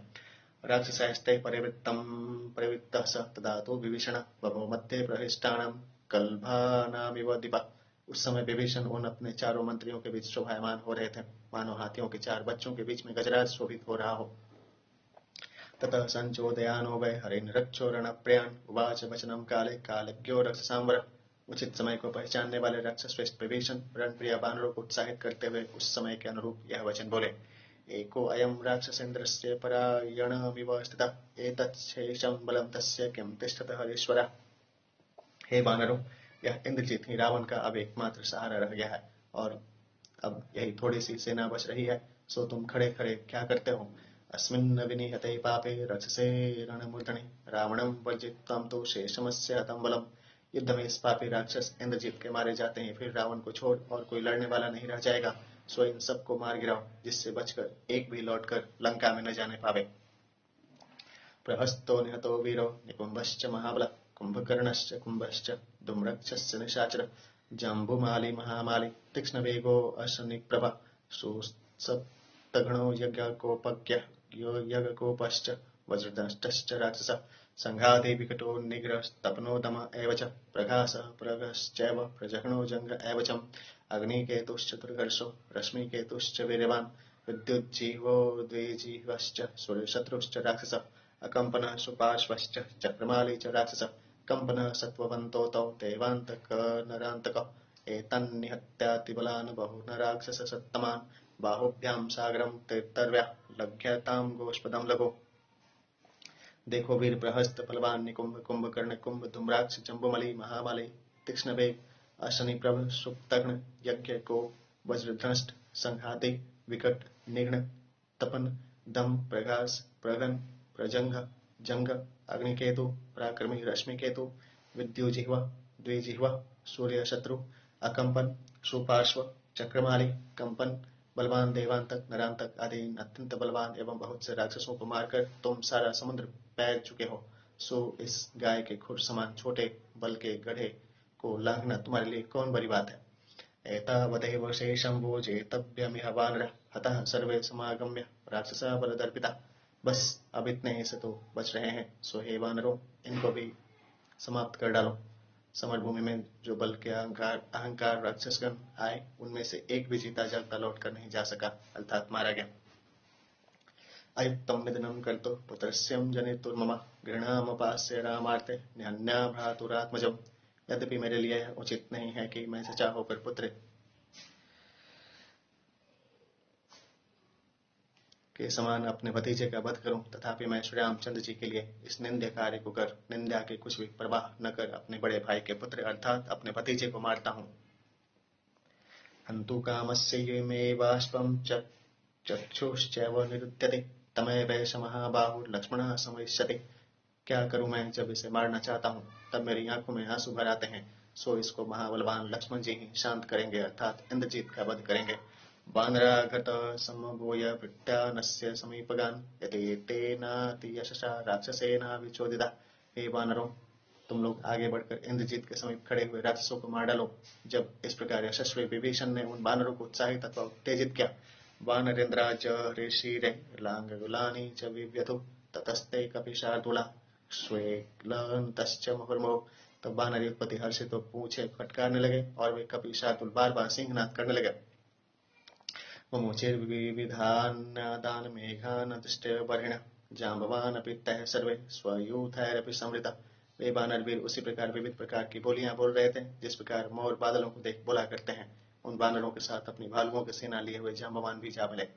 राक्षसैस्ते परिवृत्तः स तदा तो विभीषण बभो मध्ये प्रहिष्टानां कल्भानामिव दिपा। उस समय विभीषण उन अपने चारों मंत्रियों के बीच शोभायमान हो रहे थे मानो हाथियों के चार बच्चों के बीच में गजराज शोभित हो रहा हो। ततः संचोदयानो वै हरिन् रक्षो रणप्रियान् उवाच वचनं काले कालज्ञो रक्षसांवर। उचित समय को पहचानने वाले राक्षस श्रेष्ठ विभीषण रणप्रिय वानरों को उत्साहित करते हुए उस समय के अनुरूप यह वचन बोले। एको अयं राक्षसेन्द्रस्य परायणमिव स्थितः एतच्छेषं बलं तस्य किं तिष्ठतः हरीश्वरः। हे वानरों, यह इंद्रजीत ही रावण का अब एकमात्र सहारा रह गया है और अब यही थोड़ी सी सेना बच रही है, सो तुम खड़े खड़े क्या करते हो। अस्मिन् विनिहते पापे रक्षसे रणमूर्धनि रावणं वर्जित्वं तो शेषमस्य हतं बलम्। युद्ध में इस पापी राक्षस इंद्रजीत के मारे जाते हैं, फिर रावण को छोड़ और कोई लड़ने वाला नहीं रह जाएगा। सो इन सबको मार गिराओ, जिससे बचकर एक भी लौटकर लंका में न जाने पावे। प्रहस्तो निहतो वीरो निकुम्भश्च महाबल कुंभकर्णश्च कुंभश्च धूम्रक्षश्च निशाचर जम्बुमाली महामाली तीक्ष्णवेगो अशनिप्रभा सुसप्तघ्नो यज्ञकोपज्ञ यज्ञकोपश्च वज्रदंष्टश्च राक्षस संघाते विकटो निग्रस्तपनोदम एव च प्रघासः प्रगश्चैव प्रजघ्नो जंग एव च अग्निकेतुश्च दुर्घर्षो रश्मिकेतुश्च वीर्यवान् विद्युज्जीवो द्विजीवश्च सूर्यशत्रुश्च राक्षसः अकम्पनः सुपार्श्वश्च चक्रमाली च राक्षसः कंपनः सत्त्ववन्तौ देवान्तक नरान्तक एतन्निहत्यातिबलान् बहुनराक्षससत्तमान् बाहुभ्यां सागरं तैर्तर्व्या लभ्यतां गोष्पदं लघु। देखो वीर प्रहस्त बलवान निकुंभ कुंभकर्ण कुंभ धूम्राक्ष जम्बुमली महामाली तीक्ष्णवेग अशनिप्रभ सुप्तघ्न यज्ञ को वज्रधृष्ट संघाति विकट निघ्न तपन दम प्रघास प्रगन प्रजंग जंग अग्निकेतु पराक्रमी रश्मिकेतु विद्युजिह्वा द्विजिह्वा सूर्य शत्रु अकंपन सुपार्श्व चक्रमाली कंपन बलवान देवांतक नरांतक आदि अत्यंत बलवान एवं बहुत से राक्षसों को मारकर तुम सारा समुद्र पैर चुके हो। सो इस गाय के खुर समान छोटे बल के गढ़े को लांघना तुम्हारे लिए कौन बड़ी बात है। एतावदेव शेषम्भो जेतव्यमिह वानरः हतः सर्वे समागम्य राक्षसा बलदर्पिता। बस अब इतने से तो बच रहे हैं, सो हे वानरों इनको भी समाप्त कर डालो। समरभूमि में जो बल के अहंकार राक्षसगण आए उनमें से एक भी जीता जागता लौट कर नहीं जा सका, अर्थात मारा गया। अयुक्तम निधनम कर्तु पुत्रस्यम जनितुर्मम गृह्णामपास्य रामार्ते न्यन्या भ्रातुरात्मजम। यद्यपि मेरे लिए यह उचित नहीं है कि मैं सचा होकर पुत्र के समान अपने भतीजे का वध करूं, तथापि मैं श्री रामचंद्र जी के लिए इस निंद्य कार्य को कर निंदा के कुछ भी प्रवाह न कर अपने बड़े भाई के पुत्र अर्थात अपने भतीजे को मारता हूं। हंतु कामस्य ये मे बाष्पम चक्षुश्चैव निरुध्यते तमेवैष महाबाहु लक्ष्मणः समयिष्यति। क्या करूं मैं, जब इसे मारना चाहता हूं तब मेरी आंखों में आंसू भर आते हैं। सो इसको महाबलवान लक्ष्मण जी ही शांत करेंगे अर्थात इंद्रजीत का वध करेंगे। वानरागत समभूय वृत्यानस्य समीपगान यदि तेनाति यशसा राक्षसेना विचोदिता। हे वानरों तुम लोग आगे बढ़कर इंद्रजीत के समीप खड़े हुए राक्षसों को मार डालो। जब इस प्रकार यशस्वी विभीषण ने उन वानरों को उत्साहित अथवा उत्तेजित किया, वानरेन्द्राज ऋषिरे लांगुलानि च विव्यथु ततस्ते कपिशार्दूला स्वेग्लन्तश्च मुहुर्मुहुः। तब वानर उत्पत्ति हर्षित तो पूछे फटकारने लगे और वे कपिशार्दूल बार बार सिंहनाद करने लगे। मुमुचिर्विविधान्नादान मेघानदृष्टय बर्हिण जाम्बवानपि तैः सर्वे स्वयूथैरपि संवृता। वे वानर वीर उसी प्रकार विविध प्रकार की बोलियां बोल रहे थे जिस प्रकार मोर बादलों को देख बोला करते हैं। उन वानरों के साथ अपनी भालुओं की सेना लिए हुए जाम्बवान भी जा मिले।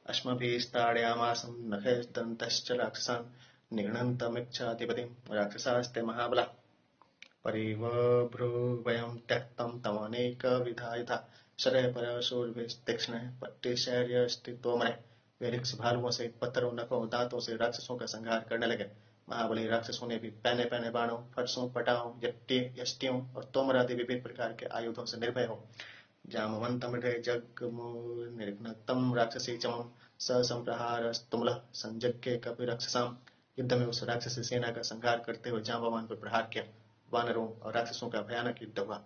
अश्मभिस्ताड़यामासं नखैर्दन्तश्च राक्षसान् निघ्नन्तमिच्छाधिपतिं राक्षसास्ते महाबला परिवभ्रुवयं त्यक्तं तमनेकविधायथा शरय परशूर्भिस्तीक्ष्णः पट्टिशैर्यस्थितोमरे। वे ऋक्ष भालुओं से पत्थरों नखों दांतों से राक्षसों का संहार करने लगे। महाबली राक्षसों ने भी पहने पहने बाणों फरसों पटाओं यष्टियों और तोमर आदि विभिन्न प्रकार के आयुधों से निर्भय हो जामवंतमृढे जगमुनिर्घ्नतं राक्षसी चमं ससंप्रहारस्तुमुलः संजज्ञे कपिरक्षसाम्। युद्ध में उस राक्षसी सेना का संहार करते हुए जांबवान पर प्रहार किया। वानरों और राक्षसों का भयानक युद्ध हुआ।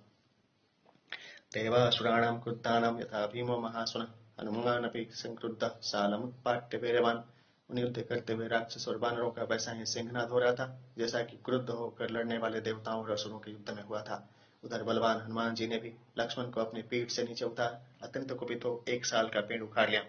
देवासुराणां क्रुद्धानां यथा भीमो महासुनः हनुमानपि संक्रुद्धः सालमुत्पाट्य वीर्यवान्। उन युद्ध करते हुए राक्षस और वानरों का वैसा ही सिंहनाद हो रहा था जैसा कि क्रुद्ध होकर लड़ने वाले देवताओं और असुरों के युद्ध में हुआ था। उधर बलवान हनुमान जी ने भी लक्ष्मण को अपनी पीठ से नीचे उतार अत्यंत कुपित हो 1 साल का पेड़ उखाड़ लिया।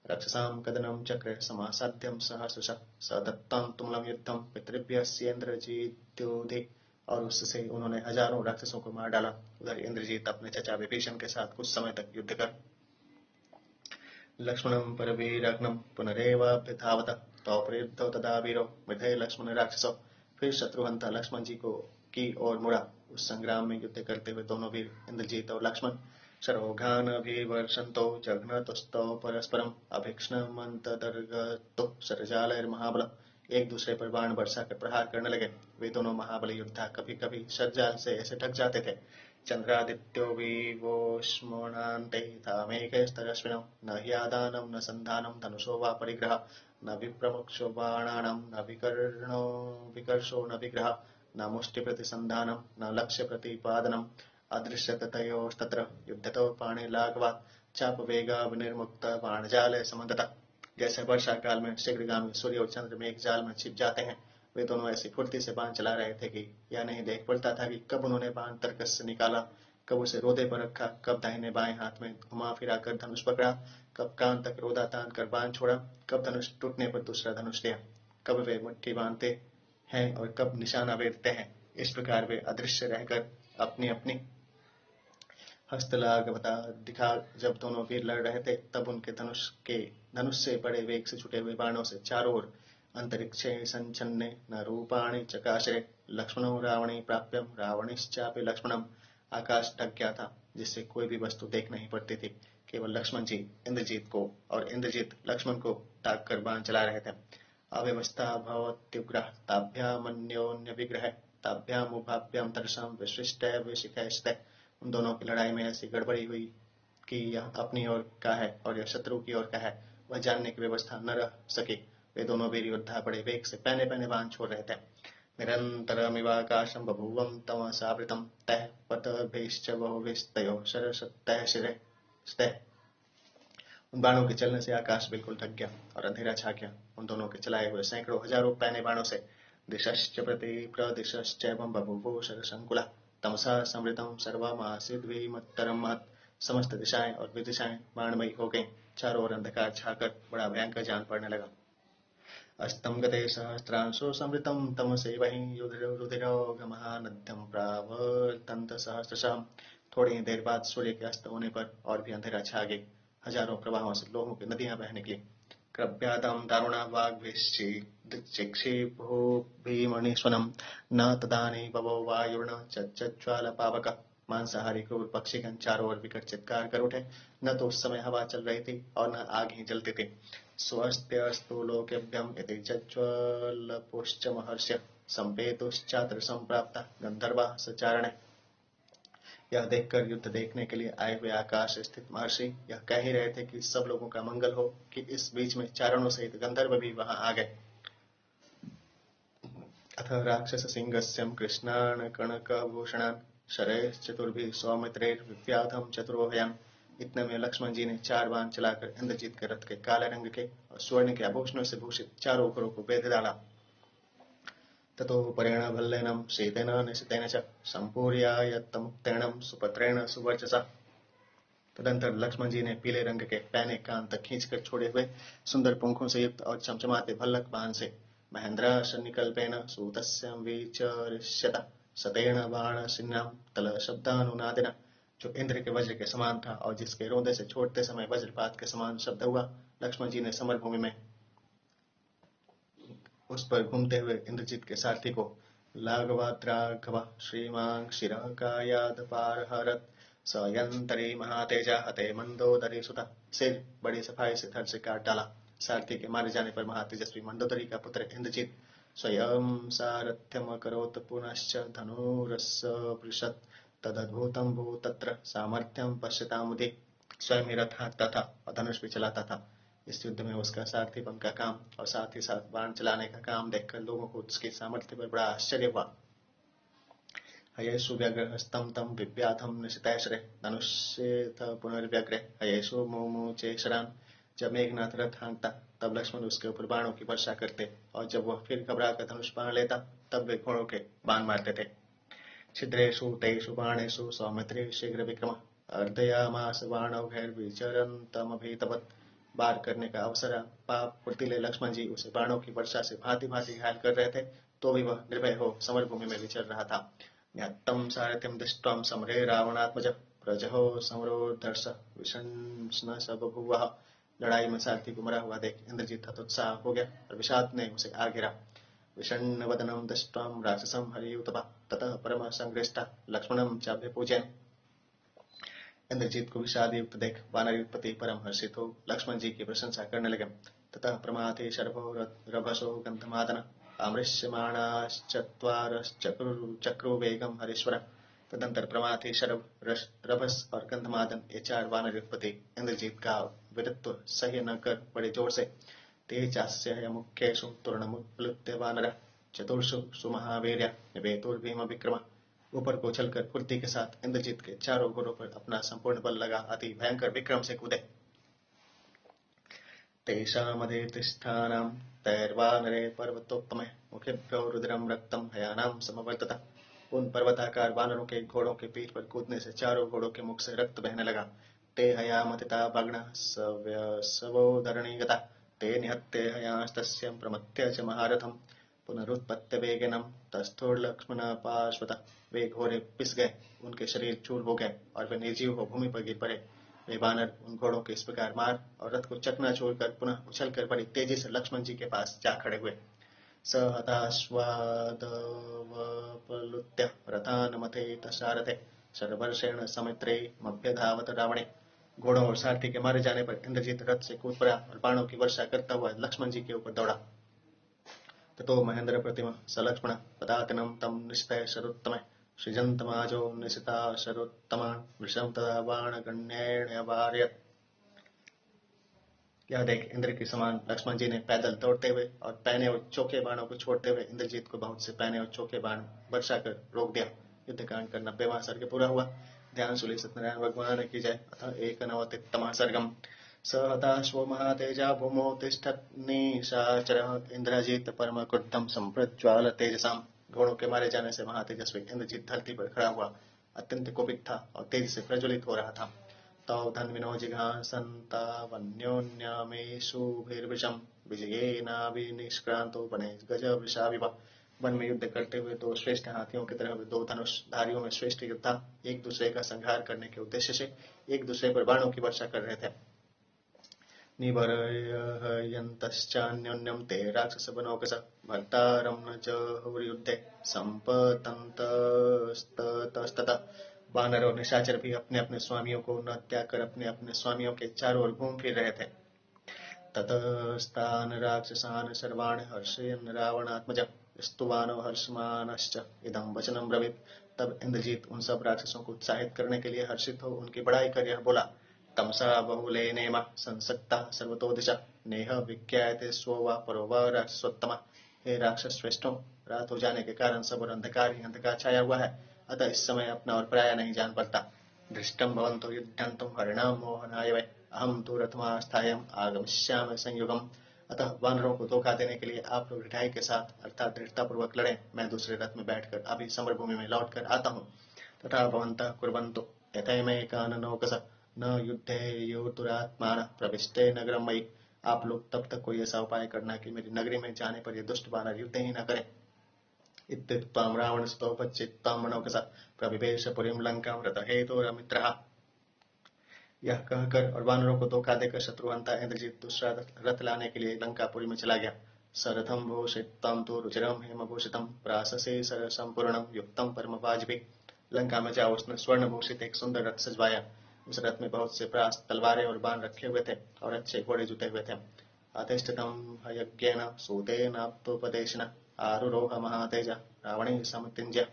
रक्षसां कदनं चक्रे समासाध्यं सहर्षशः सदत्तं तुमुलं युद्धं पितृभ्यस्येन्द्रजीत्युधि। और उससे उन्होंने हजारों राक्षसों को मार डाला। उधर इंद्रजीत अपने चचा विभीषण के साथ कुछ समय तक युद्ध कर लक्ष्मणं परवीरग्नं पुनरेवाभ्यधावत तौपरीद्धौ तदा वीरो मृधे लक्ष्मण राक्षसौ। फिर शत्रुहंता लक्ष्मण जी को की ओर मुड़ा। उस संग्राम में युद्ध करते हुए दोनों वीर इंद्रजीत और लक्ष्मण शरोघानभिवर्षन्तौ जघ्नतुस्तौ परस्परम् अभीक्ष्णमन्तदर्गतो शरजालैर्महाबलः। एक दूसरे पर बाण बरसा कर प्रहार करने लगे। वे दोनों महाबली योद्धा कभी कभी शरजाल से ऐसे ढक जाते थे चंद्रादित्यो विवोष्मोणान्ते तामेकैस्तरश्विनौ न ह्यादानं न सन्धानं धनुषो वा परिग्रह न विप्रमुक्षो बाणानां न विकर्णो विकर्षो न विग्रह न मुष्टिप्रतिसन्धानं न लक्ष्यप्रतिपादनम् अदृश्यतयोस्तत्र युद्धतो पाणिलाघवात् चापवेगा विनिर्मुक्त बाणजाले समन्ततः। जैसे वर्षा काल में शीघ्रगामी सूर्य और चंद्र मेघ जाल में छिप जाते हैं, वे दोनों ऐसी फुर्ती से बाण चला रहे थे कि यह नहीं देख पड़ता था कि कब उन्होंने बाण तरकस से निकाला, कब उसे रोदे पर रखा, कब दाहिने बाएं हाथ में घुमा फिरा कर धनुष पकड़ा, कब कान तक रोदा तान कर बाण छोड़ा, कब धनुष टूटने पर दूसरा धनुष दिया, कब वे मुट्ठी बांधते हैं और कब निशाना वेधते हैं। इस प्रकार वे अदृश्य रहकर अपनी अपनी हस्तलाघवता दिखा जब दोनों वीर लड़ रहे थे, तब उनके धनुष से बड़े वेग से छुटे हुए बाणों से चारों ओर अंतरिक्षे संचन्ने न रूपाणि चकाशरे लक्ष्मणो रावणे प्राप्यम रावणिश्चापि लक्ष्मणम। आकाश ढक गया था, जिससे कोई भी वस्तु देख नहीं पड़ती थी। केवल लक्ष्मण जी इंद्रजीत को और इंद्रजीत लक्ष्मण को ताक कर बाण चला रहे थे। अव्यवस्था भवत्युग्रः ताभ्यामन्योन्य विग्रह ताभ्याम उभाभ्याम तरसाम विशिष्टै विशिखैस्तै। उन दोनों की लड़ाई में ऐसी गड़बड़ी हुई कि यह अपनी ओर का है और यह शत्रु की ओर का है, वह जानने की व्यवस्था न रह सकी। वे दोनों वीर योद्धा बड़े वेग से पहने पहने बाण छोड़ रहे थे। निरन्तरमिवाकाशं बभूवं तमसावृतं तैः पतभिश्च बहुभिस्तयोः शरशतैः शिरस्तैः। उन बाणों के चलने से आकाश बिल्कुल ढक गया और अंधेरा छा गया। उन दोनों के चलाए हुए सैकड़ों हजारों पहने बाणों से दिशश्च प्रति प्रदिशश्चैवं बभूवो शरसंकुला तमसा समृतं सर्वमासीद्विमत्तरं महत्। समस्त दिशाएं और विदिशाएं बाणमयी हो गईं। चारों ओर अंधकार छाकर बड़ा भयंकर जान पड़ने लगा। अस्तं गते सहस्रांशो समृतं तमसेवहि रुधिरोगमहानद्यं प्रावर्तन्त सहस्रशः। थोड़ी ही देर बाद सूर्य के अस्त होने पर और भी अंधेरा छा गई। हजारों प्रवाहों से लोहों की नदियां बह निकली। क्रव्यादं दारुणा वाग्भिश्चिक्षिभूभिमणिस्वनं न तदानी बवो वायुर्न चज्ज्वालपावक। मांसाहारी क्रूर पक्षीगण चारों ओर विकट चित्कार कर उठे। न तो उस समय हवा चल रही थी और न आग ही जलती थी। स्वस्त्यस्तु लोकेभ्यम् इति जज्ज्वलपुश्च महर्ष्य संपेतुश्चात्र संप्राप्ता गंधर्वाः सचारणे। यह देखकर युद्ध देखने के लिए आए हुए आकाश स्थित महर्षि यह कह ही रहे थे कि सब लोगों का मंगल हो कि इस बीच में चारणों सहित गंधर्व भी वहां आ गए। अथ राक्षस सिंहस्यं कृष्णान कनकभूषणान शरैश्चतुर्भिः सौमित्रैर्व्याधं चतुरोहयान। इतने में लक्ष्मण जी ने 4 बाण चलाकर इंद्रजीत के रथ के काले रंग के और स्वर्ण के आभूषणों से भूषित चारों ओरों को बेध डाला। ततो परेण भल्लेनं शीतेन निशितेन च संपूर्यायत्तमुक्तेन सुपत्रेण सुवर्चसा। तदंतर लक्ष्मण जी ने पीले रंग के पैने कान तक खींचकर छोड़े हुए सुंदर पंखों से युक्त और चमचमाते भल्लक बाण से महेंद्र सन्निकल्पेन सूतस्य विचरिष्यत सतेन बाण सिन्नाम तल शब्दानुनादिना। जो इंद्र के वज्र के समान था और जिसके रोंदे से छोड़ते समय वज्रपात के समान शब्द हुआ, लक्ष्मण जी ने समरभूमि में उस पर घूमते हुए इंद्रजीत के सारथी को लाघवाद्राघव श्रीमां शिरकायाद पारहरत सयंतरी महातेजा हते मंदोदरी सुता। सिर बड़ी सफाई से धड़ से काट डाला। सारथी के मारे जाने पर महातेजस्वी मंदोदरी का पुत्र इंद्रजीत स्वयं सारथ्यम करोत पुनश्च धनुरस्पृशत तदद्भुतं भूतत्र सामर्थ्यम पश्यतामुदे। स्वयं ही रथ हाँकता था और धनुष भी चलाता था। इस युद्ध में उसका सारथीपन का काम और साथ ही साथ बाण चलाने का काम देखकर लोगों को उसके सामर्थ्य पर बड़ा आश्चर्य हुआ। हयेषु व्यग्रहस्तं तं विव्याधं निशितैश्रे धनुष्येथ पुनर्व्यग्रे हयेषु मुमुचे शरान। जब मेघनाथ रथ हाँकता तब लक्ष्मण उसके ऊपर बाणों की वर्षा करते और जब वह फिर घबरा कर धनुष बाण लेता तब वे घोड़ों के बाण मारते थे। छिद्रेषु तेषु बाणेषु सौमित्री शीघ्र विक्रम अर्धयामास बाणौघैर्विचरन्तमभितवत्। बार करने का अवसर पाप फुर्तीले लक्ष्मण जी उसे बाणों की वर्षा से भांति भांति घायल कर रहे थे, तो भी वह निर्भय हो समरभूमि में विचर रहा था। न्यत्तं सारथिं दृष्ट्वा समरे रावणात्मज प्रजहो समरोदर्श विषण्ण स बभूवः। लड़ाई में सारथी को मरा हुआ देख इंद्रजीत हतोत्साह हो गया और विषाद ने उसे आ गिरा। विषण्ण वदनं दृष्ट्वा राक्षसं हरियुतपः ततः परम संगृष्टा लक्ष्मणं चाभ्यपूजयन्। इंद्रजीत को विषाद युक्त देख वानरपति परम हर्षित हो लक्ष्मण जी की प्रशंसा करने लगे। ततः प्रमाथे शर्भो रभसो गंधमादन आमृष्यमाणाश्चत्वारश्चक्रुवेगं हरीश्वर। तदंतर प्रमाथि, शरभ, रभस और गंधमादन ये 4 वानर युगपति इंद्रजीत का वीरत्व सह्य न कर बड़े जोर से तेजास्य मुख्येषु तूर्णमुत्प्लुत्य वानर चतुर्षु सुमहावीर्य निवेतुर्भीम विक्रम ऊपर को उछलकर फुर्ती के साथ इंद्रजीत के चारों घोड़ों पर अपना संपूर्ण बल लगा अति भयंकर विक्रम से कूदे। तेषामधेतिष्ठानां तैर्वानरे पर्वतोत्तमे मुखेभ्यो रुद्रम रक्तम हयानां समवर्तत। उन पर्वताकार वानरों के घोड़ों के पीठ पर कूदने से चारों घोड़ों के मुख से रक्त बहने लगा। ते हयामतिता भग्न सव्यसवो धरणी गता ते निहत्ते हयांस्तस्य प्रमत्य च महारथम पुनरुत्पत्ति वेगिनम तस्थोर्लक्ष्मण पार्श्वत। वे घोड़े पिस गए, उनके शरीर चूर हो गए और वे निर्जीव हो भूमि पर गिर पड़े। वे वानर उन घोड़ों के इस प्रकार मार और रथ को चकनाचूर कर पुनः उछलकर बड़ी तेजी से लक्ष्मण जी के पास जा खड़े हुए। स हताश्वादवपलुत्य रथान मथेत सारथे शरवर्षेण समित्रे मभ्यधावत रावणे। घोड़ों और सारथी के मारे जाने पर इंद्रजीत रथ से कूद पड़ा और बाणों की वर्षा करता हुआ लक्ष्मण जी के ऊपर दौड़ा। ततो महेंद्र प्रतिम सलक्ष्मण पदातिनं तम निस्तय शरोत्तमे सृजन्तमाजो निशिता शरोत्तमान् वृषं तदा बाणगण्येन वार्यत्। यह देख इंद्र के समान लक्ष्मण जी ने पैदल दौड़ते हुए और पैने और चौके बाणों को छोड़ते हुए इंद्रजीत को बहुत से पैने और चौके बाण वर्षा कर रोक दिया। युद्धकांड का 90वां सर्ग पूरा हुआ। ध्यान सुली सत्यनारायण भगवान की जय। अथ 91तमः सर्गम। स हताश्वो महातेजा भूमौ तिष्ठत् निशाचरः इंद्रजीत परम क्रुद्धं संप्रज्वाल तेजसाम्। घोड़ों के मारे जाने से महातेजस्वी इंद्रजीत धरती पर खड़ा हुआ अत्यंत कोपित था और तेजी से प्रज्वलित हो रहा था। तौ धन्विनो जिघांसन्तावन्योन्यमेषुभिर्वृशं विजयेनाभिनिष्क्रांतो वने गजवृषाविव। वन में युद्ध करते हुए 2 श्रेष्ठ हाथियों की तरह 2 धनुषधारियों में श्रेष्ठ योद्धा एक दूसरे का संहार करने के उद्देश्य से एक दूसरे पर बाणों की वर्षा कर रहे थे। निबर्हयन्तश्चान्योन्यं ते राक्षसवनौकस भर्तारं न जहुर्युद्धे सम्पतन्तस्ततस्ततः। वानर और निशाचर भी अपने अपने स्वामियों को न त्याग कर अपने अपने स्वामियों के चारों ओर घूम फिर रहे थे। ततस्तान राक्षसान् सर्वान् हर्षयन् रावणात्मज स्तुवानो हर्षमानश्च इदं वचनं ब्रवीत्। तब इंद्रजीत उन सब राक्षसों को उत्साहित करने के लिए हर्षित हो उनकी बड़ाई कर यह बोला। तमसा बहुलेनेम संसक्ता सर्वतो दिशा नेह विज्ञायते स्वो वा परो वा राक्षसोत्तम। हे राक्षस श्रेष्ठों, रात हो जाने के कारण सब और अंधकार ही अंधकार छाया हुआ है, अतः इस समय अपना और पराया नहीं जान पड़ता। दृष्टं भवन्तो युध्यन्तं हरिणां मोहनाय वै अहं तु रथमास्थायम् आगमिष्यामि संयुगम्। अतः वानरों को धोखा देने के लिए आप लोग ढाई के साथ अर्थात दृढ़तापूर्वक लड़े, मैं दूसरे रथ में बैठकर अभी समरभूमि में लौट कर आता हूँ। तथा भवन्तः कुर्वन्तु यथैमैकाननौकस न युद्धेयुर्दुरात्मानः प्रविष्टे नगरं मयि। आप लोग तब तक कोई ऐसा उपाय करना कि मेरी नगरी में जाने पर ये दुष्ट वानर युद्ध ही न करें। इत्युक्त्वा रावणस्तौ पच्चित्तां मनौकसा प्रविवेश पुरीं लंकां रथहेतुरमित्रः। यह कहकर और वानरों को धोखा देकर शत्रुहंता इंद्रजीत दूसरा रथ लाने के लिए लंकापुरी में चला गया। सरथं भूषितं तु रुचिरं हेमभूषितं प्राशसे सरसंपूर्णं युक्तं परमवाजभिः। लंका में जाओ उसने स्वर्ण भूषित एक सुंदर रथ सजवाया। उस रथ में बहुत से प्रास, तलवारें और बाण रखे हुए थे और अच्छे घोड़े जुटे हुए थे। अतिष्ठितं हयज्ञेन सूतेनाप्तोपदेशेन आरुरोह महातेज रावणे समतिंज्य।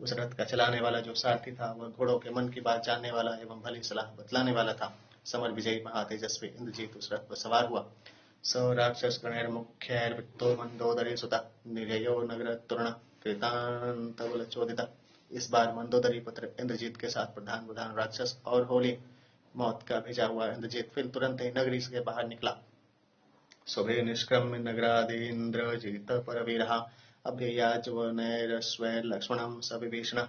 उस रथ का चलाने वाला जो सारथी था वह घोड़ों के मन की बात जानने वाला एवं भली सलाह बतलाने वाला था। समर विजयी महातेजस्वी इंद्रजीत उस रथ पर सवार हुआ। स राक्षस गणैर्मुख्यैर्वृत्तो मंदोदरी सुता निर्ययो नगर तोरण कृतान्तबल चोदिता। इस बार मंदोदरी पुत्र इंद्रजीत के साथ प्रधान प्रधान राक्षस और होली मौत का भेजा हुआ इंद्रजीत फिर तुरंत ही नगरी से बाहर निकला। शुभे निष्क्रम्य नगरादीन्द्रजीत परवीरः अभ्ययाचवनैरश्वैर्लक्ष्मणं सविभीषण।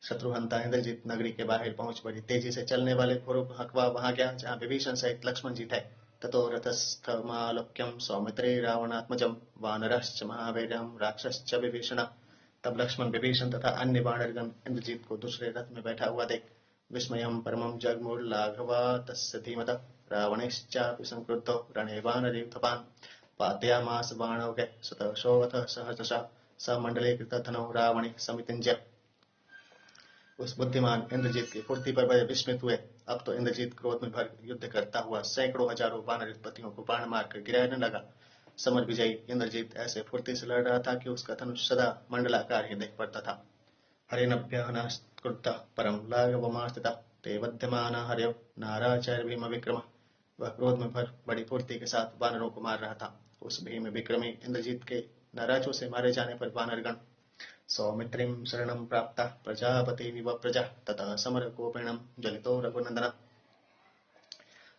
शत्रुहंता इंद्रजीत नगरी के बाहर पहुंच बड़ी तेजी से चलने वाले घोड़ों को हकवा वहां गया जहां विभीषण सहित लक्ष्मण जी थे। ततो रथस्थमालोक्यं सौमित्रे रावणात्मजं वानरश्च महावीर्यं राक्षसश्च विभीषण। तब लक्ष्मण, विभीषण तथा अन्य वानरगण इंद्रजीत को दूसरे रथ में बैठा हुआ देख विस्मयं परमं जगमुर्लाघवा तस्य धीमतः रावणश्चापि संक्रुद्धो रणे वानरयूथपान् पातयामास बाणौघे सुतशोऽथ सहजशः स मण्डलीकृतधनौ रावणे समितिञ्ज्य। उस बुद्धिमान इंद्रजीत की फुर्ती पर बड़े विस्मित हुए। अब तो इंद्रजीत क्रोध में भर युद्ध करता हुआ सैकड़ों हजारों वानरपतियों को बाण मारकर गिराने लगा। समर विजयी इंद्रजीत ऐसे फुर्ती से लड़ रहा था कि उसका धनुष सदा मंडलाकार ही देख पड़ता था। हरिनभ्यः नास्कृतः परं लाघवमास्थितः ते वध्यमाना हर्यव नाराचार्य भीम विक्रम। वह क्रोध में भर बड़ी फुर्ती के साथ वानरों को मार रहा था। उस भीम विक्रमी इंद्रजीत के नाराजों से मारे जाने पर वानरगण सौमित्रिम शरणं प्राप्ता प्रजापति विव प्रजा ततः समर कोपेणम जलितो रघुनंदन।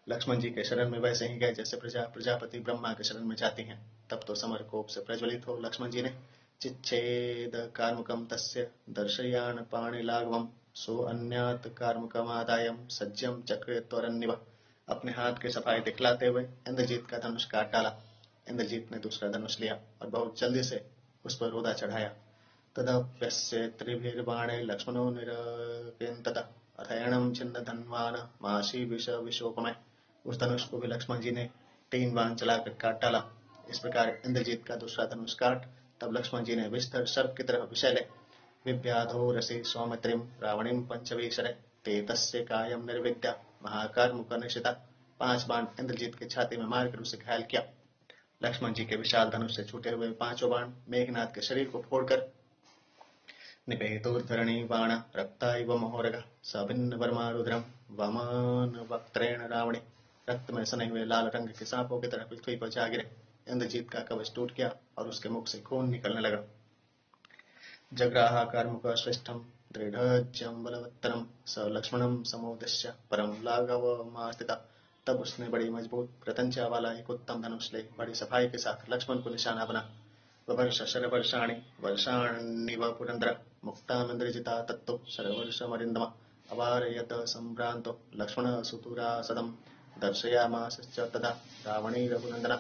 लक्ष्मण जी के शरण में वैसे ही गए जैसे प्रजापति ब्रह्मा के शरण में जाती हैं। तब तो समर कोप से प्रज्वलित हो लक्ष्मण जी ने चिच्छेद कार्मुकम तस्य दर्शयान पाणिलाघवम सो अन्यात कार्मुकमादायम सज्जम चक्र त्वरन्निव। अपने हाथ की सफाई दिखलाते हुए इंद्रजीत का धनुष काट डाला। इंद्रजीत ने दूसरा धनुष लिया और बहुत जल्दी से उस पर रोदा चढ़ाया। तदप्यस्य त्रिभिर्बाणे लक्ष्मणो निरकेन्ततः अथयणं छिन्न धन्वान माशी विष विशोपमय। उस धनुष को भी लक्ष्मण जी ने 3 बाण चलाकर काट डाला। इस प्रकार इंद्रजीत का दूसरा धनुष काट तब लक्ष्मण जी ने विस्तर सर्प की तरह विषैले विव्याधो रसी सौमित्रिम रावणीम पंचवीशरे ते तस्य कायम निर्विद्या महाकार मुख निशिता। 5 बाण इंद्रजीत के छाती में मारकर उसे घायल किया। लक्ष्मण जी के विशाल धनुष से छूटे हुए 5 बाण मेघनाथ के शरीर को फोड़कर निपेतोद्धरणी बाण रक्ता इव मोहरगा सभिन्न वर्मा रुद्रम वामन वक्त्रेण रावणी। रक्त में सने हुए लाल रंग के सांपों की तरह पृथ्वी पर जा गिरे। इंद्रजीत का कवच टूट गया और उसके मुख से खून निकलने लगा। जग्राहाकार मुख श्रेष्ठम दृढ़ज्यम बलवत्तरम स लक्ष्मणम समोदश्य परम लाघवमास्थिता। तब उसने बड़ी मजबूत प्रतंचा वाला एक उत्तम धनुष ले बड़ी सफाई के साथ लक्ष्मण को निशाना बना। ववर्ष शरवर्षाणि वर्षाण्यव पुरंदर मुक्तामिंद्रजिता तत्तो शरवर्षमरिंदम अवारयत संभ्रांतो लक्ष्मण सुतुरासदम दर्शयामास तथा रावणी रघुनंदन।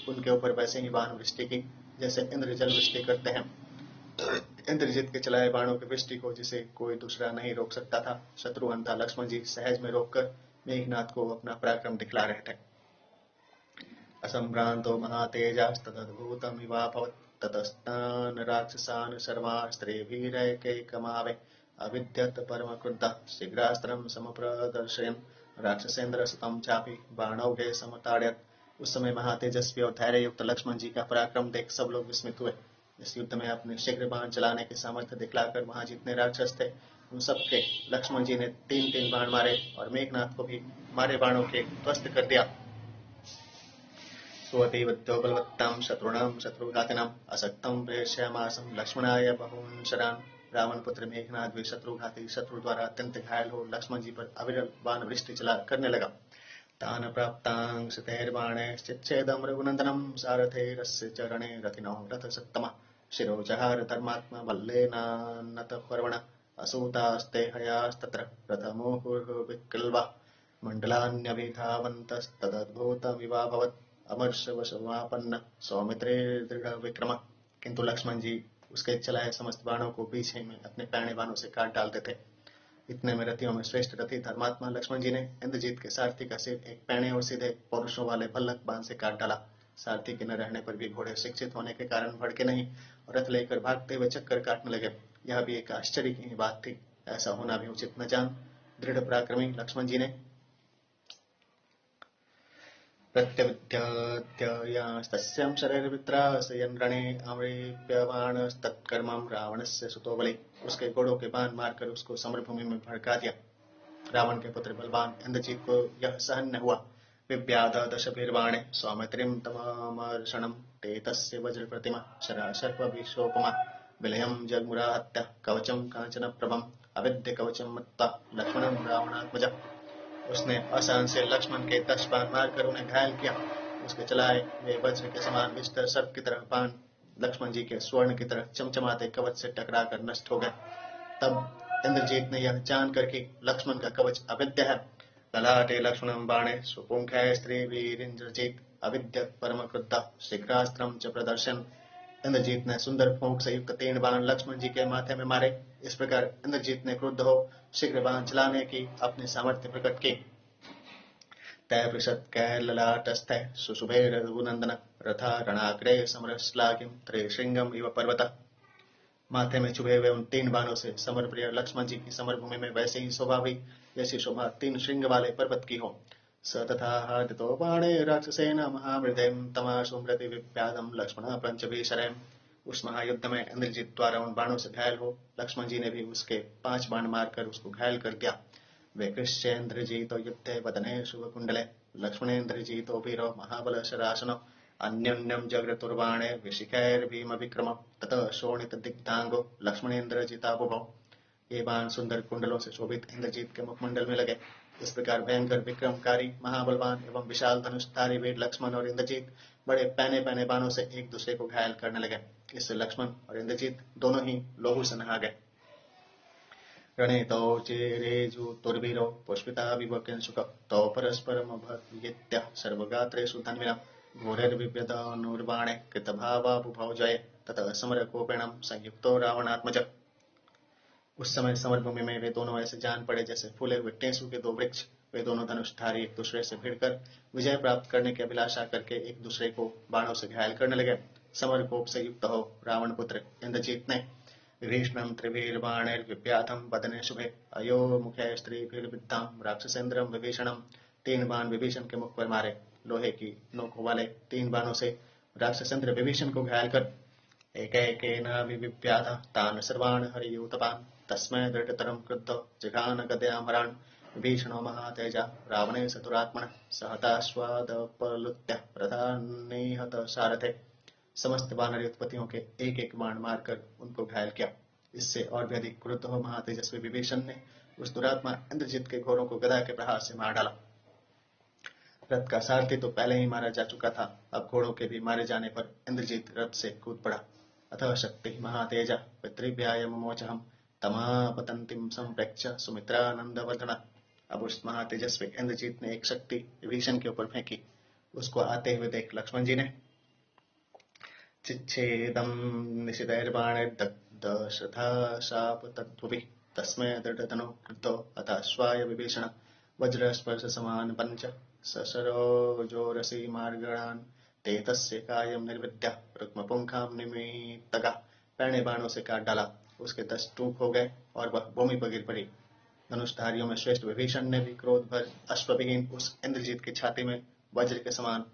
उनके ऊपर वैसे ही बाण वृष्टि की जैसे इंद्र जल वृष्टि करते हैं। इंद्रजीत के चलाए बाणों की वृष्टि को जिसे कोई दूसरा नहीं रोक सकता था, शत्रुघ्न था लक्ष्मण जी सहज में रोककर मेघनाथ को अपना पराक्रम दिखला रहे थे। असंभ्रांतो महातेजास्तदद्भुतमिवाभवत् ततस्तान् राक्षसान् सर्वास्त्रिभिरेकैकमावे अविद्यत परमक्रुद्धः शीघ्रास्त्रं समप्रदर्शयन् राक्षसेन्द्र सुतं चापि बाणौघे समताड़यत्। उस समय महातेजस्वी और धैर्य युक्त लक्ष्मण जी का पराक्रम देख सब लोग विस्मित हुए। इस युद्ध में अपने शीघ्र बाण चलाने के सामर्थ्य दिखलाकर वहां जितने राक्षस थे उन सबके लक्ष्मण जी ने 3-3 बाण मारे और मेघनाथ को भी मारे बाणों के ध्वस्त कर दिया। स्वतीवद्यो बलवत्तां शत्रुणां शत्रुघातिनाम् असक्तं प्रेषयामासं लक्ष्मणाय बहून् शरान्। रावण पुत्र मेघनाथ भी शत्रुघाती शत्रु द्वारा अत्यंत घायल हो लक्ष्मण जी पर अविरल बाण वृष्टि चला करने लगा। तान् प्राप्तां शतैर्बाणैश्चिच्छेदं रघुनन्दनं सारथैरस्य चरणे रथिनो रथसत्तमः शिरो जहार धर्मात्मा मल्लेनान्नतः पर्वणः असूतास्ते हयास्तत्र रथमुहुर्विक्लवः मण्डलान्यभिधावन्तस्तदद्भुतमिवाभवत् अमर्षवशमापन्न सौमित्रे दृढ़ विक्रम। किंतु लक्ष्मण जी उसके चलाए समस्त बाणों को बीच ही में अपने पैने बाणों से काट डालते थे। इतने में रथियों में श्रेष्ठ रथी धर्मात्मा लक्ष्मण जी ने इंद्रजीत के सारथी का सिर एक पैने और सीधे पौरुषों वाले भल्लक बाण से काट डाला। सारथी के न रहने पर भी घोड़े शिक्षित होने के कारण भड़के नहीं और रथ लेकर भागते हुए चक्कर काटने लगे। यह भी एक आश्चर्य की बात थी। ऐसा होना भी उचित न जान दृढ़ पराक्रमी लक्ष्मण जी ने प्रत्यविद्यस्तस्यां शरैर्वित्रासयन् रणे अमृप्यमाणस्तत्कर्मं रावणस्य सुतो बलि। उसके घोड़ों के बाण मारकर उसको समरभूमि में भड़का दिया। रावण के पुत्र बलवान इंद्रजीत को यह सहन न हुआ। विव्याध दशभिर्बाणे सौमित्रिं तममर्षणं ते तस्य वज्र प्रतिमा शराशर्पविशोपमा विलयं जगमुराहत्य कवचं काञ्चनप्रभं अविद्य कवचं मत्ता लक्ष्मणं रावणात्मजः। उसने असहन से लक्ष्मण के 10 बाण मारकर उन्हें घायल किया। उसके चलाए वे वज्र के समान विस्तर सर्प की तरह बाण लक्ष्मण जी के स्वर्ण की तरह चमचमाते कवच से टकराकर नष्ट हो गए। तब इंद्रजीत ने यह जानकर कि लक्ष्मण का कवच अविद्य है, ललाटे लक्ष्मणं बाणे सुपुंखै स्त्रीभिरिंद्रजीत अविद्यत परम क्रुद्धः शीघ्रास्त्रं च प्रदर्शन। इंद्रजीत ने सुंदर फूंक से युक्त 3 बाण लक्ष्मण जी के माथे में मारे। इस प्रकार इंद्रजीत ने क्रुद्ध हो शीघ्र बाण चलाने की अपनी सामर्थ्य प्रकट की। तय पृषद कैललाटस्थ सुशुभे रघुनंदन रथा रणाग्रे समरश्लाघिं त्रिशृंगम इव पर्वत। माथे में चुभे हुए उन 3 बाणों से समर प्रिय लक्ष्मण जी की समर भूमि में वैसे ही शोभा हुई जैसी शोभा 3 श्रृंग वाले पर्वत की हो। स तथा हादितो बाणे राक्षसेन महामृदेम तमाशुमृति विप्यादम लक्ष्मण पंचभीषरेम। उस महायुद्ध में इंद्रजीत द्वारा उन बाणों से घायल हो लक्ष्मण जी ने भी उसके 5 बाण मारकर उसको घायल कर दिया। वे कृष्येन्द्रजीतो युद्धे वदने शुभ कुंडले लक्ष्मणेन्द्रजीतो वीरो महाबल शरासनो अन्योन्यम जगृतुर्बाणे विशिखैर्भीम विक्रम ततः शोणित दिग्धांगो लक्ष्मणेन्द्रजिता बुभौ। ये बाण सुंदर कुंडलों से शोभित इंद्रजीत के मुखमंडल में लगे। इस प्रकार भयंकर विक्रमकारी महाबलवान एवं विशाल धनुषधारी वीर लक्ष्मण और इंद्रजीत बड़े पैने पैने बाणों से एक दूसरे को घायल करने लगे। इससे लक्ष्मण और इंद्रजीत दोनों ही लोहू से नहा गए। रणेतो चेरेजु तुर्वीरो पुष्पिता विवकिंसुक तौ परस्परमभयित्य सर्वगात्रेषु धन्विना घोरैर्बिभ्यदनुर्बाणे कृतभावाबुभौ जये ततः समरकोपेणं संयुक्तो रावणात्मज। उस समय समरभूमि में वे दोनों ऐसे जान पड़े जैसे फूले हुए टेसू के 2 वृक्ष। वे दोनों धनुषधारी एक दूसरे से भिड़कर विजय प्राप्त करने की अभिलाषा करके एक दूसरे को बाणों से घायल करने लगे। समर कोप से युक्त हो रावण पुत्र इंद्रजीत ने ग्रीष्णम त्रिवीर्बाणैर्विव्याधं वदने शुभे अयो मुखे स्त्रीभिर्विद्धां राक्षसेन्द्रं विभीषणं 3 बाण विभीषण के मुख पर मारे। लोहे की नोकों वाले 3 बाणों से राक्षसेन्द्र विभीषण को घायल कर एकैकेन विव्याध तान् सर्वान् हरियूतपान् तस्मै दृढतरं क्रुद्धो जिघान गदयामरान् विभीषणो महातेजा रावणे चतुरात्मनः सहताश्वादपलुत्य प्रधानिहत सारथे। समस्त वानर उत्पत्तियों के एक एक बाण मारकर उनको घायल किया। इससे और भी अधिक क्रुद्ध हो महातेजस्वी विभीषण ने उस दुरात्मा इंद्रजीत के घोड़ों को गदा के प्रहार से मार डाला। रथ का सारथी तो पहले ही मारा जा चुका था, अब घोड़ों के भी मारे जाने पर इंद्रजीत रथ से कूद पड़ा। अतः शक्ति महातेजा पितृभ्याय ममोचहम तमापतंतिम संप्रेक्ष्य सुमित्रानंदवर्धना। अब उस महातेजस्वी इंद्रजीत ने एक शक्ति विभीषण के ऊपर फेंकी। उसको आते हुए देख लक्ष्मण जी ने चिच्छेदम निशितैर्बाणैर्दग्ध श्रद्धाशापतद्भुवि तस्मै दृढतनो क्रुद्धो अथाश्वाय विभीषण वज्रस्पर्श समान पंच ससरोजोरसी मार्गणान् ते तस्य कायं निर्विद्य रुक्मपुंखां निमित्तगा। पहने बाणों से काट डाला। उसके 10 टूक हो गए और वह भूमि पर गिर पड़ी। धनुषधारियों में श्रेष्ठ विभीषण ने भी क्रोध भर अश्वविहीन उस इंद्रजीत की छाती में वज्र के समान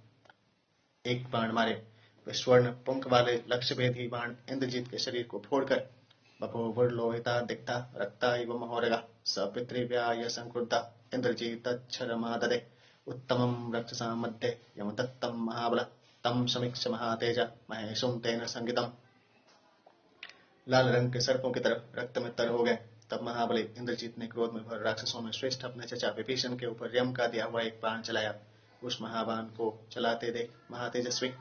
एक बाण मारे। वे स्वर्ण पुंख वाले लक्ष्यभेदी बाण इंद्रजीत के शरीर को फोड़कर बभूवुर्लोहिता दिग्धा रक्ता इव महोरगा स पितृव्याय संक्रुद्धा इंद्रजीतच्छरमाददे उत्तमं रक्षसां मध्ये यमदत्तं महाबल तम समीक्ष महातेजा महेशुं तेन संगितम्। लाल रंग के सर्पों की तरफ रक्त में तर हो गए। तब महाबली इंद्रजीत ने क्रोध में भर राक्षसों में श्रेष्ठ अपने चचा विभीषण के ऊपर यम का दिया हुआ एक बाण चलाया। उस महाबाण को चलाते देख महातेजस्वी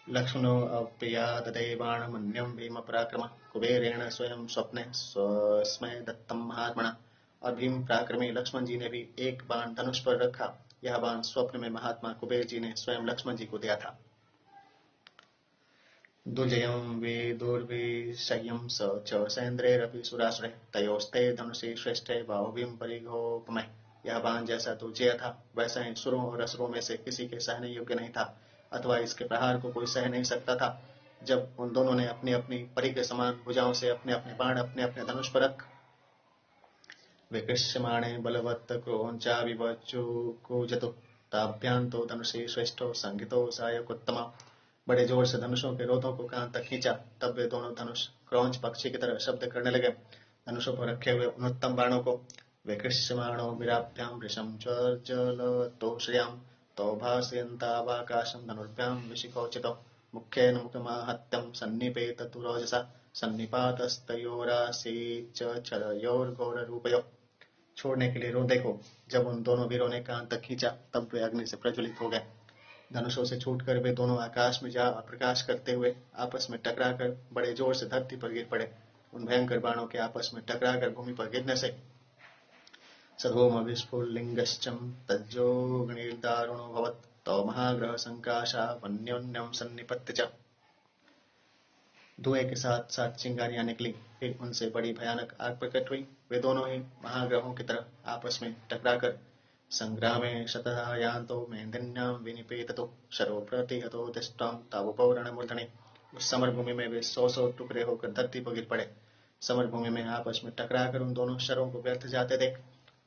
लक्ष्मणो अप्रियाददे बाणमन्यं भीम पराक्रम कुबेरेण स्वयं स्वप्ने स्वस्मै दत्तं महात्मना। और भीम पराक्रमी लक्ष्मण जी ने भी एक बाण धनुष पर रखा। यह बाण स्वप्न में महात्मा कुबेर जी ने स्वयं लक्ष्मण जी को दिया था। दुर्जयं विदुर्विषयं स च सैन्द्रैरपि सुरासुरे तयोस्ते धनुषि श्रेष्ठे बाहुभीं परिघोपमे। यह बाण जैसा दुर्जय था वैसा ही सुरों और असुरों में से किसी के सहने योग्य नहीं था, अथवा इसके प्रहार को कोई सह नहीं सकता था। जब उन दोनों ने अपनी अपनी परी के समान भुजाओं से अपने अपने बाण अपने अपने धनुष पर रख विकृष्यमाणे बलवत् क्रोञ्चा विवचुकुजतु ताभ्यां तो धनुषि श्रेष्ठो संगितो सायकोत्तमा। बड़े जोर से धनुषों के रोधों को कान तक खींचा। तब वे दोनों धनुष क्रौंच पक्षी की तरह शब्द करने लगे। धनुषों पर रखे हुए उन उत्तम बाणों को विकृष्यमाणो विराभ्यां वृषं चर्जलतोश्रियां तौ भासयन्तावाकाशं धनुर्भ्यां विशिखोचितो मुख्येन मुखमाहत्यं सन्निपेततु रोजसा सन्निपातस्तयोरासीच्च छलयोर्घोररूपयोः। छोड़ने के लिए रो देखो। जब उन दोनों वीरों ने कान तक खींचा तब वे अग्नि से प्रज्वलित हो गए। धनुषों से छूटकर वे दोनों आकाश में जा प्रकाश करते हुए आपस में टकराकर बड़े जोर से धरती पर गिर पड़े। उन भयंकर बाणों के आपस में टकराकर भूमि पर गिरने से सधूम विस्फुलिंगश्चम तज्जोग्निर्दारुणो भवत् तौ महाग्रह संकाशा वन्योन्यम सन्निपत्य च। धुएं के साथ साथ चिंगारियां निकली। फिर उनसे बड़ी भयानक आग प्रकट हुई। वे दोनों ही महाग्रहों की तरह आपस में टकराकर संग्रामे शतधायांतो मेदिन्यां विनिपेततो शरो प्रतिहतो दिष्टां तावुपौ रणमूर्धनि। उस समरभूमि में वे 100 टुकड़े होकर धरती पर गिर पड़े। समरभूमि में आपस में टकराकर उन दोनों शरों को व्यर्थ जाते देख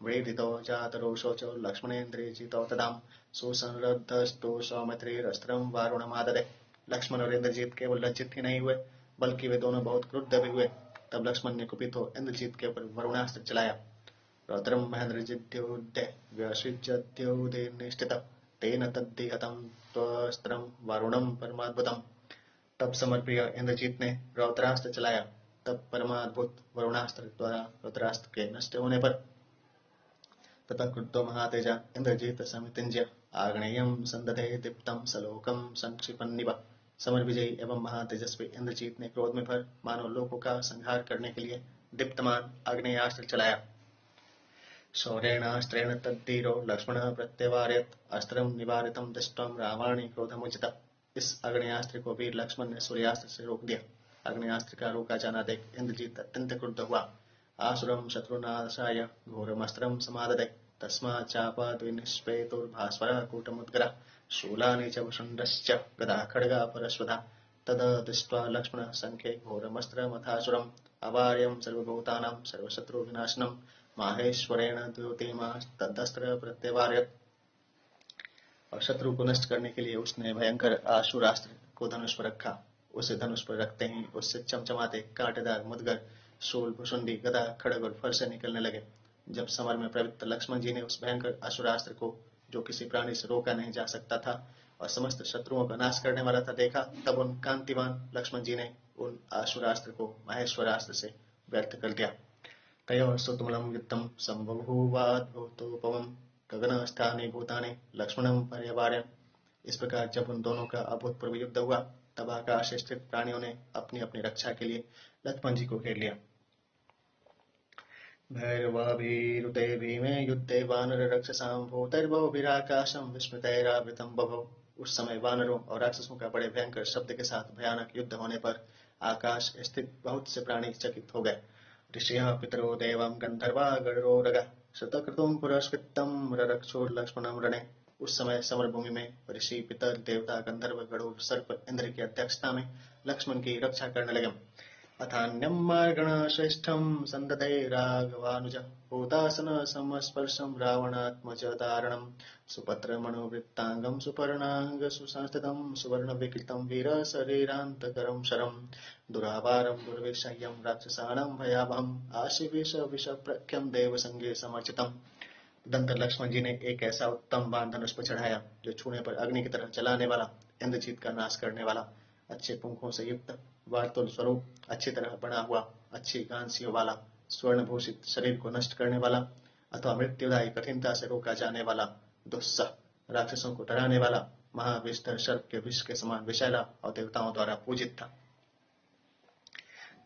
व्रीडितो जातरोषोचो लक्ष्मणेन्द्रियजितो तदाम सुसंरद्धस्तु सौमित्रिरस्त्रं वारुणमाददे। लक्ष्मण और इंद्रजीत केवल लज्जित ही नहीं हुए बल्कि वे दोनों बहुत क्रुद्ध भी हुए। तब लक्ष्मण ने कुपित हो इंद्रजीत के ऊपर वरुणास्त्र चलाया। रौद्रम महेंद्रजिद्योदे व्यसृज्योदे निष्ठित तेन तद्दिहतं त्वस्त्रं वरुणं परमाद्भुतम्। तब समरप्रिय इंद्रजीत ने रौद्रास्त्र चलाया। तब परमाद्भुत वरुणास्त्र द्वारा रौद्रास्त्र के नष्ट होने पर तथा क्रुद्धो महातेजा इंद्रजीत समितिंज्य आग्नेयम संदधे दीप्तम सलोकम संक्षिपन्निव। समर विजयी एवं महातेजस्वी इंद्रजीत ने क्रोध में भर मानव लोकों का संहार करने के लिए दीप्तमान आग्नेयास्त्र चलाया। शौर्येणास्त्रेण तद्धीरो लक्ष्मणः प्रत्यवारयत् अस्त्रं निवारितं दृष्ट्वा रावणेन क्रोधमुचितः। इस आग्नेयास्त्र को वीर लक्ष्मण ने सूर्यास्त्र से रोक दिया। आग्नेयास्त्र का रोका जाना देख इंद्रजीत अत्यंत क्रुद्ध हुआ। आसुरं शत्रुनाशाय घोरमस्त्रं समाददे तस्मात् चापाद्विनिष्पेतुर्भास्वरः कूटमुद्गरः शूलानि च वसुण्डश्च गदा खड्गा परश्वधा। तदा दृष्ट्वा लक्ष्मणः संख्ये घोरमस्त्रमथासुरम् अवार्यं सर्वभूतानां सर्वशत्रुविनाशनं माहेश्वरेण द्योतिमास्तदस्त्र प्रत्यवार्यत्। और शत्रु को नष्ट करने के लिए उसने भयंकर आशुरास्त्र को धनुष पर रखा। उसे धनुष पर रखते ही उससे चमचमाते कांटेदार मुद्गर शूल भुसुंडी गदा खड़ग और फरसे निकलने लगे। जब समर में प्रवृत्त लक्ष्मण जी ने उस भयंकर आशुरास्त्र को, जो किसी प्राणी से रोका नहीं जा सकता था और समस्त शत्रुओं का नाश करने वाला था, देखा, तब उन कांतिवान लक्ष्मण जी ने उन आशुरास्त्र को महेश्वरास्त्र से व्यर्थ कर दिया। तयोः सुतुमलं युद्धं संबभूवाद्भुतोपमं गगनस्थानि भूतानि लक्ष्मणं पर्यवार्यन्। इस प्रकार जब उन दोनों का अभूतपूर्व युद्ध हुआ, तब आकाश स्थित प्राणियों ने अपनी अपनी रक्षा के लिए लक्ष्मण जी को घेर लिया। भैरवाभिरुते भीमे युद्धे वानर रक्षसां भूतैर्बहुभिराकाशं विस्मृतैरावृतं बभौ। उस समय वानरों और राक्षसों का बड़े भयंकर शब्द के साथ भयानक युद्ध होने पर आकाश स्थित बहुत से प्राणी चकित हो गए। ऋषयः पितरो देवं गंधर्वा गणरोरग शतक्रतुं पुरस्कृतं ररक्षोर्लक्ष्मणं रणे। उस समय समर भूमि में ऋषि, पितर, देवता, गंधर्व, गणोर, सर्प, इंद्र की अध्यक्षता में लक्ष्मण की रक्षा करने लगे। अथान्यं मार्गण श्रेष्ठं संदधे राघवानुज भूतासन समस्पर्शं रावणात्मज दारणं सुपत्र मनोवृत्तांगं सुपर्णांग सुसंस्थितं सुवर्ण विकृतं वीर शरीरांतकरं शरं दुरावारं दुर्विषह्यं राक्षसानां भयावहं आशिविष विषप्रख्यं देव संगे समर्चितम्। तदंतर लक्ष्मण जी ने एक ऐसा उत्तम बाण धनुष पर चढ़ाया जो छूने पर अग्नि की तरह जलाने वाला, इंद्रजीत का नाश करने वाला, अच्छे पंखों से युक्त, वार्तुल स्वरूप, अच्छी तरह बना हुआ, अच्छी कांसियों वाला, स्वर्ण भूषित, शरीर को नष्ट करने वाला अथवा मृत्युदायी कठिनता से रोका जाने वाला, दुस्सह, राक्षसों को डराने वाला, महाविष्टर सर्प के विष के समान विषैला और देवताओं द्वारा पूजित था।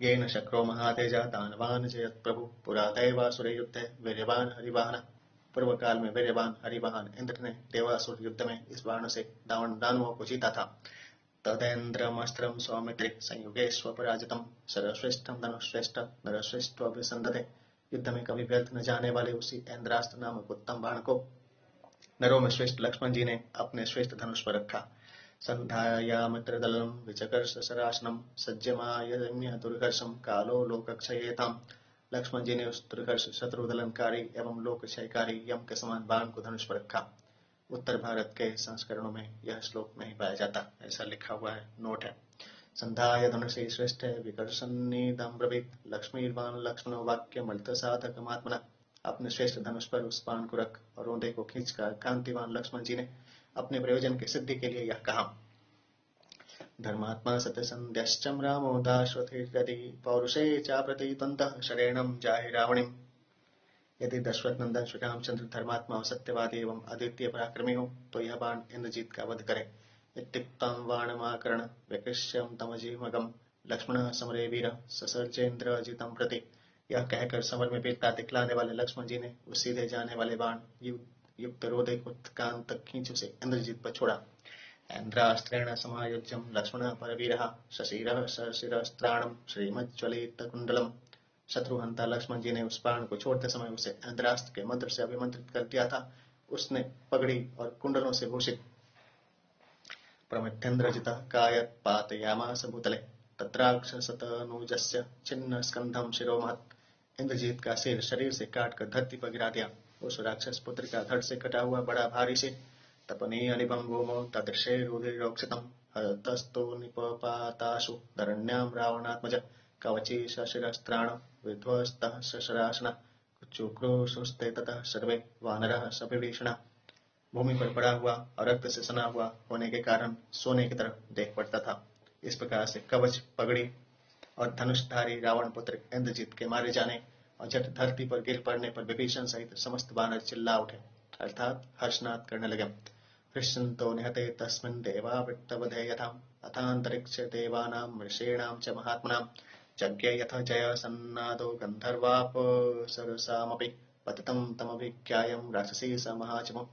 येन शक्रो महातेजा दानवान जयत प्रभु पुरा दैवासुरे युद्धे वीर्यवान हरिवाहन। पूर्व काल में वीर्यवान हरिवाहन इंद्र ने देवासुर युद्ध में इस बाण से दानवों को जीता था। तदेन्द्रमस्त्रं सौमित्रे संयुगे स्वपराजितं सर्वश्रेष्ठं धनुश्रेष्ठ नरश्रेष्ठोऽभिसंदते। युद्ध में कभी व्यर्थ न जाने वाले उसी इंद्रास्त्र नामक उत्तम बाण को नरों में श्रेष्ठ लक्ष्मण जी ने अपने श्रेष्ठ धनुष पर रखा। संधायामित्रदलं विचकर्ष सरासनं सज्जमायम्य दुर्घर्षं कालो लोकक्षयेताम्। लक्ष्मण जी ने उस दुर्घर्ष शत्रुदलनकारी एवं लोकक्षयकारी यम के समान बाण को धनुष पर रखा। उत्तर भारत के संस्करणों में यह श्लोक नहीं पाया जाता, ऐसा लिखा हुआ है, नोट है। संधाय धनुषे श्रेष्ठ विकर्षन्निदम्ब्रवीत लक्ष्मीर्वाण लक्ष्मणो वाक्य मलित साधक महात्मना। अपने श्रेष्ठ धनुष पर उस बाण को रख और रोंदे को खींचकर कांतिवान लक्ष्मण जी ने अपने प्रयोजन की सिद्धि के लिए यह कहा। धर्मात्मा सत्यसंध्यश्चम रामो दाशरथि पौरुषे चाप्रति द्वन्द्वः शरेणं जाहि रावणिम्। यदि दशरथ नंदन श्री रामचंद्र धर्मात्मा और सत्यवादी एवं अद्वितीय पराक्रमी हो तो यह बाण इंद्रजीत का वध करे। इत्युक्तं बाणमाकर्ण विकृष्यं तमजीमगम लक्ष्मण समरे वीर ससर्जेन्द्रजितं प्रति। यह कहकर समर में वीरता दिखलाने वाले लक्ष्मण जी ने उस सीधे जाने वाले बाण युक्त रोदे को कान तक खींच उसे इंद्रजीत पर छोड़ा। इंद्रास्त्रेण समायुज्यं लक्ष्मण परवीरः शशिरः सशिरस्त्राणं श्रीमज्ज्वलितकुण्डलम्। शत्रुहंता लक्ष्मण जी ने उस बाण को छोड़ते समय उसे इंद्रास्त्र के मंत्र से अभिमंत्रित कर दिया था। उसने पगड़ी और कुंडलों से भूषित प्रमिथेन्द्रजितः कायत् पातयामास भूतले तत्राक्षसतनूजस्य छिन्न स्कंधम शिरोमहत्। इंद्रजीत का सिर शरीर से काटकर धरती पर गिरा दिया। उस राक्षस पुत्र का धड़ से कटा हुआ बड़ा भारी सिर तपनीय निभं भूमौ तदृशे रुधिरोक्षितं हतस्तो निपपाताशु धरण्यां रावणात्मज कवची शशिरस्त्राण विध्वस्तः शशरासना चुक्रुशुस्ते ततः सर्वे वानरः सविभीषणा। भूमि पर पड़ा हुआ और रक्त से सना हुआ होने के कारण सोने की तरह देख पड़ता था। इस प्रकार से कवच, पगड़ी और धनुषधारी रावण पुत्र इंद्रजीत के मारे जाने और झट धरती पर गिर पड़ने पर विभीषण सहित समस्त वानर चिल्ला उठे, अर्थात हर्षनाद करने लगे। हृष्यन्तो निहते तस्मिन् देवा वृत्तवधे यथाम् अथान्तरिक्षे देवानां ऋषीणां च महात्मनां यज्ञे यथ जय सन्नादो गन्धर्वापसरसामपि पतितं तमभिज्ञायं राक्षसी स महाचमो।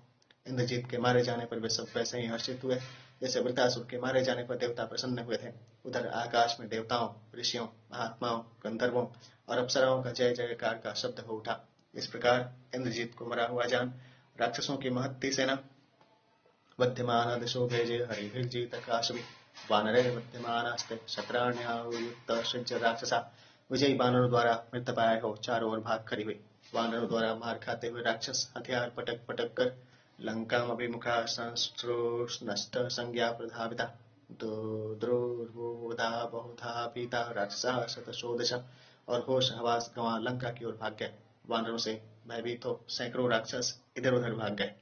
इंद्रजीत के मारे जाने पर वे सब वैसे ही हर्षित हुए जैसे वृत्तासुर के मारे जाने पर देवता प्रसन्न हुए थे। उधर आकाश में देवताओं, ऋषियों, महात्माओं, गंधर्वों और अप्सराओं का जय जयकार का शब्द हो उठा। इस प्रकार इंद्रजीत को मरा हुआ जान राक्षसों की महत्ती सेना वध्यमान दिशो भेजे हरिभिर्जीत काशवी वानरे वध्यमानास्ते शत्राण्यायुक्त सृज राक्षसा। विजयी वानरों द्वारा मृतपाय हो चारों ओर भाग खड़ी हुई। वानरों द्वारा मार खाते हुए राक्षस हथियार पटक पटक कर लंकामभिमुखा संस्त्रोष नष्ट संज्ञा प्रधाविता दुर्वोधा बहुधा पीता राक्षसा शतशोदश और होश हवास गंवा लंका की ओर भाग गए। वानरों से भयभीत हो सैकड़ों राक्षस इधर उधर भाग गए।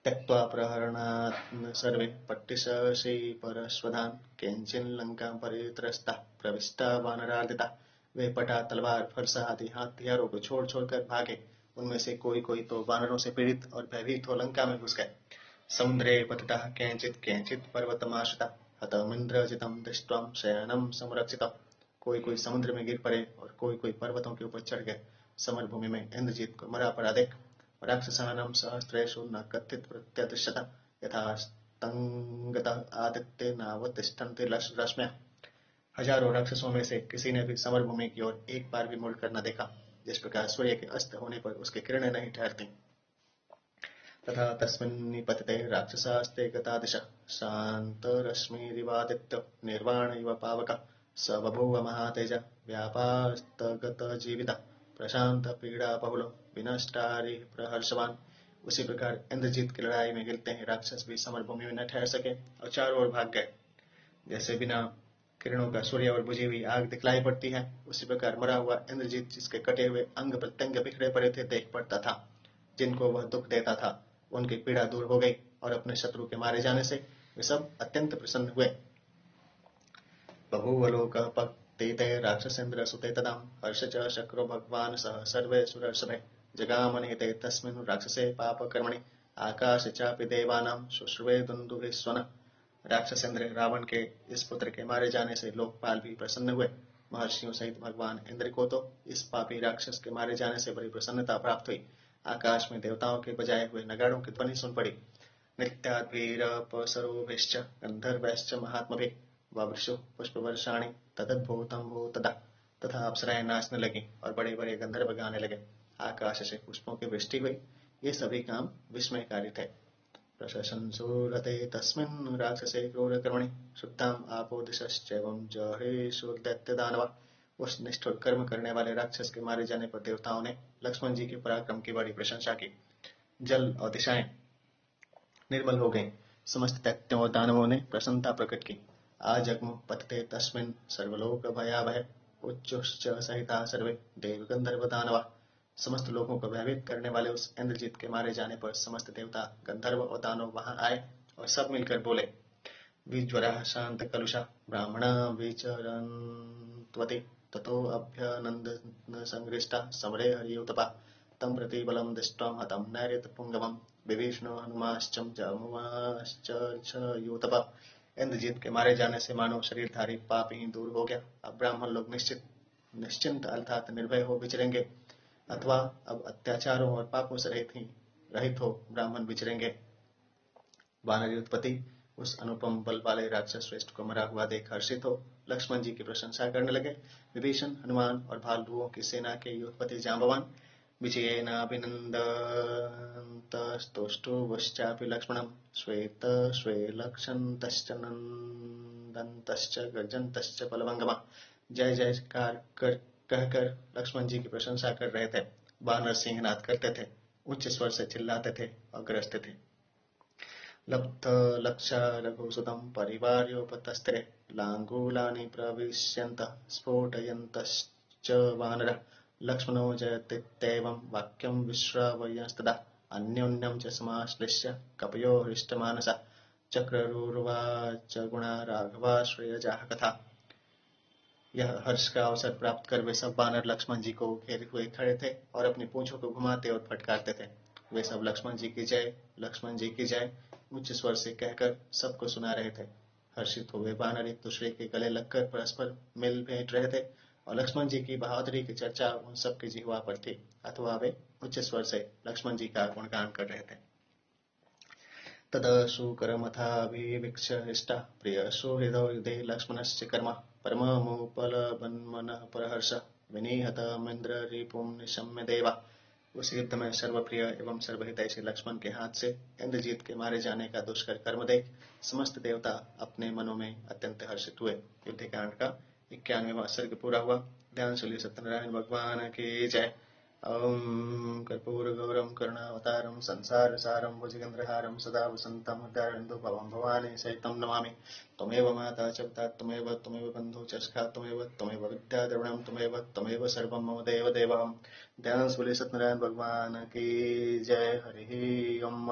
त्यक्त्वा प्रहरणात् सर्वे पट्टिशशी परश्वधान् केंचिन् लंकां परित्रस्ता प्रविष्टा वानरार्दिता। वे पटा, तलवार, फरसा आदि हथियारों को छोड़ छोड़कर भागे। उनमें से कोई कोई तो वानरों से पीड़ित और भयभीत हो लंका में घुस गए। समुद्रे पतितः केंचित् केंचित् पर्वतमाश्रिता हतमिन्द्रजितं दृष्ट्वा शयनं संरक्षिता। कोई कोई समुद्र में गिर पड़े और कोई कोई पर्वतों के ऊपर चढ़ गए। समर भूमि में इंद्रजीत को मरा पड़ा देख राक्षसानां सहस्रेषु न कथित प्रत्यदृश्यत यथा स्तंगतः आदित्य नावतिष्ठन्ति रश्म्यः। हजारों राक्षसों में से किसी ने भी समर भूमि की ओर एक बार भी मुड़कर न देखा, जिस प्रकार सूर्य के अस्त होने पर उसकी किरणें नहीं ठहरती। तथा तस्मिन् निपतिते राक्षसास्ते गता दिशा शान्तरश्मिरिवादित्यो निर्वाण इव पावकः स बभूव महातेज व्यापास्तगतजीवितः प्रशांत पीड़ा बहुलो विनष्टारि प्रहर्षवान। उसी प्रकार इंद्रजीत की लड़ाई में गिरते हैं राक्षस भी समर भूमि में न ठहर सके और चारों ओर भाग गए। जैसे बिना किरणों का सूर्य और बुझी हुई आग दिखलाई पड़ती है, उसी प्रकार मरा हुआ इंद्रजीत जिसके कटे हुए अंग प्रत्यंग बिखरे पड़े थे देख पड़ता था। जिनको वह दुख देता था उनकी पीड़ा दूर हो गई और अपने शत्रु के मारे जाने से वे सब अत्यंत प्रसन्न हुए। बहुवलोकपतिते राक्षसेन्द्र सुते तदां हर्ष च शक्रो भगवान् सह सर्वे सुरर्षभे जगामनिहिते तस्मिन् राक्षसे पापकर्मणि आकाश चापि देवानां शुश्रुवे दुन्दुभिः स्वनः। राक्षसेन्द्र रावण के इस पुत्र के मारे जाने से लोकपाल भी प्रसन्न हुए। महर्षियों सहित भगवान इंद्र को तो इस पापी राक्षस के मारे जाने से बड़ी प्रसन्नता प्राप्त हुई। आकाश में देवताओं के बजाए हुए नगाड़ों की ध्वनि सुन पड़ी। नृत्याद्भिरपसरोभिश्च गन्धर्वैश्च महात्मभिः ववृषु पुष्पवर्षाणि तदद्भुतं भूतदा। तथा अप्सराएं नाचने लगी और बड़े बड़े गंधर्व गाने लगे। आकाश से पुष्पों की वृष्टि हुई। ये सभी काम विस्मयकारी थे। प्रशंसूरते तस्मिन् राक्षसे क्रूरकर्मणि शुद्धाम् आपो दिशश्चैवं जहृषुर्दैत्यदानवा। उस निष्ठुर कर्म करने वाले राक्षस के मारे जाने पर देवताओं ने लक्ष्मण जी के पराक्रम की बड़ी प्रशंसा की। जल और दिशाएं निर्मल हो गईं। समस्त दैत्यों और दानवों ने प्रसन्नता प्रकट की। आजग्मु पतते तस्मिन् सर्वलोक भयावह उच्चुश्च सहिता सर्वे देव गंधर्व दानवा। समस्त लोगों को भयभीत करने वाले उस इंद्रजीत के मारे जाने पर समस्त देवता, गंधर्व और दानव वहां आए और सब मिलकर बोले, विज्वरः शांत कलुषा ब्राह्मणा विचरन्त्वति ततो अभ्यनन्दन संगृष्टा समरे हरियुतपा तं प्रति बलं दृष्ट्वा हतं नैरित पुंगवं विभीषणो हनुमाश्चम जामुवाश्च यूतपा। इंद्रजीत के मारे जाने से मानव शरीरधारी पाप ही दूर हो गया। अब ब्राह्मण लोग निश्चिंत अर्थात निर्भय हो विचरेंगे, अथवा अब अत्याचारों और पापों से रहित हो ब्राह्मण विचरेंगे। वानरी उत्पत्ति उस अनुपम बल वाले राक्षस श्रेष्ठ को मरा हुआ देख हर्षित हो लक्ष्मण जी की प्रशंसा करने लगे। विभीषण, हनुमान और भालुओं की सेना के युद्धपति जांबवान विजयेनाभिनन्दन्तस्तुष्टुवश्चापि लक्ष्मणं श्वेत श्वेलक्षन्तश्च नन्दन्तश्च गर्जन्तश्च बलवंगमा। जय जयकार कहकर लक्ष्मण जी की प्रशंसा कर रहे थे। वानर सिंहनाद करते थे, उच्च स्वर से चिल्लाते थे और गरजते थे। लब्ध लक्षा लघुसुतं परिवार्योपतस्त्रे लाङ्गूलानि प्रविश्यन्तः स्फोटयन्तश्च वानरः लक्ष्मणो जयतीत्येवं वाक्यं विश्रावयंस्तदा अन्योन्यं च समाश्लिष्य कपयो हृष्टमानसः चक्ररुर्वाच गुणा राघवाश्रयजाः कथा। यह हर्ष का अवसर प्राप्त कर वे सब बानर लक्ष्मण जी को घेरे हुए खड़े थे और अपनी पूंछों को घुमाते और फटकारते थे। वे सब लक्ष्मण जी की जय, लक्ष्मण जी की जय उच्च स्वर से कहकर सबको सुना रहे थे। हर्षित हुए बानर एक दूसरे के गले लगकर परस्पर मिल भेंट रहे थे और लक्ष्मण जी की बहादुरी की चर्चा उन सबकी जिह्वा पर थी, अथवा वे उच्च स्वर से लक्ष्मण जी का गुणगान कर रहे थे। तदशूकरमथाभिवीक्ष्य हृष्टा प्रियसुहृदो लक्ष्मणस्य कर्म परममुपलवन्मनः परहर्ष विनिहतमिन्द्ररिपुं निशम्य देवा। उस युद्ध में सर्वप्रिय एवं सर्वहितैषी लक्ष्मण के हाथ से इंद्रजीत के मारे जाने का दुष्कर कर्म देख समस्त देवता अपने मनों में अत्यंत हर्षित हुए। युद्धकांड का 91वां सर्ग पूरा हुआ। ध्यान सुनिए सत्यनारायण भगवान की जय। ओम कर्पूरगौरं करुणावतारं संसारसारं भुजगेन्द्रहारं सदा वसन्तं हृदयारविन्दोपवं भवानी सहितं नमामि। त्वमेव माता च पिता त्वमेव बन्धुः च सखा त्वमेव विद्याद्रविणं त्वमेव सर्वं मम देवदेवः। ध्यान बोले सत्यनारायण भगवान की जय। हरि ओम।